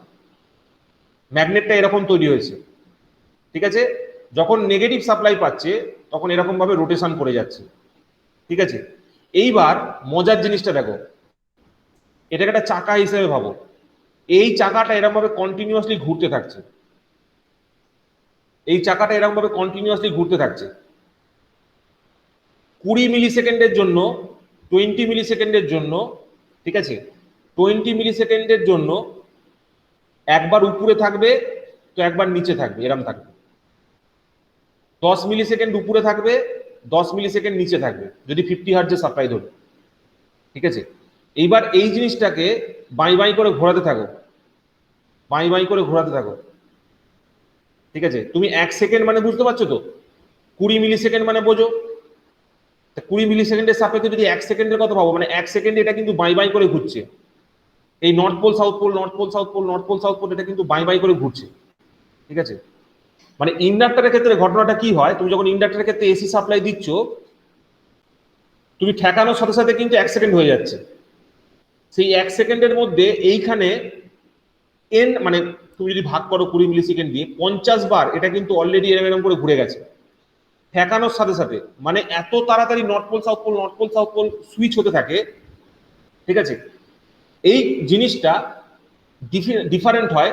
ম্যাগনেটটা এরকম তৈরি হয়েছে, ঠিক আছে? যখন নেগেটিভ সাপ্লাই পাচ্ছে তখন এরকম ভাবে রোটেশন করে যাচ্ছে, ঠিক আছে? এইবার মজার জিনিসটা দেখো, এটাকে একটা চাকা হিসেবে ভাবো, এই চাকাটা এরকম ভাবে কন্টিনিউয়াসলি ঘুরতে থাকছে, এই চাকাটা এরকম ভাবে কন্টিনিউয়াসলি ঘুরতে থাকছে 20 মিলি সেকেন্ডের জন্য, 20 মিলি সেকেন্ডের জন্য, ঠিক আছে? 20 মিলি সেকেন্ডের জন্য একবার উপরে থাকবে তো একবার নিচে থাকবে, এরকম থাকবে। 10 মিলি সেকেন্ড উপরে থাকবে, 10 মিলি সেকেন্ড নিচে থাকবে, যদি 50 হার্টজের সাপ্লাই ধরে, ঠিক আছে? এইবার এই জিনিসটাকে বাই বাই করে ঘোরাতে থাকো, বাই বাই করে ঘোরাতে থাকো, ঠিক আছে? তুমি 1 সেকেন্ড মানে বুঝতে পারছো তো, 20 মিলি সেকেন্ড মানে বোঝো। 20 মিলি সেকেন্ডের সাপেক্ষে যদি 1 সেকেন্ডের কথা ভাবো, মানে 1 সেকেন্ডে এটা কিন্তু বাই বাই করে ঘুরছে, এই north pole south pole, north pole south pole, north pole south pole, এটা কিন্তু বাই বাই করে ঘুরছে, ঠিক আছে? মানে ইন্ডাক্টরের ক্ষেত্রে ঘটনাটা কি হয়, তুমি যখন ইন্ডাক্টরের ক্ষেত্রে এসি সাপ্লাই দিচ্ছ, তুমি ঠেকানোর সাথে সাথে কিন্তু 1 সেকেন্ড হয়ে যাচ্ছে। সেই 1 সেকেন্ডের মধ্যে এইখানে এন মানে তুমি যদি ভাগ করো 20 মিলি সেকেন্ড দিয়ে, 50 বার এটা কিন্তু অলরেডি এরকম করে ঘুরে গেছে ঠেকানোর সাথে সাথে। মানে এত তাড়াতাড়ি north pole south pole, north pole south pole switch হতে থাকে, ঠিক আছে? এই জিনিসটা ডিফারেন্ট হয়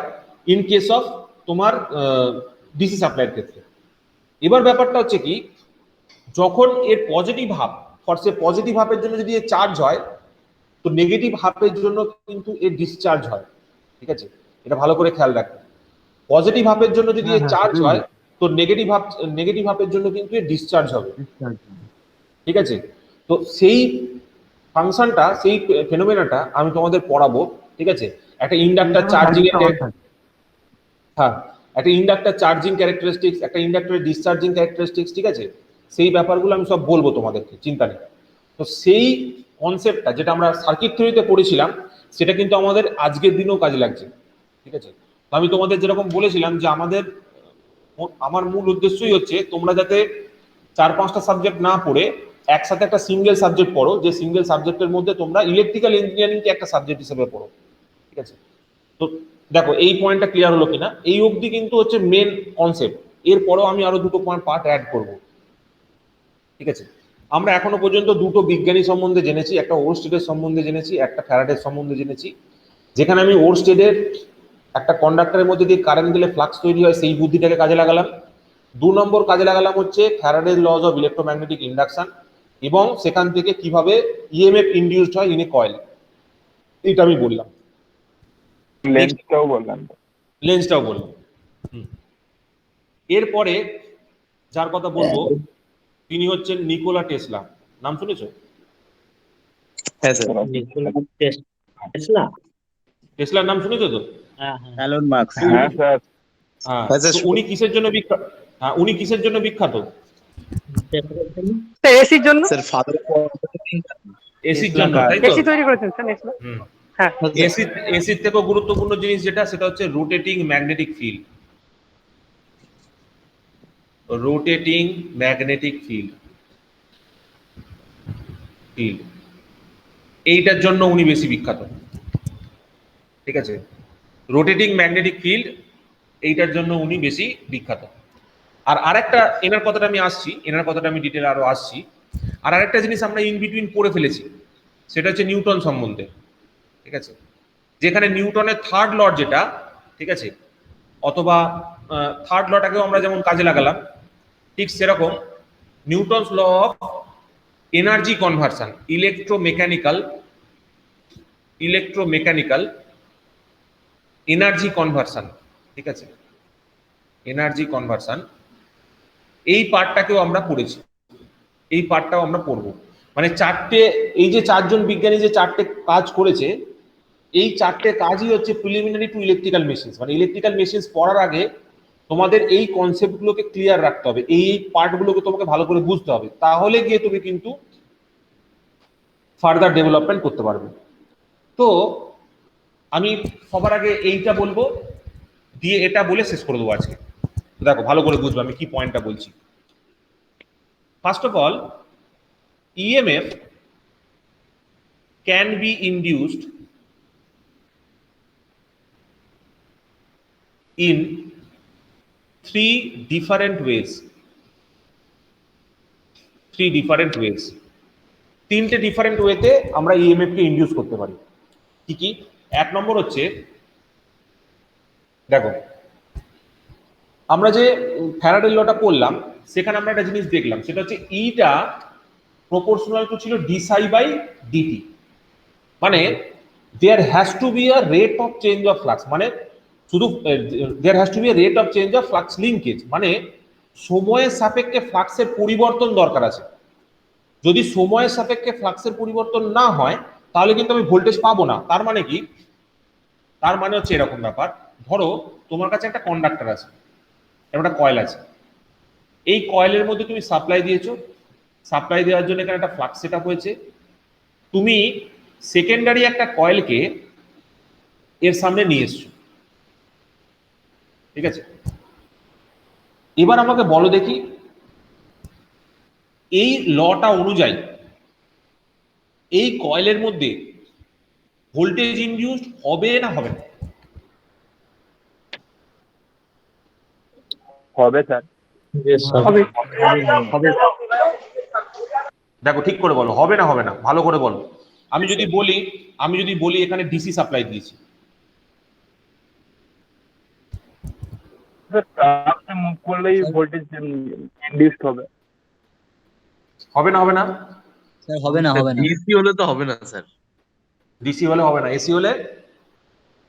ইন কেস অফ তোমার ডিসি সাপ্লাইয়ের ক্ষেত্রে। এবার ব্যাপারটা হচ্ছে কি, যখন এর পজিটিভ হাফ ফরসে পজিটিভ হাফের জন্য যদি এর চার্জ হয়, তো নেগেটিভ হাফের জন্য কিন্তু এর ডিসচার্জ হয়। ঠিক আছে, এটা ভালো করে খেয়াল রাখবেন। পজিটিভ হাফের জন্য যদি এর চার্জ হয়, তো নেগেটিভ হাফের জন্য কিন্তু এর ডিসচার্জ হবে। ঠিক আছে, তো সেই ফাংশনটা, সেই ফেনোমেনাটা আমি তোমাদের পড়াবো। ঠিক আছে, একটা ইন্ডাক্টর চার্জিং এর, হ্যাঁ, একটা ইন্ডাক্টর চার্জিং ক্যারেক্টারিস্টিক্স, একটা ইন্ডাক্টরের ডিসচার্জিং ক্যারেক্টারিস্টিক্স, ঠিক আছে, সেই ব্যাপারগুলো আমি সব বলবো তোমাদেরকে, চিন্তা নেই। তো সেই কনসেপ্টটা যেটা আমরা সার্কিট থিওরিতে পড়েছিলাম, সেটা কিন্তু আমাদের আজকের দিনেও কাজে লাগছে। ঠিক আছে, তো আমি তোমাদের যেরকম বলেছিলাম যে আমার মূল উদ্দেশ্যই হচ্ছে তোমরা যাতে 4-5টা সাবজেক্ট না পড়ে একসাথে একটা সিঙ্গেল সাবজেক্ট পড়ো, যে সিঙ্গেল সাবজেক্টের মধ্যে তোমরা ইলেকট্রিক্যাল ইঞ্জিনিয়ারিংকে একটা সাবজেক্ট হিসেবে পড়ো। ঠিক আছে, তো দেখো এই পয়েন্টটা ক্লিয়ার হলো কিনা। এই অবধি কিন্তু হচ্ছে মেন কনসেপ্ট, এরপরেও আমি আরো দুটো পার্ট অ্যাড করব। ঠিক আছে, আমরা এখনো পর্যন্ত দুটো বিজ্ঞানী সম্বন্ধে জেনেছি, একটা ওরস্টেডের সম্বন্ধে জেনেছি, একটা ফ্যারাডের সম্বন্ধে জেনেছি। যেখানে আমি ওরস্টেডের একটা কন্ডাক্টরের মধ্যে দিয়ে কারেন্ট দিলে ফ্লাক্স তৈরি হয়, সেই বুদ্ধিটাকে কাজে লাগালাম। 2 নম্বর কাজে লাগালাম হচ্ছে ফ্যারাডের লজ অফ ইলেকট্রোম্যাগনেটিক ইন্ডাকশন, এবং সেখান থেকে কিভাবে ইএমএফ ইনডিউসড হয় ইন এ কয়েল, এটা আমি বললাম। লেন্সটাও বললাম। এরপরে যার কথা বলবো তিনি হচ্ছেন নিকোলা টেসলা। নাম শুনেছো? হ্যাঁ স্যার। টেসলার নাম শুনেছো তো? Elon Musk. হ্যাঁ স্যার। হ্যাঁ, হ্যাঁ স্যার। তো উনি কিসের জন্য বিখ্যাত? হ্যাঁ, উনি কিসের জন্য বিখ্যাত? এসির জন্য। স্যার ফাদার এসির জন্য, তাই তো? এসি তৈরি করেছেন স্যার নেসলা। হ্যাঁ, এসির থেকেও গুরুত্বপূর্ণ জিনিস যেটা, সেটা হচ্ছে rotating magnetic field. Rotating magnetic field, এইটার জন্য উনি বেশি বিখ্যাত। ঠিক আছে, রোটেটিং ম্যাগনেটিক ফিল্ড, এইটার জন্য উনি বেশি বিখ্যাত। আর আরেকটা, এনার কথাটা আমি ডিটেল আরো আসছি। আর আরেকটা জিনিস আমরা ইন বিটুইন পড়ে ফেলেছি, সেটা হচ্ছে নিউটন সম্বন্ধে। ঠিক আছে, যেখানে নিউটনের থার্ড ল যেটা, ঠিক আছে, অথবা থার্ড লটাকেও আমরা যেমন কাজে লাগালাম, ঠিক সেরকম Newton's law of energy conversion, electromechanical energy conversion. ঠিক আছে, এনার্জি কনভার্সন, এই পার্টটাকেও আমরা পড়েছি, এই পার্টটাও আমরা পড়বো। মানে এই যে 4জন বিজ্ঞানী যে 4টে কাজ করেছে, এই 4টে কাজই হচ্ছে প্রিলিমিনারি টু ইলেকট্রিক্যাল মেশিনস। মানে ইলেকট্রিক্যাল মেশিনস পড়ার আগে তোমাদের এই কনসেপ্টগুলোকে ক্লিয়ার রাখতে হবে, এই পার্টগুলোকে তোমাকে ভালো করে বুঝতে হবে, তাহলে গিয়ে তুমি কিন্তু ফার্দার ডেভেলপমেন্ট করতে পারবে। তো আমি সবার আগে এইটা বলবো, দিয়ে এটা বলে শেষ করে দেবো আজকে। দেখো ভালো করে বুঝবে আমি কি পয়েন্টটা বলছি। First of all, EMF can be induced in 3 different ways. 3 different ways, 3টে ডিফারেন্ট ওয়েতে আমরা ইএমএফ কে ইনডিউস করতে পারি। কি কি? 1 নম্বর হচ্ছে, দেখো আমরা যে ফ্যারাডের লটা পড়লাম, সেখানে আমরা একটা জিনিস দেখলাম, সেটা হচ্ছে ইটা প্রপোর্শনাল টু ছিল ডিসাই বাই ডিটি। মানে there has to be a rate of change of flux, মানে শুধু there has to be a rate of change of flux linkage, মানে সময়ের সাপেক্ষে ফ্লাক্সের পরিবর্তন দরকার আছে। যদি সময়ের সাপেক্ষে ফ্লাক্সের পরিবর্তন না হয়, তাহলে কিন্তু আমি ভোল্টেজ পাবো না। তার মানে কি? তার মানে হচ্ছে এরকম ব্যাপার, ধরো তোমার কাছে একটা কন্ডাক্টর আছে, একটা কয়েল আছে, এই কয়েলের মধ্যে তুমি সাপ্লাই দিয়েছো, সাপ্লাই দেওয়ার জন্য এখানে একটা ফ্লাক্স সেট আপ হয়েছে। তুমি সেকেন্ডারি একটা কয়েলকে এর সামনে নিয়ে এসছো। ঠিক আছে, এবার আমাকে বলো দেখি, এই লটা অনুযায়ী এই কয়েলের মধ্যে ভোল্টেজ ইনডিউসড হবে না হবে না? হবে স্যার। দেখো ঠিক করে বলো, হবে না হবে না? ভালো করে বলো। আমি যদি বলি এখানে ডিসি সাপ্লাই দিয়েছি, মুভ করলেই ভোল্টেজ ইনডিউসড হবে। হবে না হবে না? স্যার হবে না হবে না ডিসি হলে তো হবে না স্যার। ডিসি হলে হবে না, এসি হলে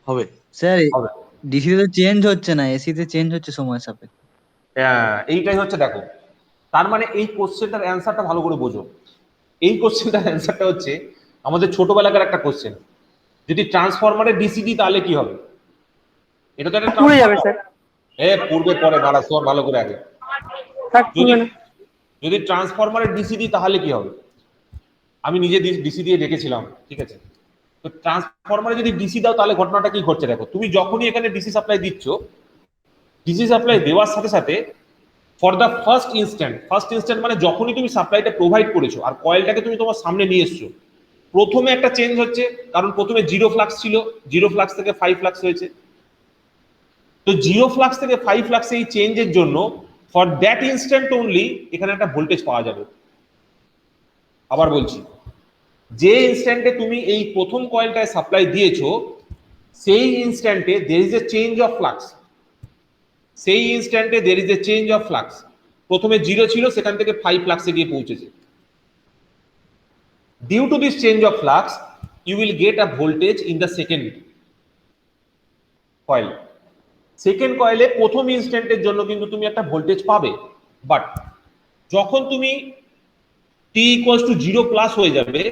হবে। স্যার হবে। ডিসি তে চেঞ্জ হচ্ছে না, এসি তে চেঞ্জ হচ্ছে সময় সাপেক্ষে। এইটাই হচ্ছে, দেখো তার মানে এই কোশ্চেনটার অ্যান্সারটা ভালো করে বোঝো। এই কোশ্চেনটার অ্যান্সারটা হচ্ছে আমাদের ছোটবেলাকার একটা কোশ্চেন, যদি ট্রান্সফরমারের ডিসি দিই তাহলে কি হবে? এটা তো একটা পুড়ে যাবে স্যার। পূর্বে পরে দাঁড়া শোন ভালো করে আগে। স্যার যদি পুড়বে না। যদি ট্রান্সফরমারের ডিসি দিই তাহলে কি হবে? আমি নিজে ডিসি দিয়ে দেখেছিলাম, ঠিক আছে? তো ট্রান্সফরমারে যদি ডিসি দাও তাহলে ঘটনাটা কি ঘটছে দেখো। তুমি যখনই এখানে ডিসি সাপ্লাই দিচ্ছ, ডিসি সাপ্লাই দেওয়ার সাথে সাথে ফর দ্য ফার্স্ট ইনস্ট্যান্ট মানে যখনই তুমি সাপ্লাইটা প্রোভাইড করেছো আর কয়েলটাকে তুমি তোমার সামনে নিয়ে এসছো, প্রথমে একটা চেঞ্জ হচ্ছে, কারণ প্রথমে 0 ফ্লাক্স ছিল, 0 ফ্লাক্স থেকে 5 ফ্লাক্স হয়েছে। তো 0 ফ্লাক্স থেকে 5 ফ্লাক্স এই চেঞ্জের জন্য ফর দ্যাট ইনস্ট্যান্ট অনলি এখানে একটা ভোল্টেজ পাওয়া যাবে। আবার বলছি, যে ইনস্ট্যান্টে তুমি এই প্রথম কয়েলটায় সাপ্লাই দিয়েছো সেই ইনস্ট্যান্টে there is a change of flux. সেই ইনস্ট্যান্টে there is a change of flux. প্রথমে 0 ছিল, সেখান থেকে 5 ফ্লাক্সে গিয়ে পৌঁছেছে। Due to this change of flux you will get a voltage in the second coil. Second কয়েলে প্রথম ইনস্ট্যান্টের জন্য কিন্তু তুমি একটা ভোল্টেজ পাবে, বাট যখন তুমি টি ইকুয়ালস টু 0 প্লাস হয়ে যাবে,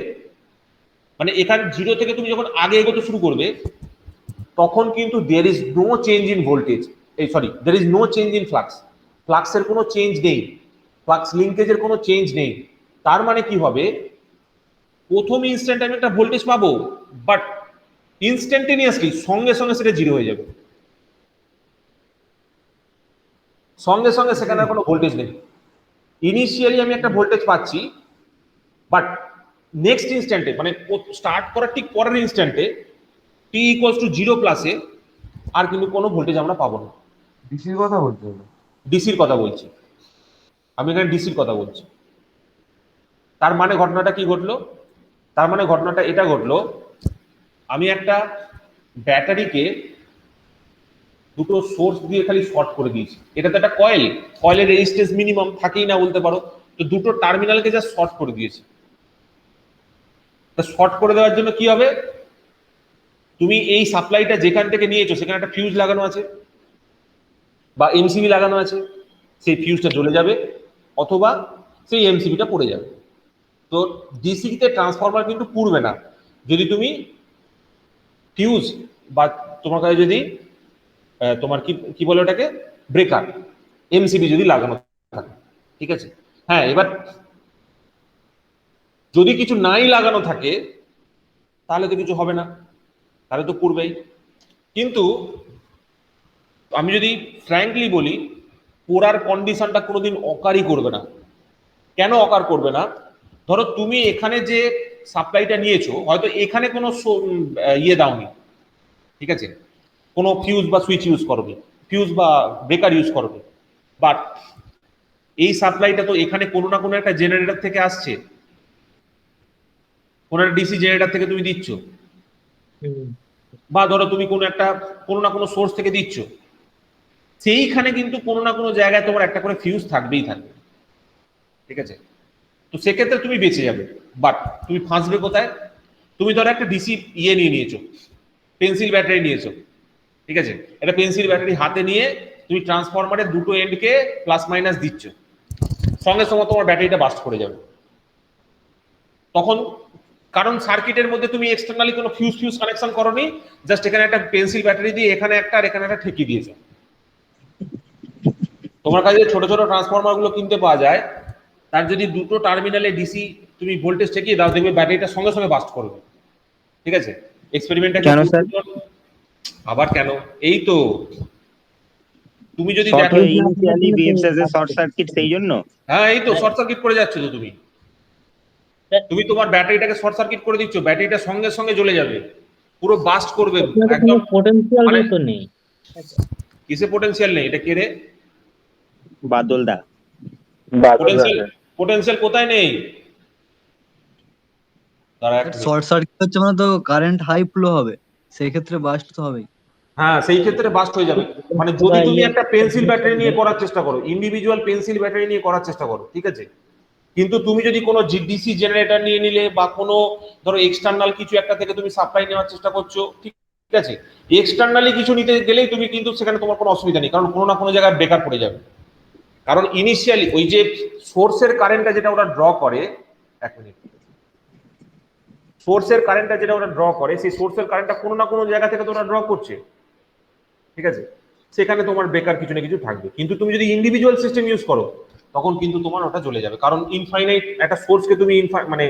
মানে এখানে 0 থেকে তুমি যখন আগে এগোতে শুরু করবে, তখন কিন্তু there is no change in voltage, there is no change in flux. ফ্লাক্সের কোনো চেঞ্জ নেই, ফ্লাক্স লিঙ্কেজের কোনো চেঞ্জ নেই। তার মানে কি হবে, প্রথম ইনস্ট্যান্টে আমি একটা ভোল্টেজ পাবো, বাট ইনস্ট্যান্টেনিয়াসলি সঙ্গে সঙ্গে সেটা 0 হয়ে যাবে, সঙ্গে সঙ্গে সেখানে কোনো ভোল্টেজ নেই। ইনিশিয়ালি আমি একটা ভোল্টেজ পাচ্ছি, বাট নেক্সট ইনস্ট্যান্টে মানে স্টার্ট করার ঠিক পরের ইনস্ট্যান্টে টি ইকুয়ালস টু 0 প্লাসে আর কিন্তু কোনো ভোল্টেজ আমরা পাবো না। ডিসির কথা বলতে হবে। ডিসির কথা বলছি আমি, এখানে ডিসির কথা বলছি। তার মানে ঘটনাটা কি ঘটলো? তার মানে ঘটনাটা এটা ঘটলো, আমি একটা ব্যাটারিকে দুটো সোর্স দিয়ে খালি শর্ট করে দিয়েছি। এটা তো একটা কয়েল, কয়েলের রেজিস্ট্যান্স মিনিমাম থাকেই না বলতে পারো, তো দুটো টার্মিনালকে যা শর্ট করে দিয়েছি। শর্ট করে দেওয়ার জন্য কি হবে, তুমি এই সাপ্লাইটা যেখান থেকে নিয়েছো সেখানে একটা ফিউজ লাগানো আছে বা এমসিবি লাগানো আছে, সেই ফিউজটা জ্বলে যাবে অথবা সেই এমসিবিটা পড়ে যাবে। তো ডিসিতে ট্রান্সফরমার কিন্তু পুড়বে না যদি তুমি ফিউজ বা তোমার কাছে যদি তোমার কি বলে ওটাকে ব্রেকার এমসিবি যদি লাগানো থাকে, ঠিক আছে? হ্যাঁ, এবার যদি কিছু নাই লাগানো থাকে তাহলে তো কিছু হবে না, তাহলে তো পুড়বেই। কিন্তু আমি যদি ফ্র্যাঙ্কলি বলি, পোড়ার কন্ডিশনটা কোনোদিন অকারই করবে না। কেন অকার করবে না? ধরো তুমি এখানে যে সাপ্লাইটা নিয়েছো, হয়তো এখানে কোনো ইয়ে দাওনি, ঠিক আছে, কোনো ফিউজ বা সুইচ ইউজ করবে, ফিউজ বা ব্রেকার ইউজ করবে, বাট এই সাপ্লাইটা তো এখানে কোনো না কোনো একটা জেনারেটর থেকে আসছে, কোনো একটা ডিসি জেনারেটর থেকে তুমি দিচ্ছ, বা ধরো তুমি কোনো না কোনো সোর্স থেকে দিচ্ছ, সেইখানে কিন্তু কোনো না কোনো জায়গায় তোমার একটা করে ফিউজ থাকবেই থাকবে, ঠিক আছে? তো সেক্ষেত্রে তুমি বেঁচে যাবে, বাট তুমি ফাঁসবে কোথায়? তুমি ধরো একটা ডিসি ইয়ে নিয়ে নিয়েছো, পেন্সিল ব্যাটারি নিয়েছো, ঠিক আছে? একটা পেন্সিল ব্যাটারি হাতে নিয়ে তুমি ট্রান্সফরমারের দুটো এন্ডকে প্লাস মাইনাস দিচ্ছ, সঙ্গে সঙ্গে তোমার ব্যাটারিটা বাস্ট করে যাবে। তখন কারণ সার্কিটের মধ্যে তুমি এক্সটার্নালি কোনো ফিউজ কানেকশন করোনি, জাস্ট এখানে একটা পেন্সিল ব্যাটারি দিয়ে এখানে একটা আর এখানে একটা ঠেকিয়ে দিয়েছো। তোমার কাছে ছোট ছোট ট্রান্সফরমার গুলো কিনতে পাওয়া যায়, তার যদি দুটো টার্মিনালে ডিসি তুমি ভোল্টেজ ঠেকিয়ে দাও, দেখবে ব্যাটারিটা সঙ্গে সঙ্গে বাস্ট করবে, ঠিক আছে? এক্সপেরিমেন্টটা কেন স্যার? আবার কেন? এই তো তুমি যদি শর্ট দেখো হয়ে ইনিশিয়ালি বিএফএস এর শর্ট সার্কিট, সেই জন্য। হ্যাঁ, এই তো শর্ট সার্কিট করে যাচ্ছ তো তুমি তোমার ব্যাটারিটাকে শর্ট সার্কিট করে দিচ্ছ, ব্যাটারিটা সঙ্গে সঙ্গে জ্বলে যাবে, পুরো বাস্ট করবে একদম। পোটেনশিয়াল মানে তো নেই। কিসে পোটেনশিয়াল নেই? এটা কে রে? বাদল দা। পোটেনশিয়াল কোথায় নেই? শর্ট সার্কিট হচ্ছে মানে তো কারেন্ট হাই ফ্লো হবে, সেই ক্ষেত্রে বাস্ট তো হবেই। হ্যাঁ, সেই ক্ষেত্রে বাস্ট হয়ে যাবে। মানে যদি তুমি একটা পেন্সিল ব্যাটারি নিয়ে করার চেষ্টা করো, ইন্ডিভিজুয়াল পেন্সিল ব্যাটারি নিয়ে করার চেষ্টা করো, ঠিক আছে, কিন্তু তুমি যদি কোনো ডিসি জেনারেটর নিয়ে নিলে বা কোনো ধরো এক্সটার্নাল কিছু একটা থেকে তুমি সাপ্লাই নেওয়ার চেষ্টা করছো, ঠিক আছে, এক্সটার্নালি কিছু নিতে গেলেই তুমি কিন্তু সেখানে তোমার কোনো অসুবিধা নেই, কারণ কোনো না কোনো জায়গায় ব্রেকার পড়ে যাবে। কারণ ইনিশিয়ালি ওই যে সোর্সের কারেন্টটা যেটা ওরা ড্র করে, এক মিনিট, সোর্সের কারেন্টটা যেটা ওরা ড্র করে, সেই সোর্সের কারেন্টটা কোনো না কোনো জায়গা থেকে তো ওরা ড্র করছে, ঠিক আছে, সেখানে তোমার বেকার কিছু না কিছু থাকবে। কিন্তু তুমি যদি ইন্ডিভিজুয়াল সিস্টেম ইউজ করো তখন কিন্তু তোমার ওটা চলে যাবে, কারণ ইনফাইনাইট একটা সোর্সকে তুমি মানে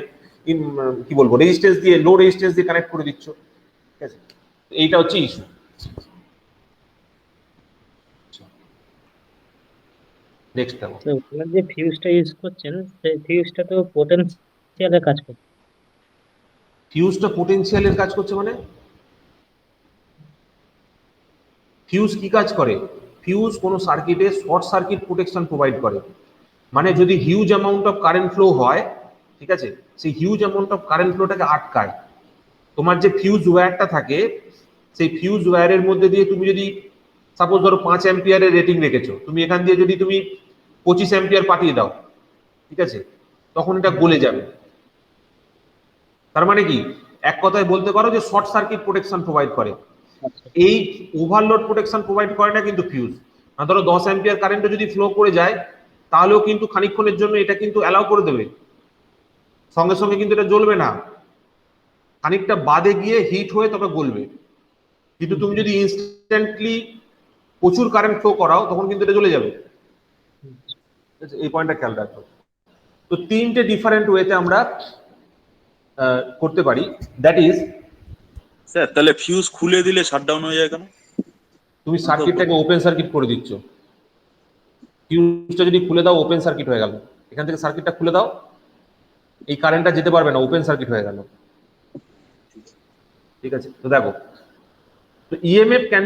কি বলবো রেজিস্ট্যান্স দিয়ে, লো রেজিস্ট্যান্স দিয়ে কানেক্ট করে দিচ্ছ, ঠিক আছে, এইটা হচ্ছে ইস্যু। নেক্সট দেখো, যে ফিউজটা ইউজ করছেন সেই ফিউজটা তো পোটেনশিয়ালের কাজ করছে। ফিউজটা পোটেনশিয়ালের কাজ করছে মানে ফিউজ কি কাজ করে? ফিউজ কোন সার্কিটে শর্ট সার্কিট প্রোটেকশন প্রোভাইড করে। মানে যদি huge amount of current flow হয়, ঠিক আছে, সেই হিউজ অ্যামাউন্ট অফ কারেন্ট ফ্লোটাকে আটকায়। তোমার যে ফিউজ ওয়্যারটা থাকে, সেই ফিউজ ওয়্যারের মধ্যে দিয়ে তুমি যদি সাপোজ ধরো 5 অ্যাম্পিয়ারের রেটিং রেখেছো, তুমি এখান দিয়ে যদি তুমি 25 অ্যাম্পিয়ার পাঠিয়ে দাও, ঠিক আছে, তখন এটা গলে যাবে। তার মানে কি, এক কথায় বলতে পারো যে শর্ট সার্কিট প্রোটেকশন প্রোভাইড করে। এই ওভারলোড প্রোটেকশন প্রোভাইড করে না কিন্তু ফিউজ। না ধরো 10 অ্যাম্পিয়ার কারেন্টও যদি ফ্লো করে যায়, তাহলেও কিন্তু খানিকক্ষণের জন্য এটা কিন্তু অ্যালাউ করে দেবে, সঙ্গে সঙ্গে কিন্তু এটা জ্বলবে না, খানিকটা বাদে গিয়ে হিট হয়ে তবে গলবে। কিন্তু তুমি যদি ইনস্ট্যান্টলি প্রচুর কারেন্ট ফ্লো করাও, তখন কিন্তু এটা জ্বলে যাবে। এই পয়েন্টটা খেয়াল রাখো। তো তিনটে ডিফারেন্ট ওয়েতে আমরা করতে পারি, দ্যাট ইজ, স্যার তাহলে ফিউজ খুলে দিলে শাটডাউন হয়ে যায় কেন? তুমি সার্কিটটাকে ওপেন সার্কিট করে দিচ্ছ। ফিউজটা যদি খুলে দাও, ওপেন সার্কিট হয়ে গেল। এখান থেকে সার্কিটটা খুলে দাও, এই কারেন্টটা যেতে পারবে না, ওপেন সার্কিট হয়ে গেল, ঠিক আছে। তো দেখো, তো EMF can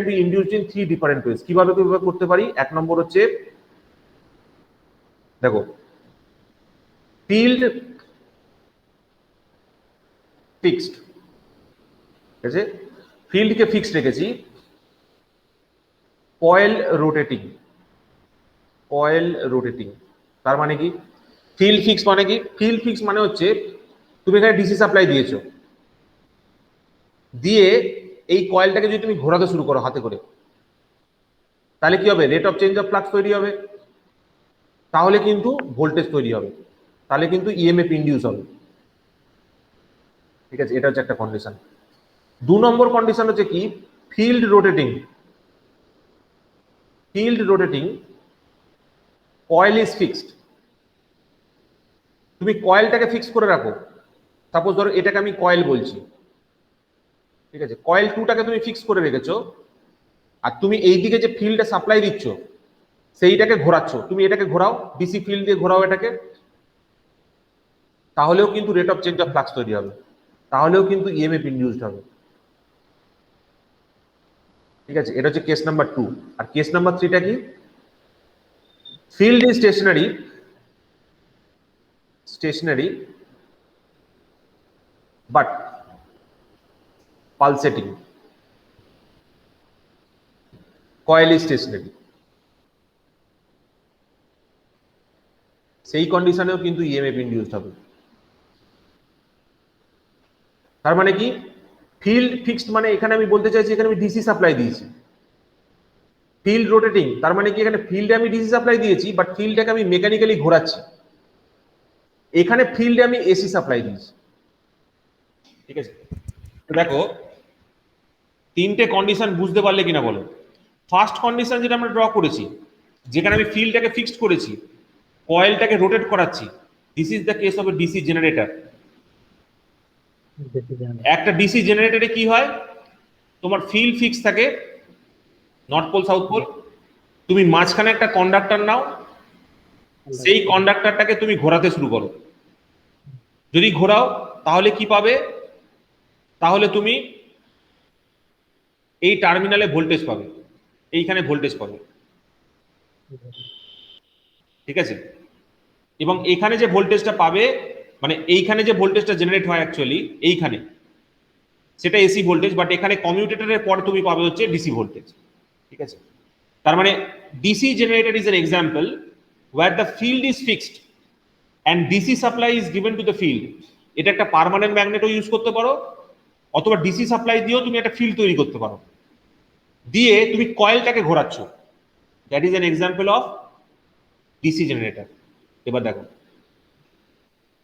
be induced in 3 different ways. কিভাবে করতে পারি? এক নম্বর হচ্ছে, দেখো, ফিল্ড ফিক্সড, ঠিক আছে, ফিল্ডকে ফিক্সড রেখেছি। কয়েল রোটেটিং, তার মানে কি? ফিল্ড ফিক্স মানে কি? ফিল্ড ফিক্স মানে হচ্ছে তুমি এখানে ডিসি সাপ্লাই দিয়েছো, দিয়ে এই কয়েলটাকে যদি তুমি ঘোরাতে শুরু করো হাতে করে, তাহলে কি হবে? Rate of change of flux তৈরি হবে, তাহলে কিন্তু ভোল্টেজ তৈরি হবে, তাহলে কিন্তু ইএমএফ ইনডিউস হবে, ঠিক আছে। এটা হচ্ছে একটা কন্ডিশন। 2 নম্বর কন্ডিশন হচ্ছে কি? Field rotating, coil is fixed. তুমি কয়েলটাকে ফিক্স করে রাখো, সাপোজ ধরো এটাকে আমি কয়েল বলছি, ঠিক আছে, কয়েল 2টাকে তুমি ফিক্স করে রেখেছো, আর তুমি এইদিকে যে ফিল্ডে সাপ্লাই দিচ্ছ সেইটাকে ঘোরাচ্ছ। তুমি এটাকে ঘোরাও, ডিসি ফিল্ড দিয়ে ঘোরাও এটাকে, তাহলেও কিন্তু rate of change of flux তৈরি হবে, তাহলেও কিন্তু ইএমএফ ইনডিউসড হবে, ঠিক আছে। এটা হচ্ছে কেস নাম্বার 2। আর কেস নাম্বার 3টা কি? Field is stationary but pulsating, coil is stationary. সেই কন্ডিশনেও কিন্তু ইএমএফ ইনডিউসড হবে। তার মানে কি? ফিল্ড ফিক্সড মানে এখানে আমি বলতে চাইছি এখানে আমি ডিসি সাপ্লাই দিয়েছি। ফিল্ড রোটেটিং তার মানে কি? এখানে ফিল্ডে আমি ডিসি সাপ্লাই দিয়েছি, বাট ফিল্ডটাকে আমি মেকানিক্যালি ঘোরাচ্ছি। এখানে ফিল্ডে আমি এসি সাপ্লাই দিয়েছি, ঠিক আছে। তো দেখো, তিনটে কন্ডিশন বুঝতে পারলে কিনা বলো। ফার্স্ট কন্ডিশন যেটা আমরা ড্র করেছি, যেখানে আমি ফিল্ডটাকে ফিক্সড করেছি, কয়েলটাকে রোটেট করাচ্ছি, this is the case of A DC generator. একটা ডিসি জেনারেটরে কি হয়? তোমার ফিল্ড ফিক্স থাকে, নর্থ পোল সাউথ পোল, তুমি মাঝখানে একটা কন্ডাক্টর নাও, সেই কন্ডাক্টরটাকে তুমি ঘোরাতে শুরু করো। যদি ঘোরাও তাহলে কি পাবে? তাহলে তুমি এই টার্মিনালে ভোল্টেজ পাবে, এইখানে ভোল্টেজ পাবে, ঠিক আছে। এবং এখানে যে ভোল্টেজটা পাবে, মানে এইখানে যে ভোল্টেজটা জেনারেট হয় অ্যাকচুয়ালি এইখানে, সেটা এসি ভোল্টেজ, বাট এখানে কমিউটেটরের পর তুমি পাবে হচ্ছে ডিসি ভোল্টেজ, ঠিক আছে। তার মানে DC generator is an example where the field is fixed and DC supply is given to the field. এটা একটা পার্মানেন্ট ম্যাগনেটও ইউজ করতে পারো, অথবা ডিসি সাপ্লাই দিয়েও তুমি একটা ফিল্ড তৈরি করতে পারো, দিয়ে তুমি কয়েলটাকে ঘোরাচ্ছ। That is an example of DC generator. এবার দেখো,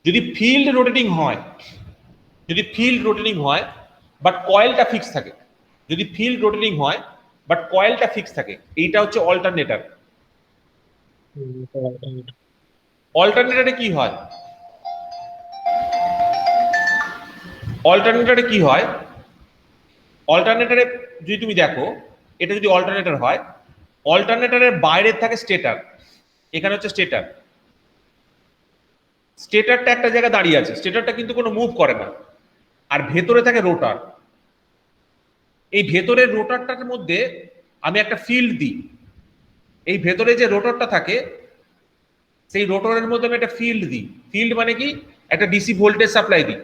যদি ফিল্ড রোটেটিং হয় বাট কয়েলটা ফিক্স থাকে, যদি ফিল্ড রোটেটিং হয় বাট কয়েলটা ফিক্স থাকে, এইটা হচ্ছে অল্টারনেটর। অল্টারনেটরে কি হয়? অল্টারনেটরে যদি তুমি দেখো, এটা যদি অল্টারনেটর হয়, অল্টারনেটরের বাইরে থাকে স্টেটর, এখানে হচ্ছে স্টেটর। স্টেটরটা একটা জায়গায় দাঁড়িয়ে আছে, স্টেটরটা কিন্তু কোনো মুভ করে না, আর ভেতরে থাকে রোটার। এই ভেতরের রোটারটার মধ্যে আমি একটা ফিল্ড দিই, এই ভেতরে যে রোটারটা থাকে সেই রোটারের মধ্যে আমি একটা ফিল্ড দিই। ফিল্ড মানে কি? একটা ডিসি ভোল্টেজ সাপ্লাই দিই,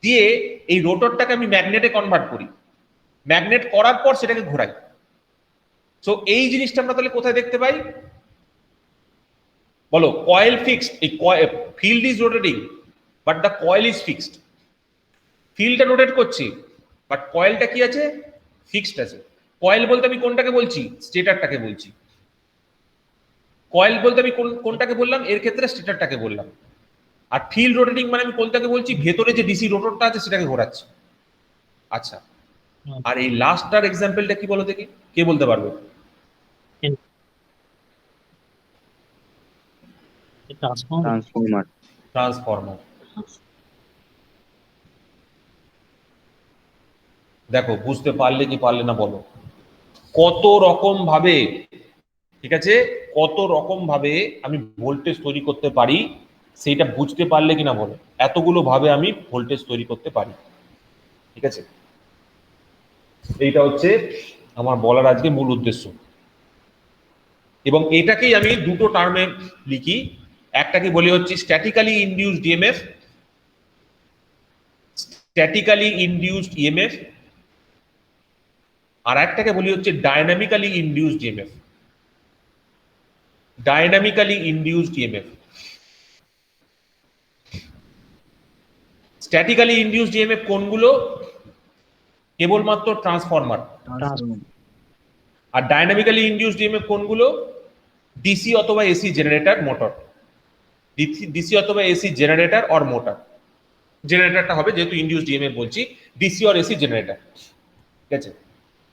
দিয়ে এই রোটরটাকে আমি ম্যাগনেটে কনভার্ট করি, ম্যাগনেট করার পর সেটাকে ঘোরাই। সো এই জিনিসটা আমরা তাহলে কোথায় দেখতে পাই বলো? কয়েল ফিক্সড, এই field is rotating but the coil is fixed. ফিল্ডটা রোটেট করছে বাট কয়েলটা কি আছে? ফিক্সড আছে। কয়েল বলতে আমি কোনটাকে বলছি? স্টেটরটাকে বলছি। কয়েল বলতে আমি কোনটাকে বললাম? এর ক্ষেত্রে স্টেটরটাকে বললাম। আর ফিল্ড রোটেটিং মানে আমি কোনটাকে বলছি? ভেতরে যে ডিসি রোটরটা আছে সেটাকে ঘোরাচ্ছি। আচ্ছা, আর এই লাস্টটার এক্সাম্পলটা কি বলো দেখি, কে বলতে পারবে? ট্রান্সফরমার। দেখো, বুঝতে পারলে কি পারলে না বলো? কত রকম ভাবে, ঠিক আছে, কত রকম ভাবে আমি ভোল্টেজ তৈরি করতে পারি সেইটা বুঝতে পারলে কিনা বলো? এতগুলো ভাবে আমি ভোল্টেজ তৈরি করতে পারি, ঠিক আছে? এইটা হচ্ছে আমার বলার আজকে মূল উদ্দেশ্য, এবং এটাকেই আমি দুটো টার্মে লিখি। একটাকে বলি হচ্ছে স্ট্যাটিক্যালি ইনডিউসড ইএমএফ, আর একটাকে বলি হচ্ছে dynamically induced EMF. Statically induced EMF কোনগুলো? কেবলমাত্র ট্রান্সফরমার। আর ডায়নামিক্যালি ইনডিউসড ইএমএফ কোনগুলো? ডিসি অথবা এসি জেনারেটর, মোটর। ডিসি অথবা এসি জেনারেটর অর মোটর। জেনারেটরটা হবে, যেহেতু ইনডিউসড ইএমএফ বলছি, ডিসি অর এসি জেনারেটর, ঠিক আছে?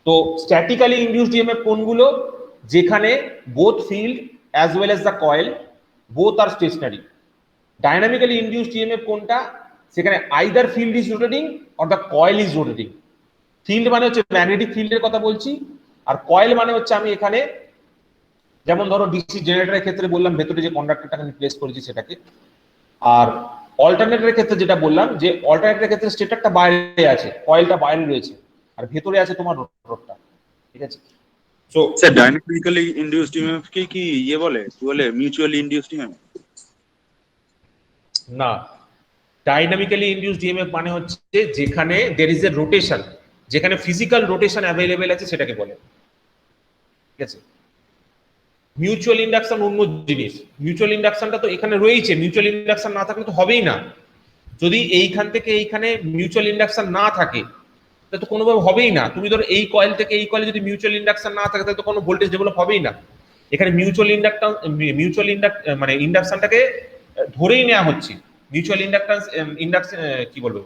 তো স্ট্যাটিক্যালি ইনডিউসড ইএমএফ কোনগুলো? যেখানে both field as well as the coil both are stationary. Dynamically induced EMF কোনটা? সেখানে either field is rotating or the coil is rotating. Field মানে হচ্ছে ম্যাগনেটিক ফিল্ডের কথা বলছি, আর কয়েল মানে হচ্ছে আমি এখানে, যেমন ধরো ডিসি জেনারেটরের ক্ষেত্রে বললাম ভেতরে যে কন্ডাক্টরটাকে আমি প্লেস করেছি সেটাকে, আর অল্টারনেটরের ক্ষেত্রে যেটা বললাম যে অল্টারনেটরের ক্ষেত্রে স্টেটরটা বাইরে আছে, কয়েলটা বাইরে রয়েছে, আর ভেতরে আছে তোমার রোটরটা, ঠিক আছে? So sir, dynamically induced EMF কে কি বলে মিউচুয়ালি ইনডিউসড ইএমএফ? না, ডাইনামিক্যালি ইনডিউসড ইএমএফ মানে হচ্ছে যেখানে দেয়ার ইজ এ রোটেশন, যেখানে ফিজিক্যাল রোটেশন অ্যাভেলেবেল আছে সেটাকে বলে, ঠিক আছে? মিউচুয়াল ইন্ডাকশন অন্য জিনিস। মিউচুয়াল ইন্ডাকশনটা তো এখানে রয়েছে, মিউচুয়াল ইন্ডাকশন না থাকলে তো হবেই না। যদি এইখান থেকে এইখানে মিউচুয়াল ইন্ডাকশন না থাকে তাহলে তো কোনোভাবে হবেই না। তুমি ধরো এই কয়েল থেকে এই কয়েলে যদি মিউচুয়াল ইন্ডাকশন না থাকে তাহলে তো কোনো ভোল্টেজ ডেভেলপ হবেই না। এখানে মিউচুয়াল মানে ইন্ডাকশনটাকে ধরেই নেওয়া হচ্ছে। মিউচুয়াল কি বলবো,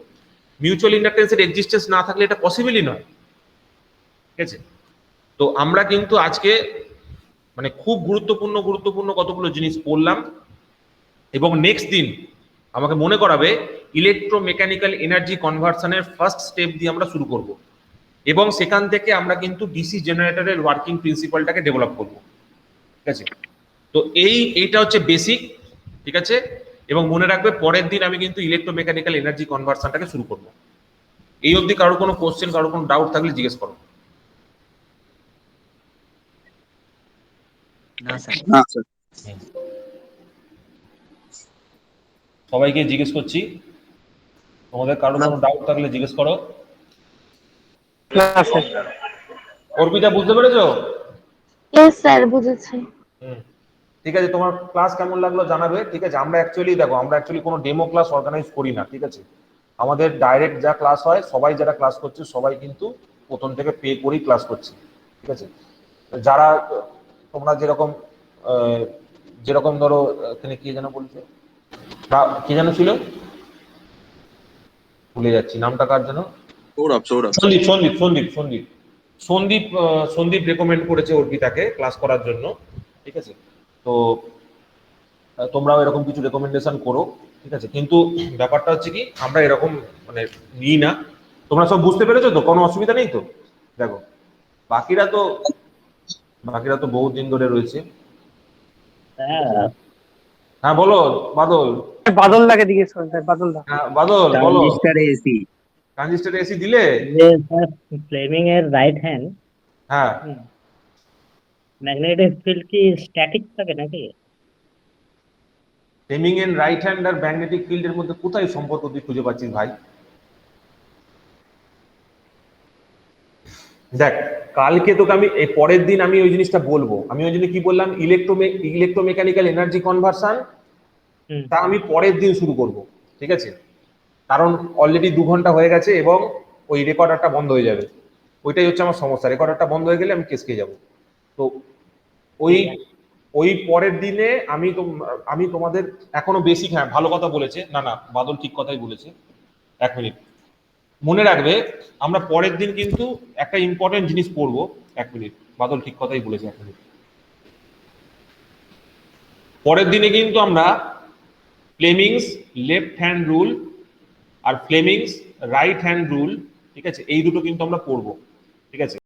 মিউচুয়াল ইন্ডাকটেন্সের এক্সিস্টেন্স না থাকলে এটা পসিবলই নয়, ঠিক আছে? তো আমরা কিন্তু আজকে মানে খুব গুরুত্বপূর্ণ কতগুলো জিনিস পড়লাম, এবং নেক্সট দিন আমাকে মনে করাবে ইলেকট্রোমেকানিক্যাল এনার্জি কনভার্সনের ফার্স্ট স্টেপ দিয়ে আমরা শুরু করব, এবং সেখান থেকে আমরা কিন্তু ডিসি জেনারেটরের ওয়ার্কিং প্রিন্সিপালটাকে ডেভেলপ করব, ঠিক আছে? তো এইটা হচ্ছে বেসিক, ঠিক আছে? এবং মনে রাখবে পরের দিন আমি কিন্তু ইলেকট্রোমেকানিক্যাল এনার্জি কনভার্সনটাকে শুরু করব। এই অবধি কারো কোনো কোশ্চেন, কারো কোনো ডাউট থাকলে জিজ্ঞেস করো। না স্যার। সবাইকে জিজ্ঞেস করছি, তোমাদের কারো কোনো ডাউট থাকলে জিজ্ঞেস করো। অর্পিতা, বুঝতে পেরেছো? ইয়েস স্যার, বুঝেছি। ঠিক আছে, তোমার ক্লাস কেমন লাগলো জানাবে। ঠিক আছে, আমরা অ্যাকচুয়ালি কোনো ডেমো ক্লাস অর্গানাইজ করি না। ঠিক আছে, আমাদের ডাইরেক্ট যা ক্লাস হয়, সবাই যারা ক্লাস করছে সবাই কিন্তু প্রথম থেকে পে করেই ক্লাস করছে। ঠিক আছে, যারা তোমরা যেরকম ধরো এখানে কি যেন বলছে, কি যেন ছিল, ভুলে যাচ্ছি নামটা, কার যেন, সন্দীপ রেকমেন্ড করেছে অর্পিতাকে ক্লাস করার জন্য। ঠিক আছে, তো তোমরাও এরকম কিছু রেকমেন্ডেশন করো। ঠিক আছে, কিন্তু ব্যাপারটা হচ্ছে কি, আমরা এরকম মানে নিই না। তোমরা সব বুঝতে পেরেছো তো? কোনো অসুবিধা নেই তো? দেখো, বাকিরা তো বহু দিন ধরে রয়েছে। হ্যাঁ বলো বাদল। বাদলদাকে জিজ্ঞেস করুন স্যার, বাদলদা। হ্যাঁ বাদল বলো। এসি ট্রানজিস্টর এসি দিলে? ফ্লেমিং এর রাইট হ্যান্ড হ্যাঁ, ম্যাগনেটিক ফিল্ড কি স্ট্যাটিক থাকে নাকি? ফ্লেমিং এর রাইট হ্যান্ড আর ম্যাগনেটিক ফিল্ডের মধ্যে কোথায় সম্পর্ক তুই খুঁজে পাচ্ছিস ভাই? দেখ, কালকে তোকে আমি পরের দিন আমি ওই জিনিসটা বলবো। আমি ওই জন্য কি বললাম, ইলেকট্রোমেকানিক্যাল এনার্জি কনভার্সন, তা আমি পরের দিন শুরু করব। ঠিক আছে, কারণ অলরেডি 2 ঘন্টা হয়ে গেছে এবং ওই রেকর্ডারটা বন্ধ হয়ে যাবে। ওইটাই হচ্ছে আমার সমস্যা, রেকর্ডারটা বন্ধ হয়ে গেলে আমি কেস খেয়ে যাবো। তো ওই পরের দিনে আমি তোমাদের এখনো বেসিক, হ্যাঁ ভালো কথা বলেছে, না বাদল ঠিক কথাই বলেছে। 1 মিনিট মনে রাখবে, আমরা পরের দিন কিন্তু একটা ইম্পর্টেন্ট জিনিস পড়বো। 1 মিনিট, বাদল ঠিক কথাই বলেছে। 1 মিনিট, পরের দিনে কিন্তু আমরা ফ্লেমিংস লেফট হ্যান্ড রুল আর ফ্লেমিংস রাইট হ্যান্ড রুল, ঠিক আছে, এই দুটো কিন্তু আমরা পড়বো। ঠিক আছে।